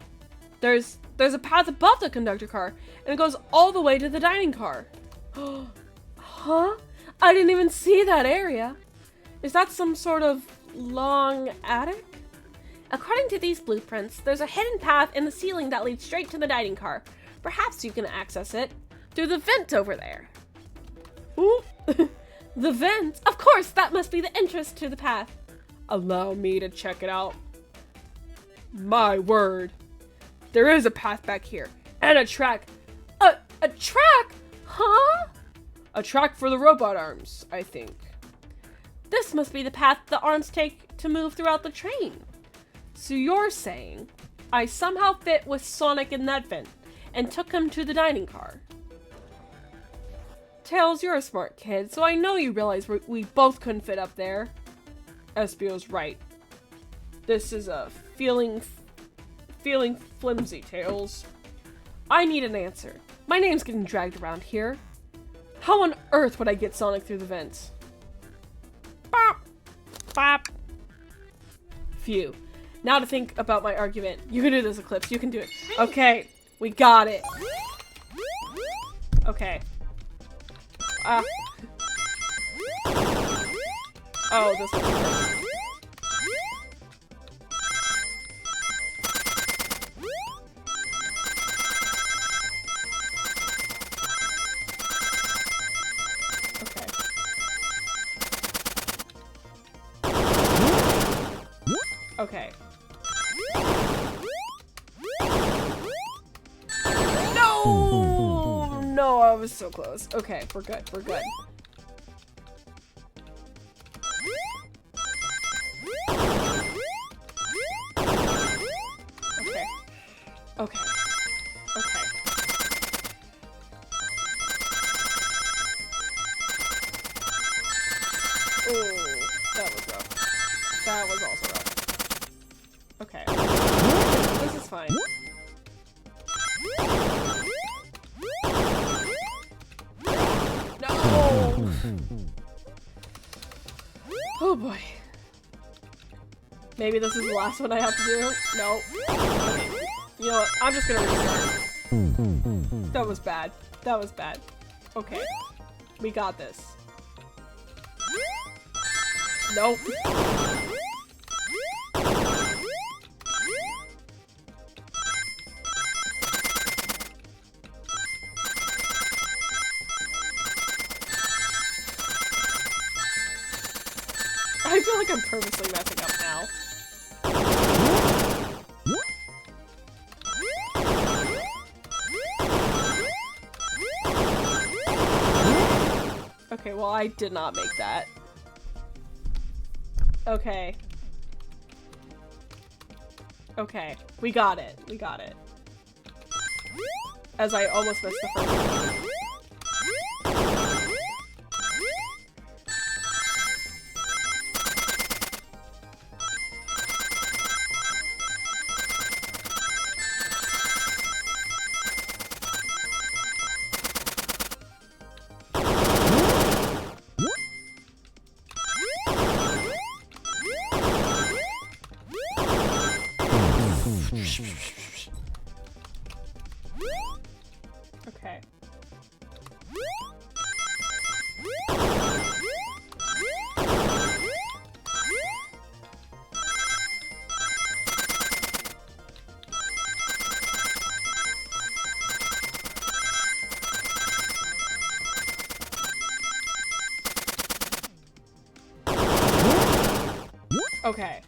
There's a path above the conductor car, and it goes all the way to the dining car. Huh? I didn't even see that area. Is that some sort of long attic? According to these blueprints, there's a hidden path in the ceiling that leads straight to the dining car. Perhaps you can access it through the vent over there. Ooh. The vent? Of course, that must be the entrance to the path. Allow me to check it out. My word. There is a path back here, and a track. A track? Huh? A track for the robot arms, I think. This must be the path the arms take to move throughout the train. So you're saying I somehow fit with Sonic in that vent and took him to the dining car? Tails, you're a smart kid, so I know you realize we both couldn't fit up there. Espio's right. This is a feeling flimsy, Tails. I need an answer. My name's getting dragged around here. How on earth would I get Sonic through the vents? Bop! Bop! Phew. Now to think about my argument. You can do this, Eclipse. You can do it. Okay. We got it. Okay. Oh, this one. Okay. No! No, I was so close. Okay, we're good. We're good. Okay. Okay. Okay. Oh, that was rough. That was also rough. Okay. This is fine. No! Oh boy. Maybe this is the last one I have to do? No. Okay. You know what? I'm just gonna restart. That was bad. That was bad. Okay. We got this. Nope. I feel like I'm purposely messing up now. Okay, well, I did not make that. Okay. Okay, we got it. We got it. As I almost missed the first one. Okay. Okay.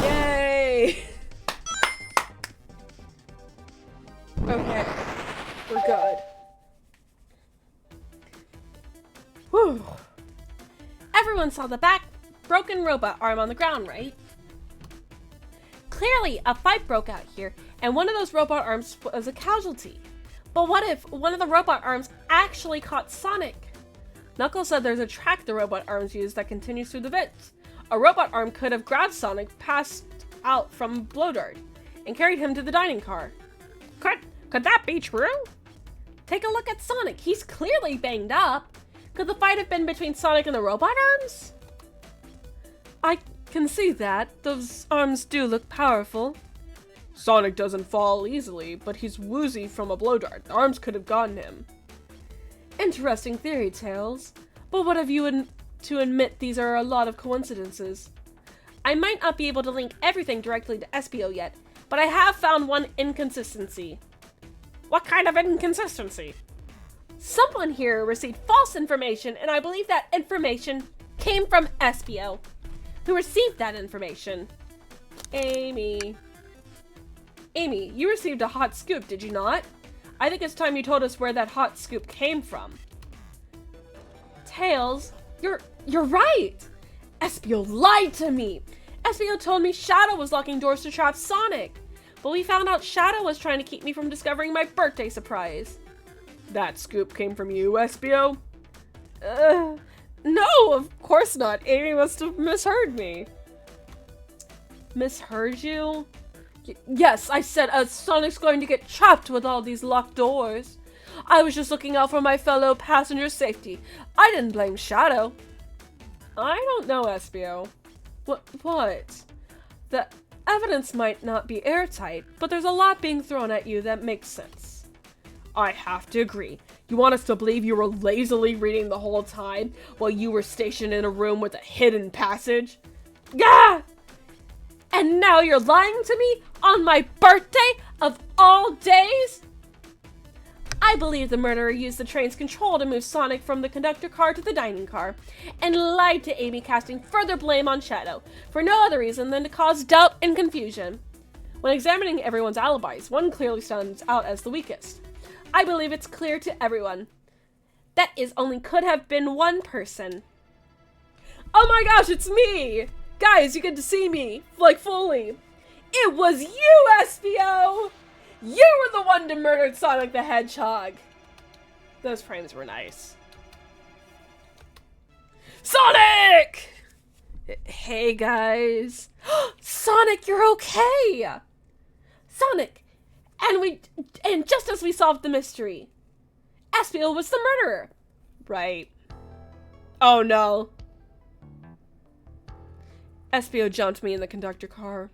Yay! Okay. We're good. Whew. Everyone saw the broken robot arm on the ground, right? Clearly, a fight broke out here, and one of those robot arms was a casualty. But what if one of the robot arms actually caught Sonic? Knuckles said there's a track the robot arms use that continues through the vents. A robot arm could have grabbed Sonic past out from Blowdart and carried him to the dining car. Could that be true? Take a look at Sonic. He's clearly banged up. Could the fight have been between Sonic and the robot arms? I can see that. Those arms do look powerful. Sonic doesn't fall easily, but he's woozy from a blow dart. The arms could have gotten him. Interesting theory, Tails. But what have you to admit these are a lot of coincidences? I might not be able to link everything directly to SPO yet, but I have found one inconsistency. What kind of inconsistency? Someone here received false information, and I believe that information came from SPO. Who received that information? Amy, you received a hot scoop, did you not? I think it's time you told us where that hot scoop came from. Tails, you're right! SPO lied to me! SPO told me Shadow was locking doors to trap Sonic, but we found out Shadow was trying to keep me from discovering my birthday surprise. That scoop came from you, SPO? No, of course not. Amy must have misheard me. Misheard you? Yes, I said Sonic's going to get trapped with all these locked doors. I was just looking out for my fellow passenger's safety. I didn't blame Shadow. I don't know, SPO. What? The evidence might not be airtight, but there's a lot being thrown at you that makes sense. I have to agree. You want us to believe you were lazily reading the whole time while you were stationed in a room with a hidden passage? Yeah! And now you're lying to me on my birthday of all days? I believe the murderer used the train's control to move Sonic from the conductor car to the dining car, and lied to Amy, casting further blame on Shadow, for no other reason than to cause doubt and confusion. When examining everyone's alibis, one clearly stands out as the weakest. I believe it's clear to everyone. That is only could have been one person. Oh my gosh, it's me! Guys, you get to see me, like, fully. It was you, SPO! You were the one to murder Sonic the Hedgehog. Those frames were nice. Sonic! Hey, guys. Sonic, you're okay! Sonic! And just as we solved the mystery, SPO was the murderer. Right. Oh no. SPO jumped me in the conductor car.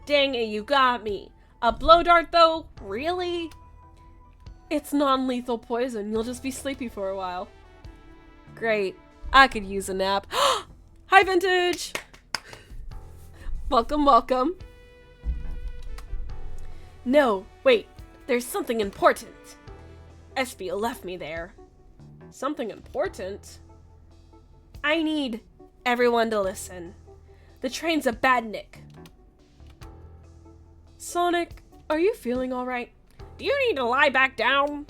Dang it, you got me. A blow dart, though? Really? It's non-lethal poison. You'll just be sleepy for a while. Great. I could use a nap. Hi, Vintage! Welcome, welcome. No, wait. There's something important. SPO left me there. Something important? I need everyone to listen. The train's a bad nick. Sonic, are you feeling alright? Do you need to lie back down?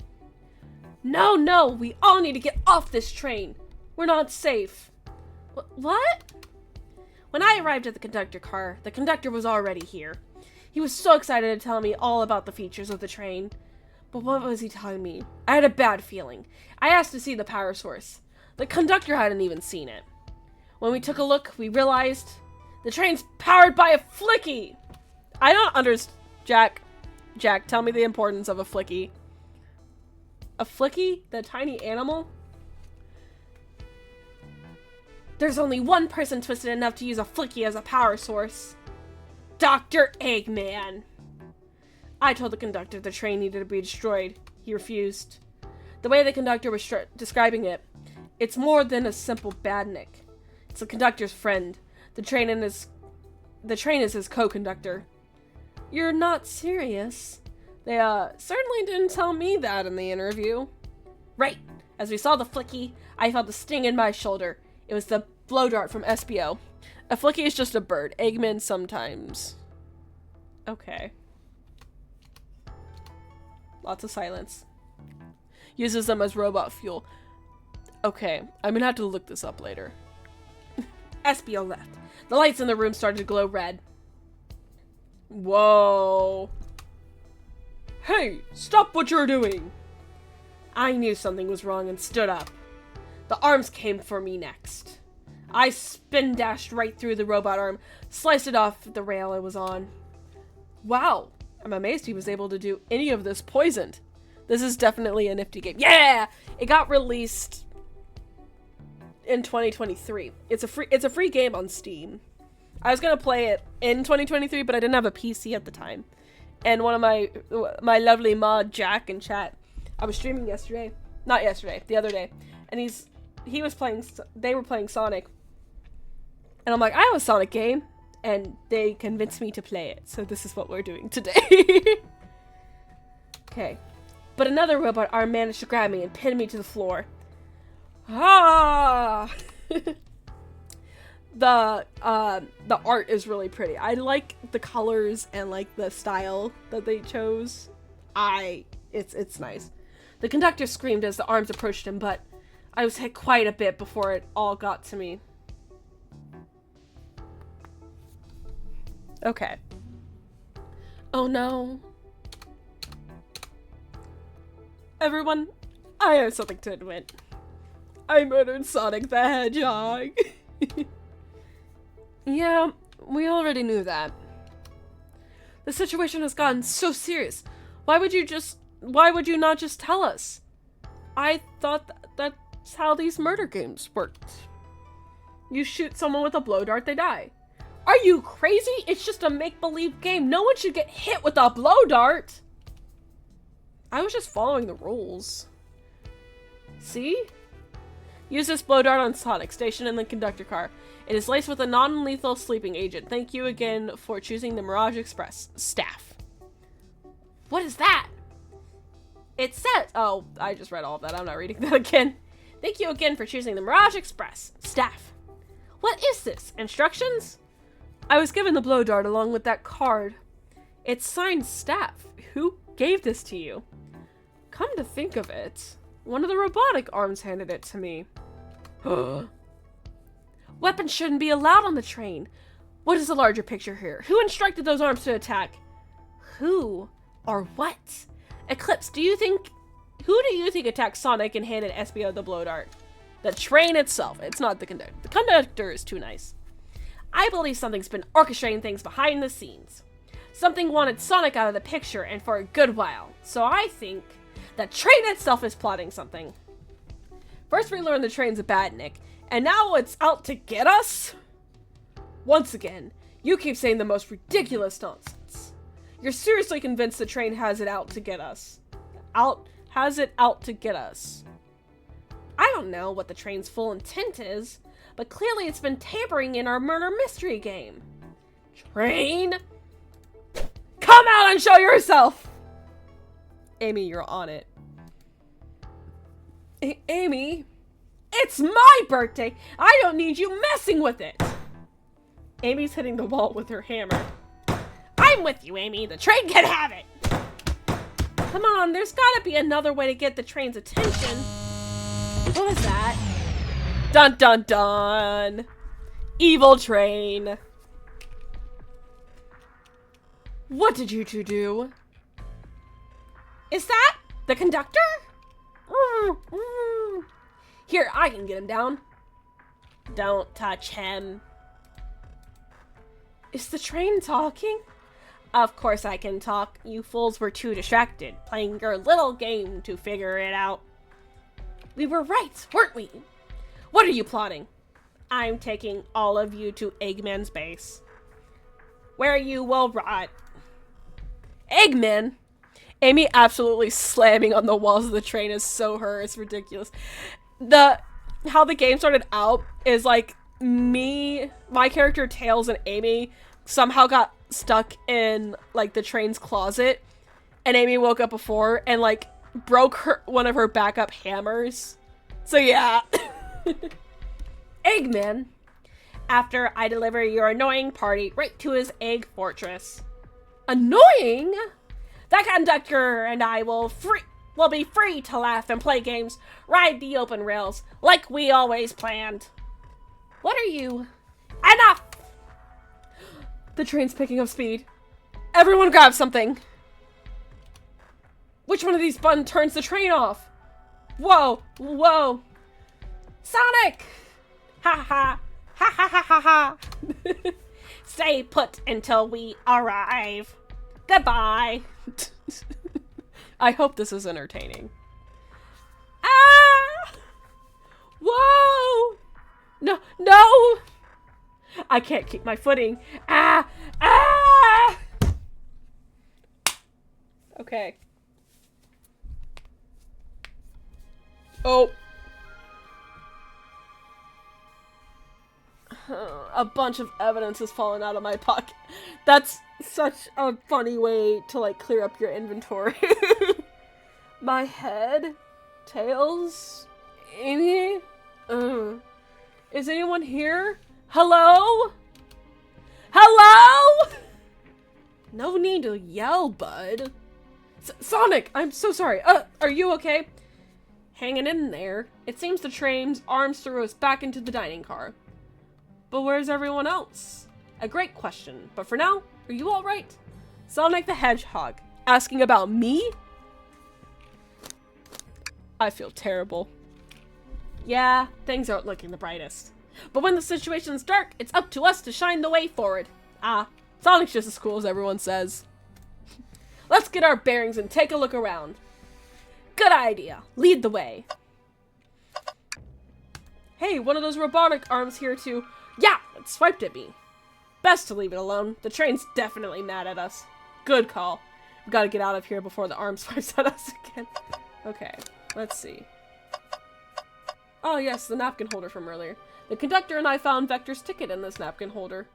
No, we all need to get off this train. We're not safe. What? When I arrived at the conductor car, the conductor was already here. He was so excited to tell me all about the features of the train. But what was he telling me? I had a bad feeling. I asked to see the power source. The conductor hadn't even seen it. When we took a look, we realized the train's powered by a flicky. I don't understand. Jack, tell me the importance of a flicky. A flicky? The tiny animal? There's only one person twisted enough to use a flicky as a power source. Dr. Eggman. I told the conductor the train needed to be destroyed. He refused. The way the conductor was describing it, it's more than a simple badnik. It's the conductor's friend. The train is his co-conductor. You're not serious. They certainly didn't tell me that in the interview. Right. As we saw the flicky, I felt a sting in my shoulder. It was the blow dart from SPO. A flicky is just a bird. Eggman sometimes. Okay. Lots of silence. Uses them as robot fuel. Okay, I'm gonna have to look this up later. SPO left. The lights in the room started to glow red. Whoa. Hey, stop what you're doing. I knew something was wrong and stood up. The arms came for me next. I spin dashed right through the robot arm, sliced it off the rail it was on. Wow, I'm amazed he was able to do any of this poisoned. This is definitely a nifty game. Yeah! It got released in 2023. It's a free game on Steam. I was gonna play it in 2023, but I didn't have a PC at the time. And one of my lovely mod, Jack, in chat, I was streaming yesterday. Not yesterday, the other day. And they were playing Sonic. And I'm like, I have a Sonic game. And they convinced me to play it. So this is what we're doing today. Okay. But another robot arm managed to grab me and pin me to the floor. Ah! The art is really pretty. I like the colors and like the style that they chose. It's nice. The conductor screamed as the arms approached him, but I was hit quite a bit before it all got to me. Okay. Oh no. Everyone, I have something to admit. I murdered Sonic the Hedgehog. Yeah, we already knew that. The situation has gotten so serious. Why would you not just tell us? I thought that's how these murder games worked. You shoot someone with a blow dart, they die. Are you crazy? It's just a make-believe game. No one should get hit with a blow dart. I was just following the rules. See? Use this blow dart on Sonic, station in the conductor car. It is laced with a non-lethal sleeping agent. Thank you again for choosing the Mirage Express. Staff. What is that? It says... Oh, I just read all of that. I'm not reading that again. Thank you again for choosing the Mirage Express. Staff. What is this? Instructions? I was given the blow dart along with that card. It's signed Staff. Who gave this to you? Come to think of it, one of the robotic arms handed it to me. Weapons shouldn't be allowed on the train. What is the larger picture here? Who instructed those arms to attack? Who or what? Eclipse, who do you think attacked Sonic and handed SBO the blow dart? The train itself. It's not the conductor. The conductor is too nice. I believe something's been orchestrating things behind the scenes. Something wanted Sonic out of the picture and for a good while. So I think the train itself is plotting something. First we learned the train's a badnik, and now it's out to get us? Once again, you keep saying the most ridiculous nonsense. You're seriously convinced the train has it out to get us. Has it out to get us. I don't know what the train's full intent is, but clearly it's been tampering in our murder mystery game. Train? Come out and show yourself! Amy, you're on it. Amy? It's my birthday! I don't need you messing with it! Amy's hitting the wall with her hammer. I'm with you, Amy. The train can have it! Come on, there's gotta be another way to get the train's attention. What was that? Dun dun dun! Evil train. What did you two do? Is that the conductor? Here, I can get him down. Don't touch him. Is the train talking? Of course I can talk. You fools were too distracted, playing your little game to figure it out. We were right, weren't we? What are you plotting? I'm taking all of you to Eggman's base, where you will rot. Eggman? Amy absolutely slamming on the walls of the train is so her. It's ridiculous. How the game started out is like my character Tails and Amy somehow got stuck in like the train's closet, and Amy woke up before and like broke one of her backup hammers. So yeah. Eggman. After I deliver your annoying party right to his egg fortress. Annoying? The conductor and I will be free to laugh and play games, ride the open rails, like we always planned. What are you? Enough! The train's picking up speed. Everyone grab something. Which one of these buttons turns the train off? Whoa, whoa. Sonic! Ha ha. Ha ha ha ha ha! Stay put until we arrive. Goodbye. I hope this is entertaining. Ah! Whoa! No, no! I can't keep my footing. Ah! Ah! Okay. Oh. A bunch of evidence has fallen out of my pocket. That's such a funny way to, like, clear up your inventory. My head, tails, Amy. Is anyone here? Hello? Hello? No need to yell, bud. Sonic, I'm so sorry. Are you okay? Hanging in there. It seems the train's arms threw us back into the dining car. But where's everyone else? A great question, but for now, are you alright? Sonic the Hedgehog, asking about me? I feel terrible. Yeah, things aren't looking the brightest. But when the situation's dark, it's up to us to shine the way forward. Ah, Sonic's just as cool as everyone says. Let's get our bearings and take a look around. Good idea. Lead the way. Hey, one of those robotic arms here too. Yeah, it swiped at me. Best to leave it alone. The train's definitely mad at us. Good call. We've got to get out of here before the arm swipes at us again. Okay, let's see. Oh yes, the napkin holder from earlier. The conductor and I found Vector's ticket in this napkin holder.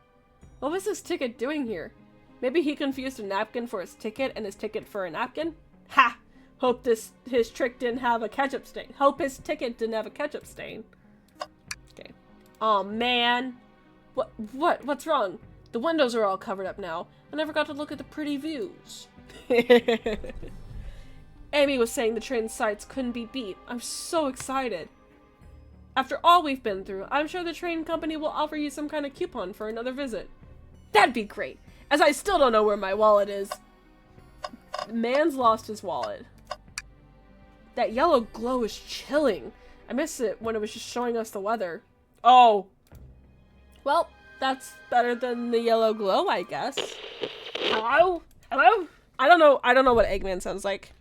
What was his ticket doing here? Maybe he confused a napkin for his ticket and his ticket for a napkin? Ha! Hope his trick didn't have a ketchup stain. Hope his ticket didn't have a ketchup stain. Okay. Oh man. What's wrong? The windows are all covered up now. I never got to look at the pretty views. Amy was saying the train sights couldn't be beat. I'm so excited. After all we've been through, I'm sure the train company will offer you some kind of coupon for another visit. That'd be great, as I still don't know where my wallet is. The man's lost his wallet. That yellow glow is chilling. I miss it when it was just showing us the weather. Oh. Well, that's better than the yellow glow, I guess. Hello? Hello? I don't know what Eggman sounds like.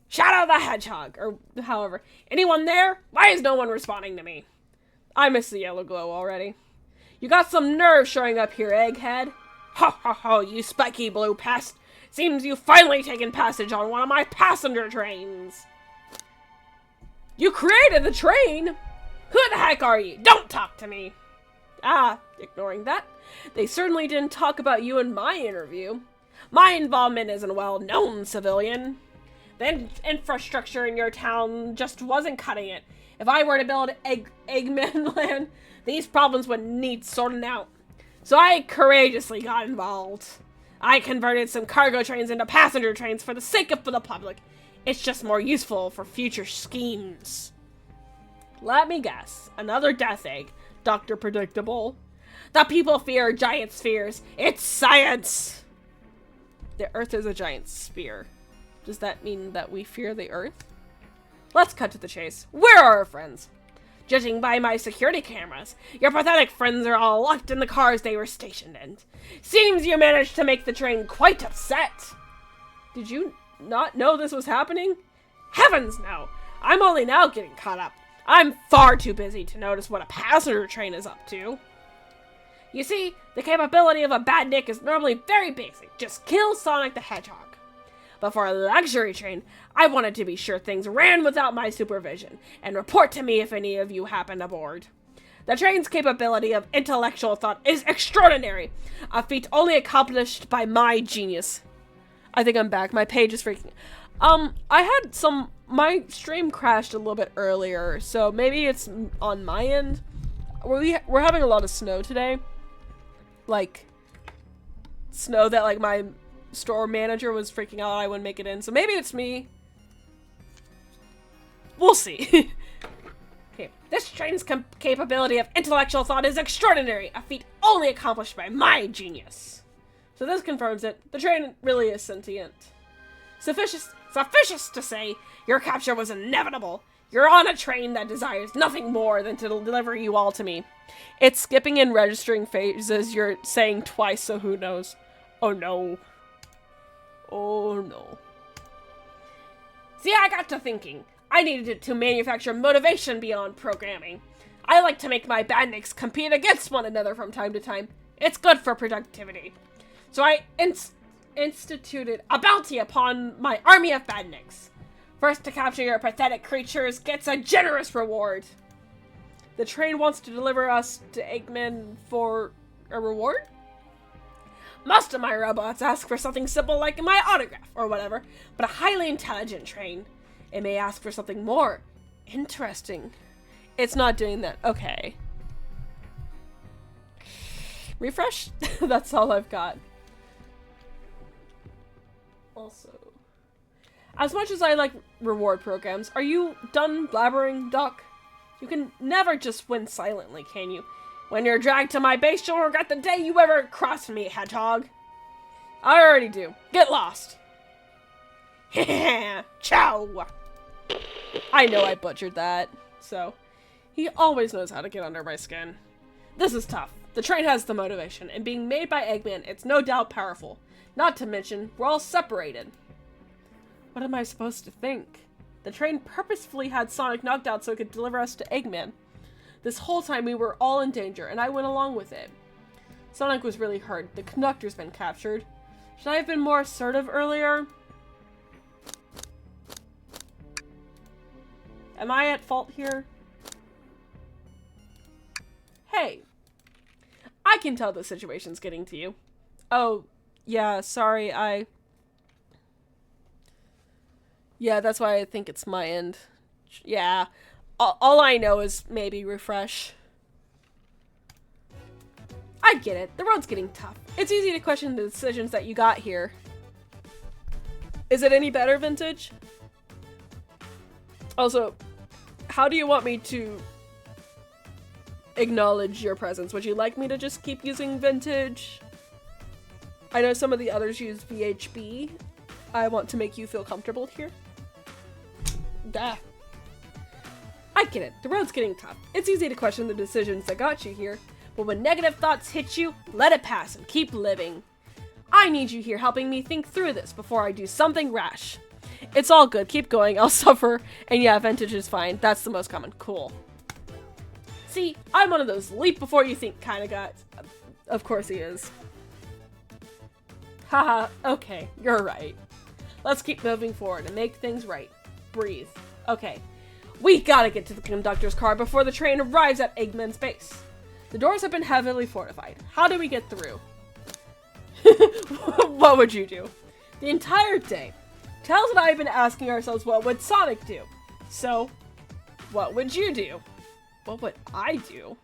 Shadow the Hedgehog, or however. Anyone there? Why is no one responding to me? I miss the yellow glow already. You got some nerve showing up here, Egghead. Ho ho ho, you spiky blue pest. Seems you've finally taken passage on one of my passenger trains. You created the train? Who the heck are you? Don't talk to me. Ah, ignoring that. They certainly didn't talk about you in my interview. My involvement isn't well known, civilian. The infrastructure in your town just wasn't cutting it. If I were to build Eggman Land, these problems would need sorting out. So I courageously got involved. I converted some cargo trains into passenger trains for the sake of the public. It's just more useful for future schemes. Let me guess. Another death egg. Dr. Predictable. The people fear giant spheres. It's science! The Earth is a giant sphere. Does that mean that we fear the Earth? Let's cut to the chase. Where are our friends? Judging by my security cameras, your pathetic friends are all locked in the cars they were stationed in. Seems you managed to make the train quite upset. Did you not know this was happening? Heavens no! I'm only now getting caught up. I'm far too busy to notice what a passenger train is up to. You see, the capability of a badnik is normally very basic. Just kill Sonic the Hedgehog. But for a luxury train, I wanted to be sure things ran without my supervision, and report to me if any of you happen aboard. The train's capability of intellectual thought is extraordinary, a feat only accomplished by my genius. I think I'm back. My page is freaking. My stream crashed a little bit earlier, so maybe it's on my end. We're having a lot of snow today. Like, snow that, like, my store manager was freaking out I wouldn't make it in, so maybe it's me. We'll see. Okay, this train's capability of intellectual thought is extraordinary, a feat only accomplished by my genius. So this confirms it. The train really is sentient. Sufficient to say, your capture was inevitable. You're on a train that desires nothing more than to deliver you all to me. It's skipping and registering phases you're saying twice, so who knows? Oh no. Oh no. See, I got to thinking. I needed to manufacture motivation beyond programming. I like to make my bandmates compete against one another from time to time. It's good for productivity. So I instituted a bounty upon my army of bandmates. First to capture your pathetic creatures gets a generous reward. The train wants to deliver us to Eggman for a reward? Most of my robots ask for something simple like my autograph or whatever, but a highly intelligent train, it may ask for something more interesting. It's not doing that. Okay. Refresh? That's all I've got. Also, as much as I like reward programs, are you done blabbering, Doc? You can never just win silently, can you? When you're dragged to my base, you'll regret the day you ever crossed me, Hedgehog. I already do. Get lost. Ciao. I know I butchered that, so he always knows how to get under my skin. This is tough. The train has the motivation, and being made by Eggman, it's no doubt powerful. Not to mention, we're all separated. What am I supposed to think? The train purposefully had Sonic knocked out so it could deliver us to Eggman. This whole time we were all in danger, and I went along with it. Sonic was really hurt. The conductor's been captured. Should I have been more assertive earlier? Am I at fault here? Hey. I can tell the situation's getting to you. Oh, yeah, sorry, Yeah, that's why I think it's my end. Yeah. All I know is maybe refresh. I get it. The road's getting tough. It's easy to question the decisions that you got here. Is it any better, Vintage? Also, how do you want me to acknowledge your presence? Would you like me to just keep using Vintage? I know some of the others use VHB. I want to make you feel comfortable here. Duh. I get it. The road's getting tough. It's easy to question the decisions that got you here, but when negative thoughts hit you, let it pass and keep living. I need you here helping me think through this before I do something rash. It's all good. Keep going. I'll suffer. And yeah, Vintage is fine. That's the most common. Cool. See, I'm one of those leap before you think kind of guys. Of course he is. Haha, okay, you're right. Let's keep moving forward and make things right. Breathe. Okay. We gotta get to the conductor's car before the train arrives at Eggman's base. The doors have been heavily fortified. How do we get through? What would you do? The entire day, Tails and I have been asking ourselves what would Sonic do? So, what would you do? What would I do?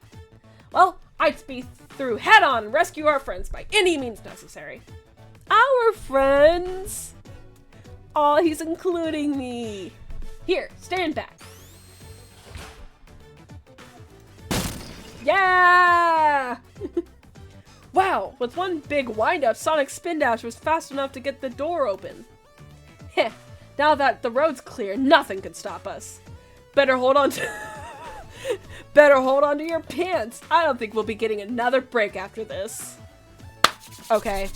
Well, I'd speed through head on and rescue our friends by any means necessary. Our friends? Aw, he's including me. Here, stand back. Yeah! Wow, with one big wind-up, Sonic's spin dash was fast enough to get the door open. Heh, now that the road's clear, nothing can stop us. Better hold on to your pants. I don't think we'll be getting another break after this. Okay.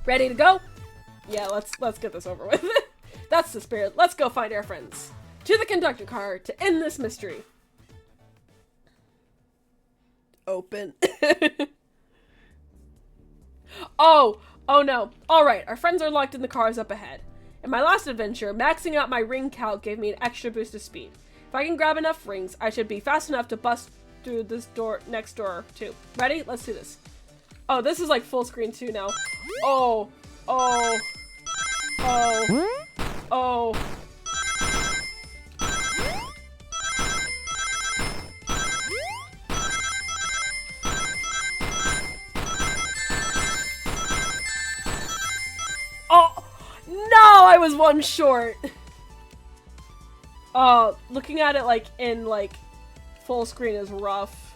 Ready to go? Yeah, let's get this over with. That's the spirit. Let's go find our friends. To the conductor car to end this mystery. Open. Oh no. Alright, our friends are locked in the cars up ahead. In my last adventure, maxing out my ring count gave me an extra boost of speed. If I can grab enough rings, I should be fast enough to bust through this door, next door too. Ready? Let's do this. Oh, this is like full screen too now. Oh. Oh, no, I was one short. Looking at it like in like full screen is rough.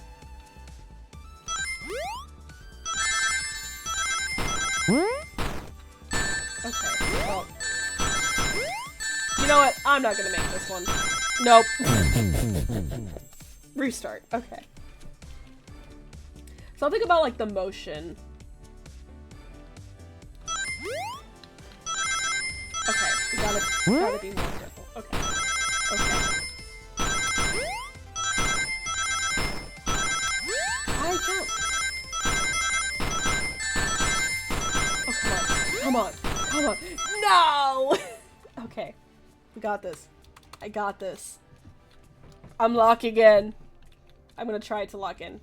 Okay, well. You know what? I'm not gonna make this one. Nope. Restart. Okay. Something about like the motion. Okay, we gotta be more careful. Okay. Okay. I jumped. Oh, come on. Come on. No! Okay. We got this. I got this. I'm locking in. I'm gonna try to lock in.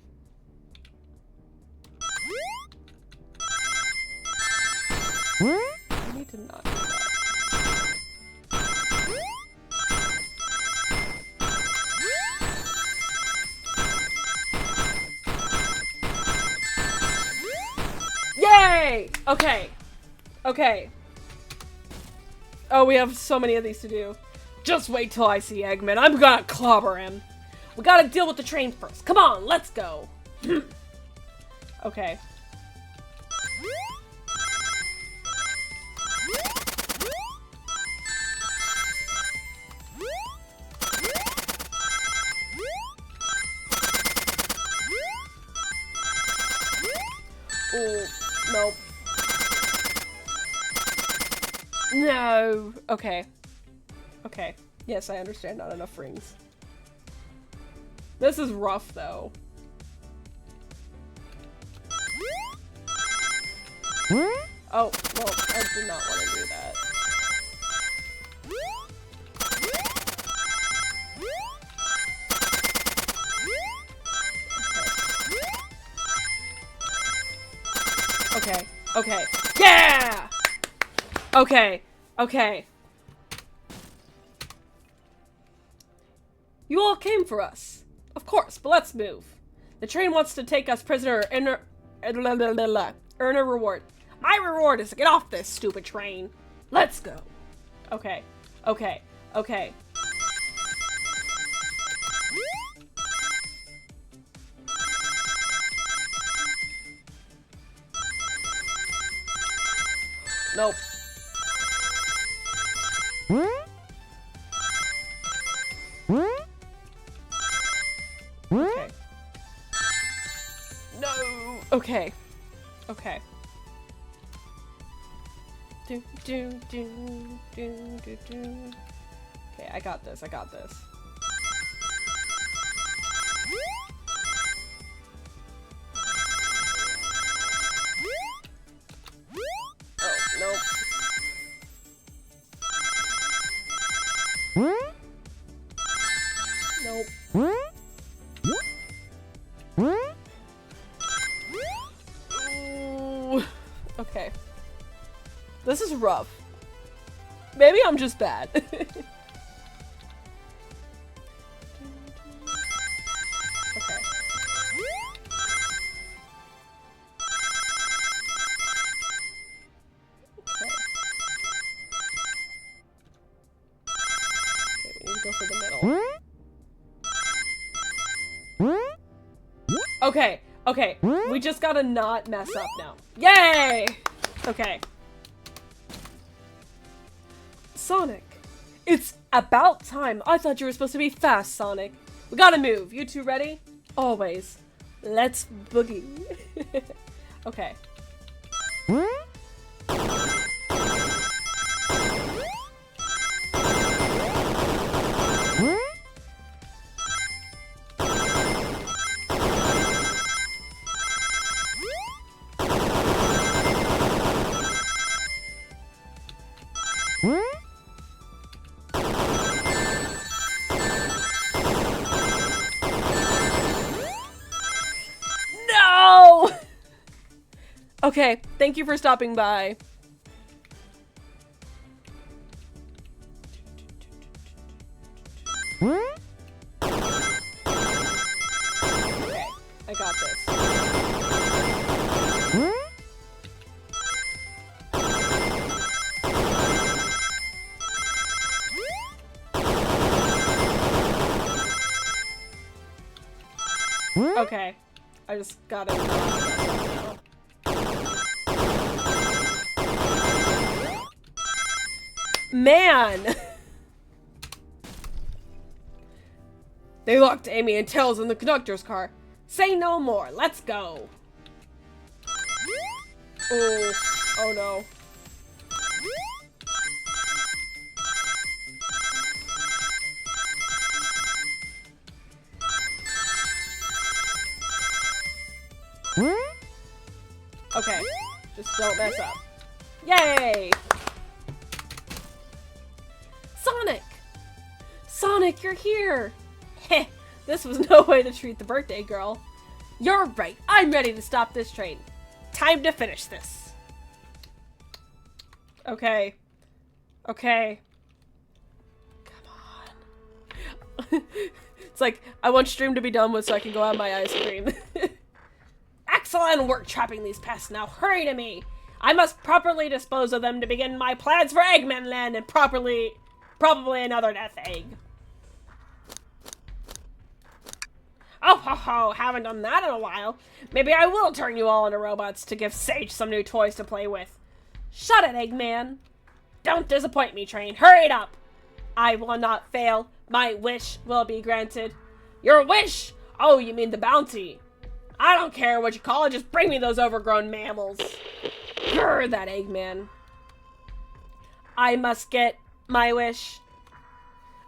I need to not do that. Yay! Okay. Okay. Oh, we have so many of these to do. Just wait till I see Eggman. I'm gonna clobber him. We gotta deal with the train first. Come on, let's go. Okay. Oh, nope. No. Okay. Okay. Yes, I understand. Not enough rings. This is rough, though. Oh, well, I did not want to do that. Okay. Okay. Yeah! Okay. Okay. You all came for us. Of course, but let's move. The train wants to take us prisoner and earn a reward. My reward is to get off this stupid train. Let's go. Okay. Okay. Okay. Nope. Okay. No. Okay. Okay. Do do do do do do. Okay, I got this. I got this. Oh, nope. Nope. Ooh. Okay. This is rough. Maybe I'm just bad. Okay. Okay, we need to go for the middle. Okay, okay. We just gotta not mess up now. Yay! Okay. Sonic. It's about time. I thought you were supposed to be fast, Sonic. We gotta move. You two ready? Always. Let's boogie. Okay. No! Okay, thank you for stopping by. Okay, I got this. Okay, I just got it. Man! They locked Amy and Tails in the conductor's car. Say no more. Let's go. Oh. Oh no. Okay. Just don't mess up. Yay! Sonic! Sonic, you're here! Heh, this was no way to treat the birthday girl. You're right, I'm ready to stop this train. Time to finish this. Okay. Okay. Come on. It's like, I want stream to be done with so I can go have my ice cream. Excellent work trapping these pests. Now hurry to me. I must properly dispose of them to begin my plans for Eggman Land and probably another death egg. Oh ho ho, haven't done that in a while. Maybe I will turn you all into robots to give Sage some new toys to play with. Shut it, Eggman. Don't disappoint me, train. Hurry it up. I will not fail. My wish will be granted. Your wish? Oh, you mean the bounty. I don't care what you call it, just bring me those overgrown mammals. Grr, that Eggman. I must get my wish.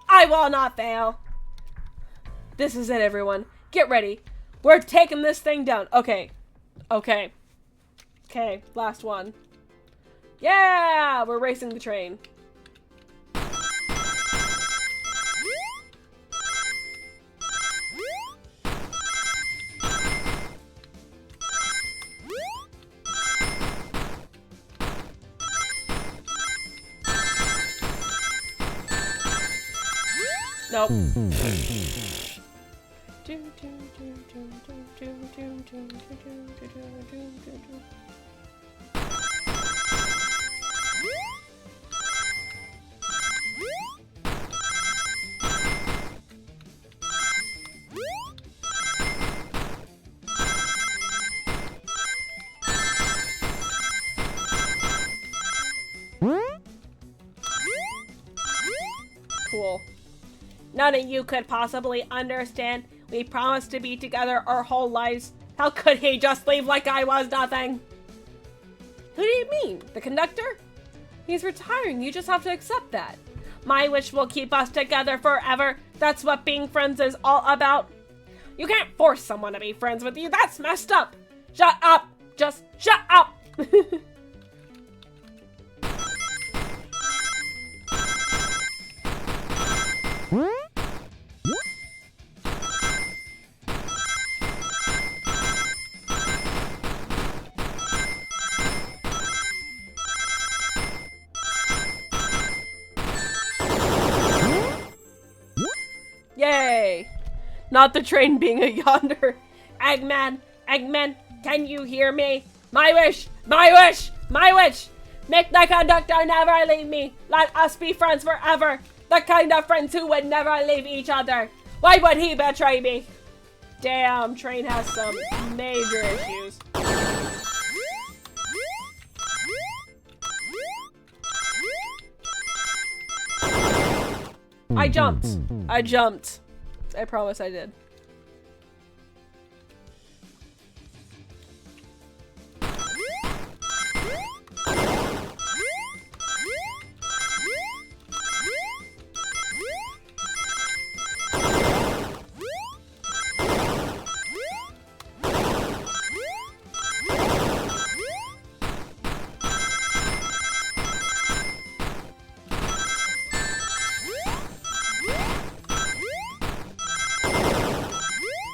I will not fail. This is it, everyone. Get ready. We're taking this thing down. Okay. Okay. Okay, last one. Yeah! We're racing the train. Nope. Cool. None of you could possibly understand. We promised to be together our whole lives. How could he just leave like I was nothing? Who do you mean? The conductor? He's retiring. You just have to accept that. My wish will keep us together forever. That's what being friends is all about. You can't force someone to be friends with you. That's messed up. Shut up. Just shut up. Yay! Not the train being a yonder. Eggman, Eggman, can you hear me? My wish, my wish, my wish! Make the conductor never leave me. Let us be friends forever. The kind of friends who would never leave each other. Why would he betray me? Damn, train has some major issues. I jumped. I jumped. I promise I did.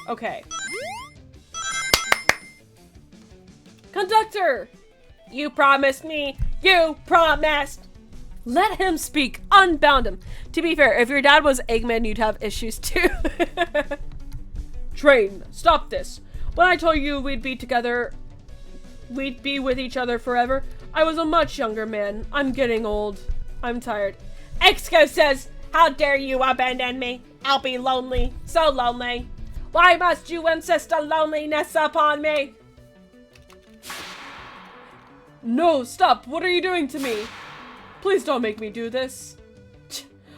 Okay. Conductor! You promised me! You promised! Let him speak. Unbound him. To be fair, if your dad was Eggman, you'd have issues too. Train, stop this. When I told you we'd be together, we'd be with each other forever, I was a much younger man. I'm getting old. I'm tired. Excuses! How dare you abandon me? I'll be lonely. So lonely. Why must you insist on loneliness upon me? No, stop. What are you doing to me? Please don't make me do this.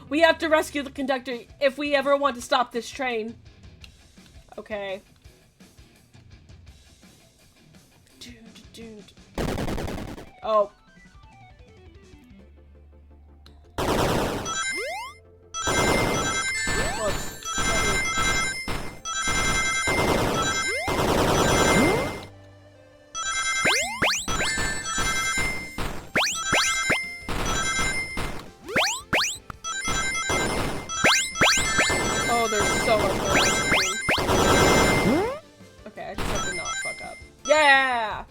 We have to rescue the conductor if we ever want to stop this train. Okay. Dude. Oh. Whoops. Oh, there's so much more on screen. Okay, I just have to not fuck up. Yeah!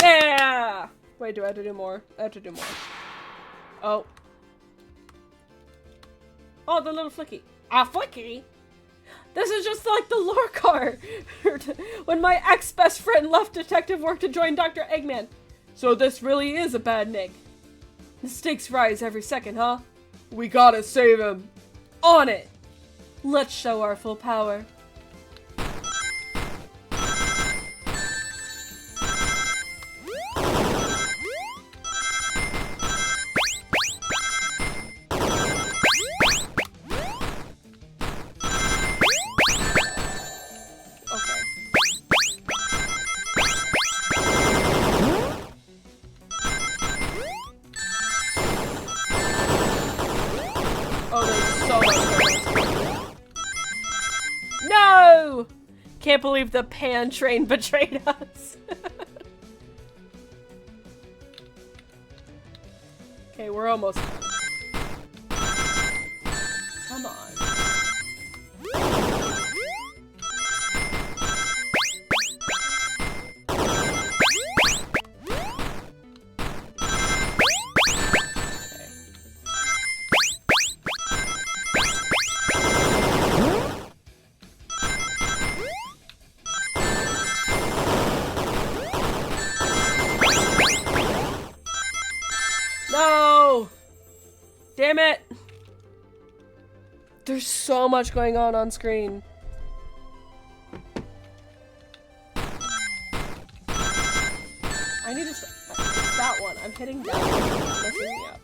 Yeah! Wait, do I have to do more? I have to do more. Oh. Oh, the little flicky. Ah, flicky? This is just like the lore car. When my ex-best friend left detective work to join Dr. Eggman. So this really is a bad Nick. The stakes rise every second, huh? We gotta save him. On it! Let's show our full power. No! Can't believe the pan train betrayed us. Okay, we're almost done. Come on. No! Damn it! There's so much going on screen. I need to it's that one. I'm hitting that one. It's messing me up.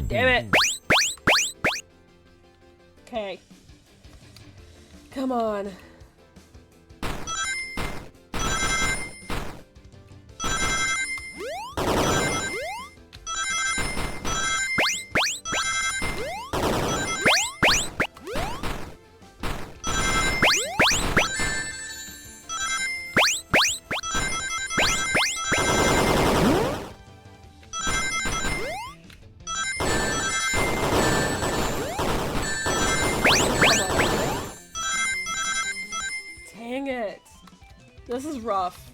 Damn it! Okay. Come on. Dang it. This is rough.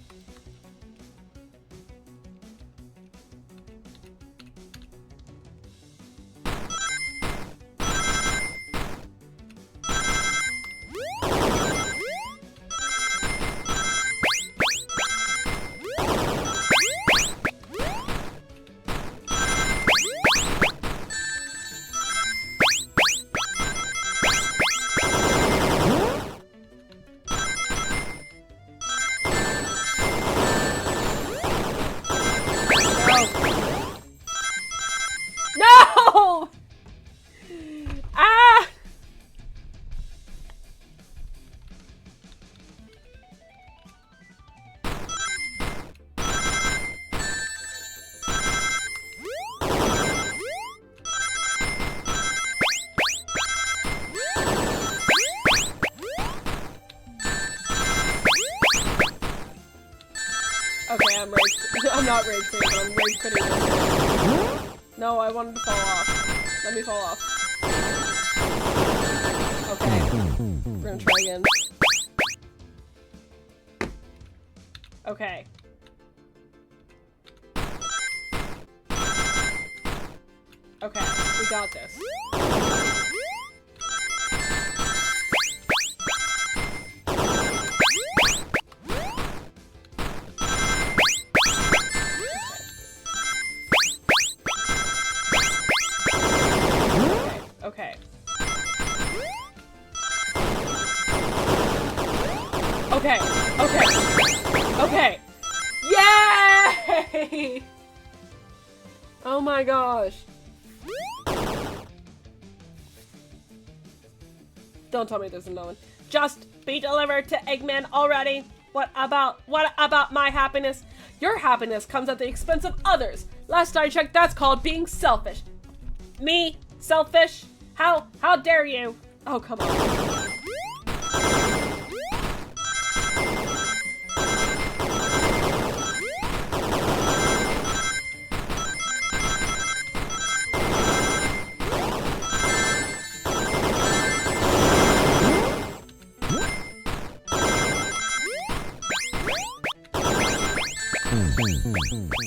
No! Ah! Okay, I'm not rage quitting, but I'm rage quitting this. No, I wanted to fall off. Let me fall off. Okay. We're gonna try again. Okay. Okay, we got this. Okay. Okay. Okay. Okay. Yay! Oh my gosh. Don't tell me there's another one. Just be delivered to Eggman already. What about my happiness? Your happiness comes at the expense of others. Last I checked, that's called being selfish. Me? Selfish? How dare you? Oh, come on.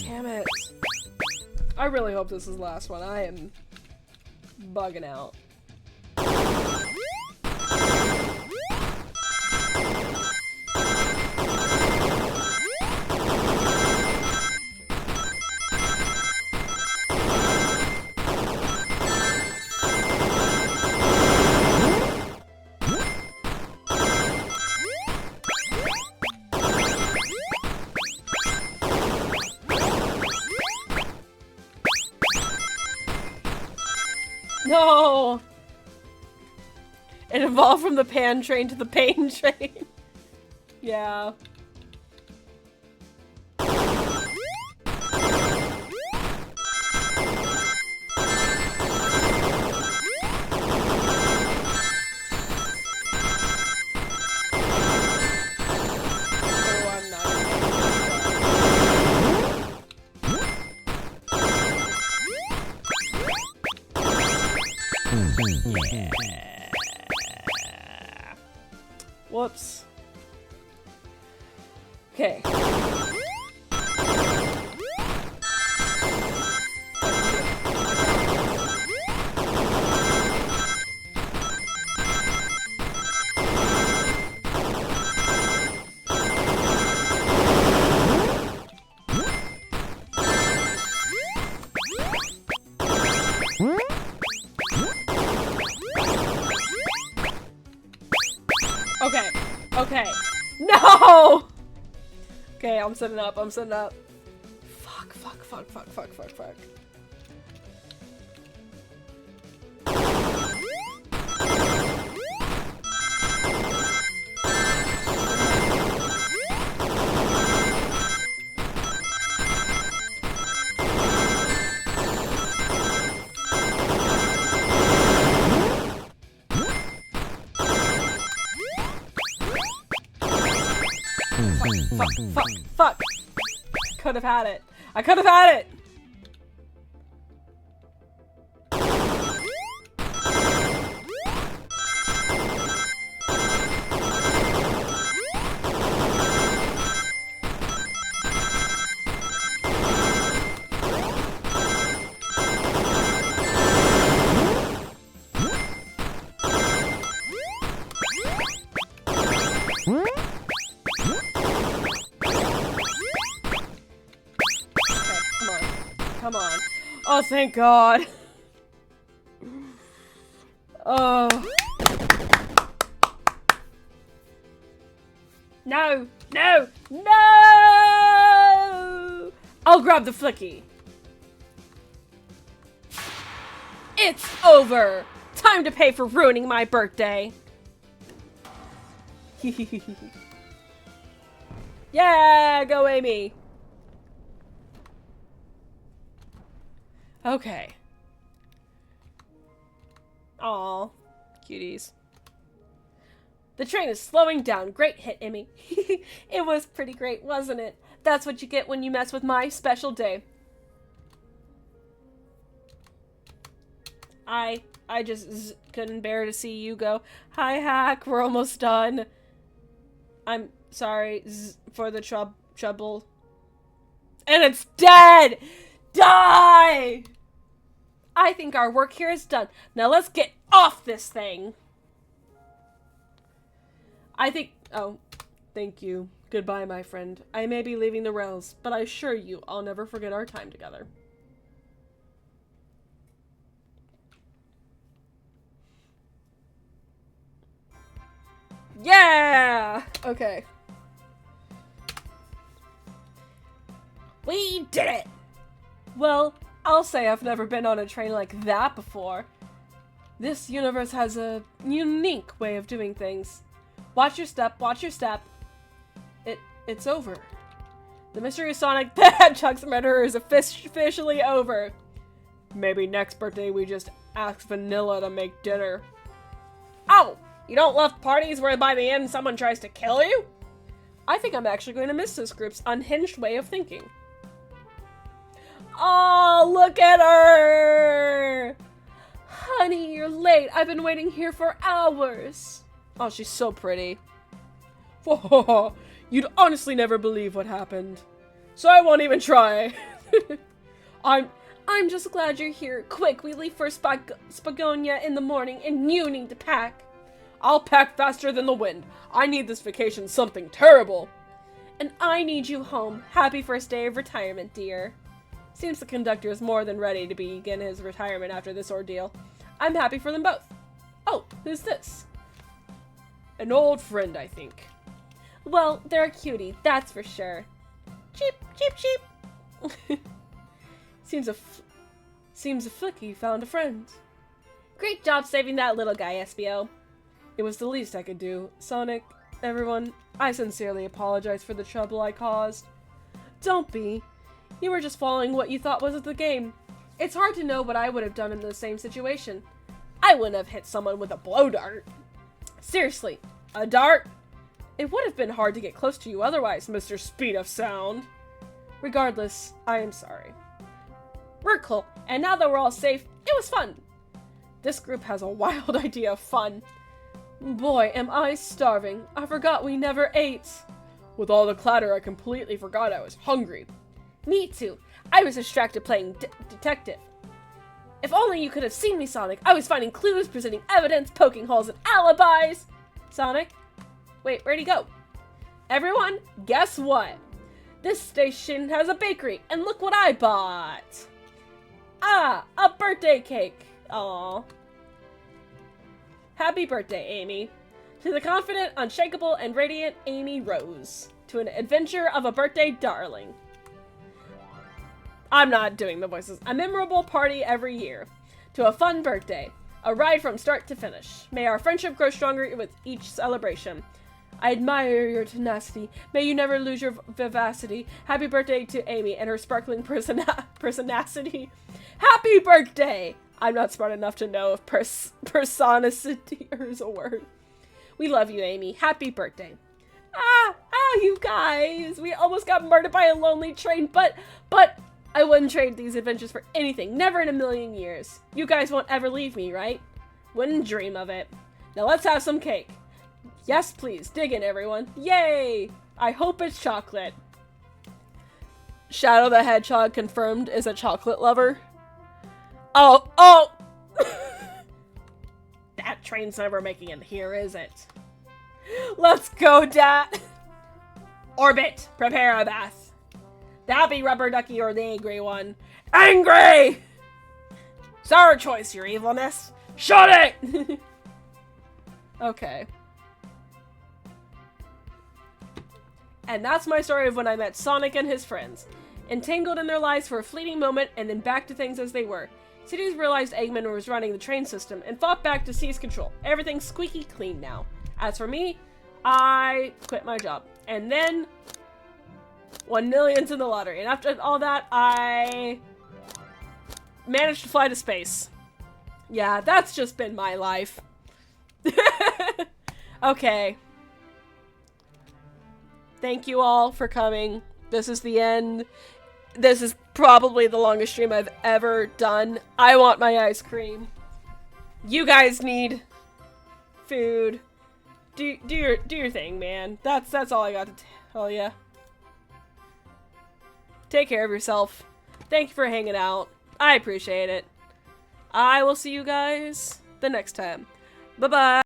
Damn it. I really hope this is the last one. I am bugging out. No! It evolved from the pan train to the pain train. Yeah. Whoops. Okay. Okay. Okay. No! Okay, I'm setting up. I'm setting up. Fuck. Fuck. Could have had it. I could have had it. Come on. Oh, thank God. Oh. No! No! No! I'll grab the flicky. It's over! Time to pay for ruining my birthday. Yeah, go Amy. Okay. Aw, cuties. The train is slowing down. Great hit, Emmy. It was pretty great, wasn't it? That's what you get when you mess with my special day. I just couldn't bear to see you go. Hi, Hack. We're almost done. I'm sorry for the trouble. And it's dead! Die! I think our work here is done. Now let's get off this thing. Oh, thank you. Goodbye, my friend. I may be leaving the rails, but I assure you I'll never forget our time together. Yeah! Okay. We did it! Well, I'll say I've never been on a train like that before. This universe has a unique way of doing things. Watch your step, watch your step. It's over. The mystery of Sonic the Hedgehog's murderer is officially over. Maybe next birthday we just ask Vanilla to make dinner. Oh, you don't love parties where by the end someone tries to kill you? I think I'm actually going to miss this group's unhinged way of thinking. Oh, look at her! Honey, you're late. I've been waiting here for hours. Oh, she's so pretty. Whoa, you'd honestly never believe what happened. So I won't even try. I'm just glad you're here. Quick, we leave for Spagonia in the morning, and you need to pack. I'll pack faster than the wind. I need this vacation something terrible. And I need you home. Happy first day of retirement, dear. Seems the conductor is more than ready to begin his retirement after this ordeal. I'm happy for them both. Oh, who's this? An old friend, I think. Well, they're a cutie, that's for sure. Cheep, cheep, cheep. Seems a flicky found a friend. Great job saving that little guy, SBO. It was the least I could do. Sonic, everyone, I sincerely apologize for the trouble I caused. Don't be. You were just following what you thought was the game. It's hard to know what I would have done in the same situation. I wouldn't have hit someone with a blow dart. Seriously, a dart? It would have been hard to get close to you otherwise, Mr. Speed of Sound. Regardless, I am sorry. We're cool, and now that we're all safe, it was fun. This group has a wild idea of fun. Boy, am I starving. I forgot we never ate. With all the clatter, I completely forgot I was hungry. Me too. I was distracted playing detective. If only you could have seen me, Sonic. I was finding clues, presenting evidence, poking holes in alibis. Sonic? Wait, where'd he go? Everyone, guess what? This station has a bakery, and look what I bought. Ah, a birthday cake. Aww. Happy birthday, Amy. To the confident, unshakable, and radiant Amy Rose. To an adventure of a birthday darling. I'm not doing the voices. A memorable party every year. To a fun birthday. A ride from start to finish. May our friendship grow stronger with each celebration. I admire your tenacity. May you never lose your vivacity. Happy birthday to Amy and her sparkling personacity. Happy birthday! I'm not smart enough to know if personacity is a word. We love you, Amy. Happy birthday. Ah, you guys. We almost got murdered by a lonely train, but I wouldn't trade these adventures for anything. Never in a million years. You guys won't ever leave me, right? Wouldn't dream of it. Now let's have some cake. Yes, please. Dig in, everyone. Yay! I hope it's chocolate. Shadow the Hedgehog confirmed is a chocolate lover. Oh! That train's never making it here, is it? Let's go, Dad! Orbit, prepare a bath. The happy rubber ducky or the angry one? Angry! Sour choice, your evilness. Shut it! Okay. And that's my story of when I met Sonic and his friends. Entangled in their lives for a fleeting moment and then back to things as they were. Cities realized Eggman was running the train system and fought back to seize control. Everything's squeaky clean now. As for me, I quit my job. And then won millions in the lottery. And after all that, I managed to fly to space. Yeah, that's just been my life. Okay. Thank you all for coming. This is the end. This is probably the longest stream I've ever done. I want my ice cream. You guys need food. Do your thing, man. That's all I got to tell ya. Take care of yourself. Thank you for hanging out. I appreciate it. I will see you guys the next time. Bye-bye.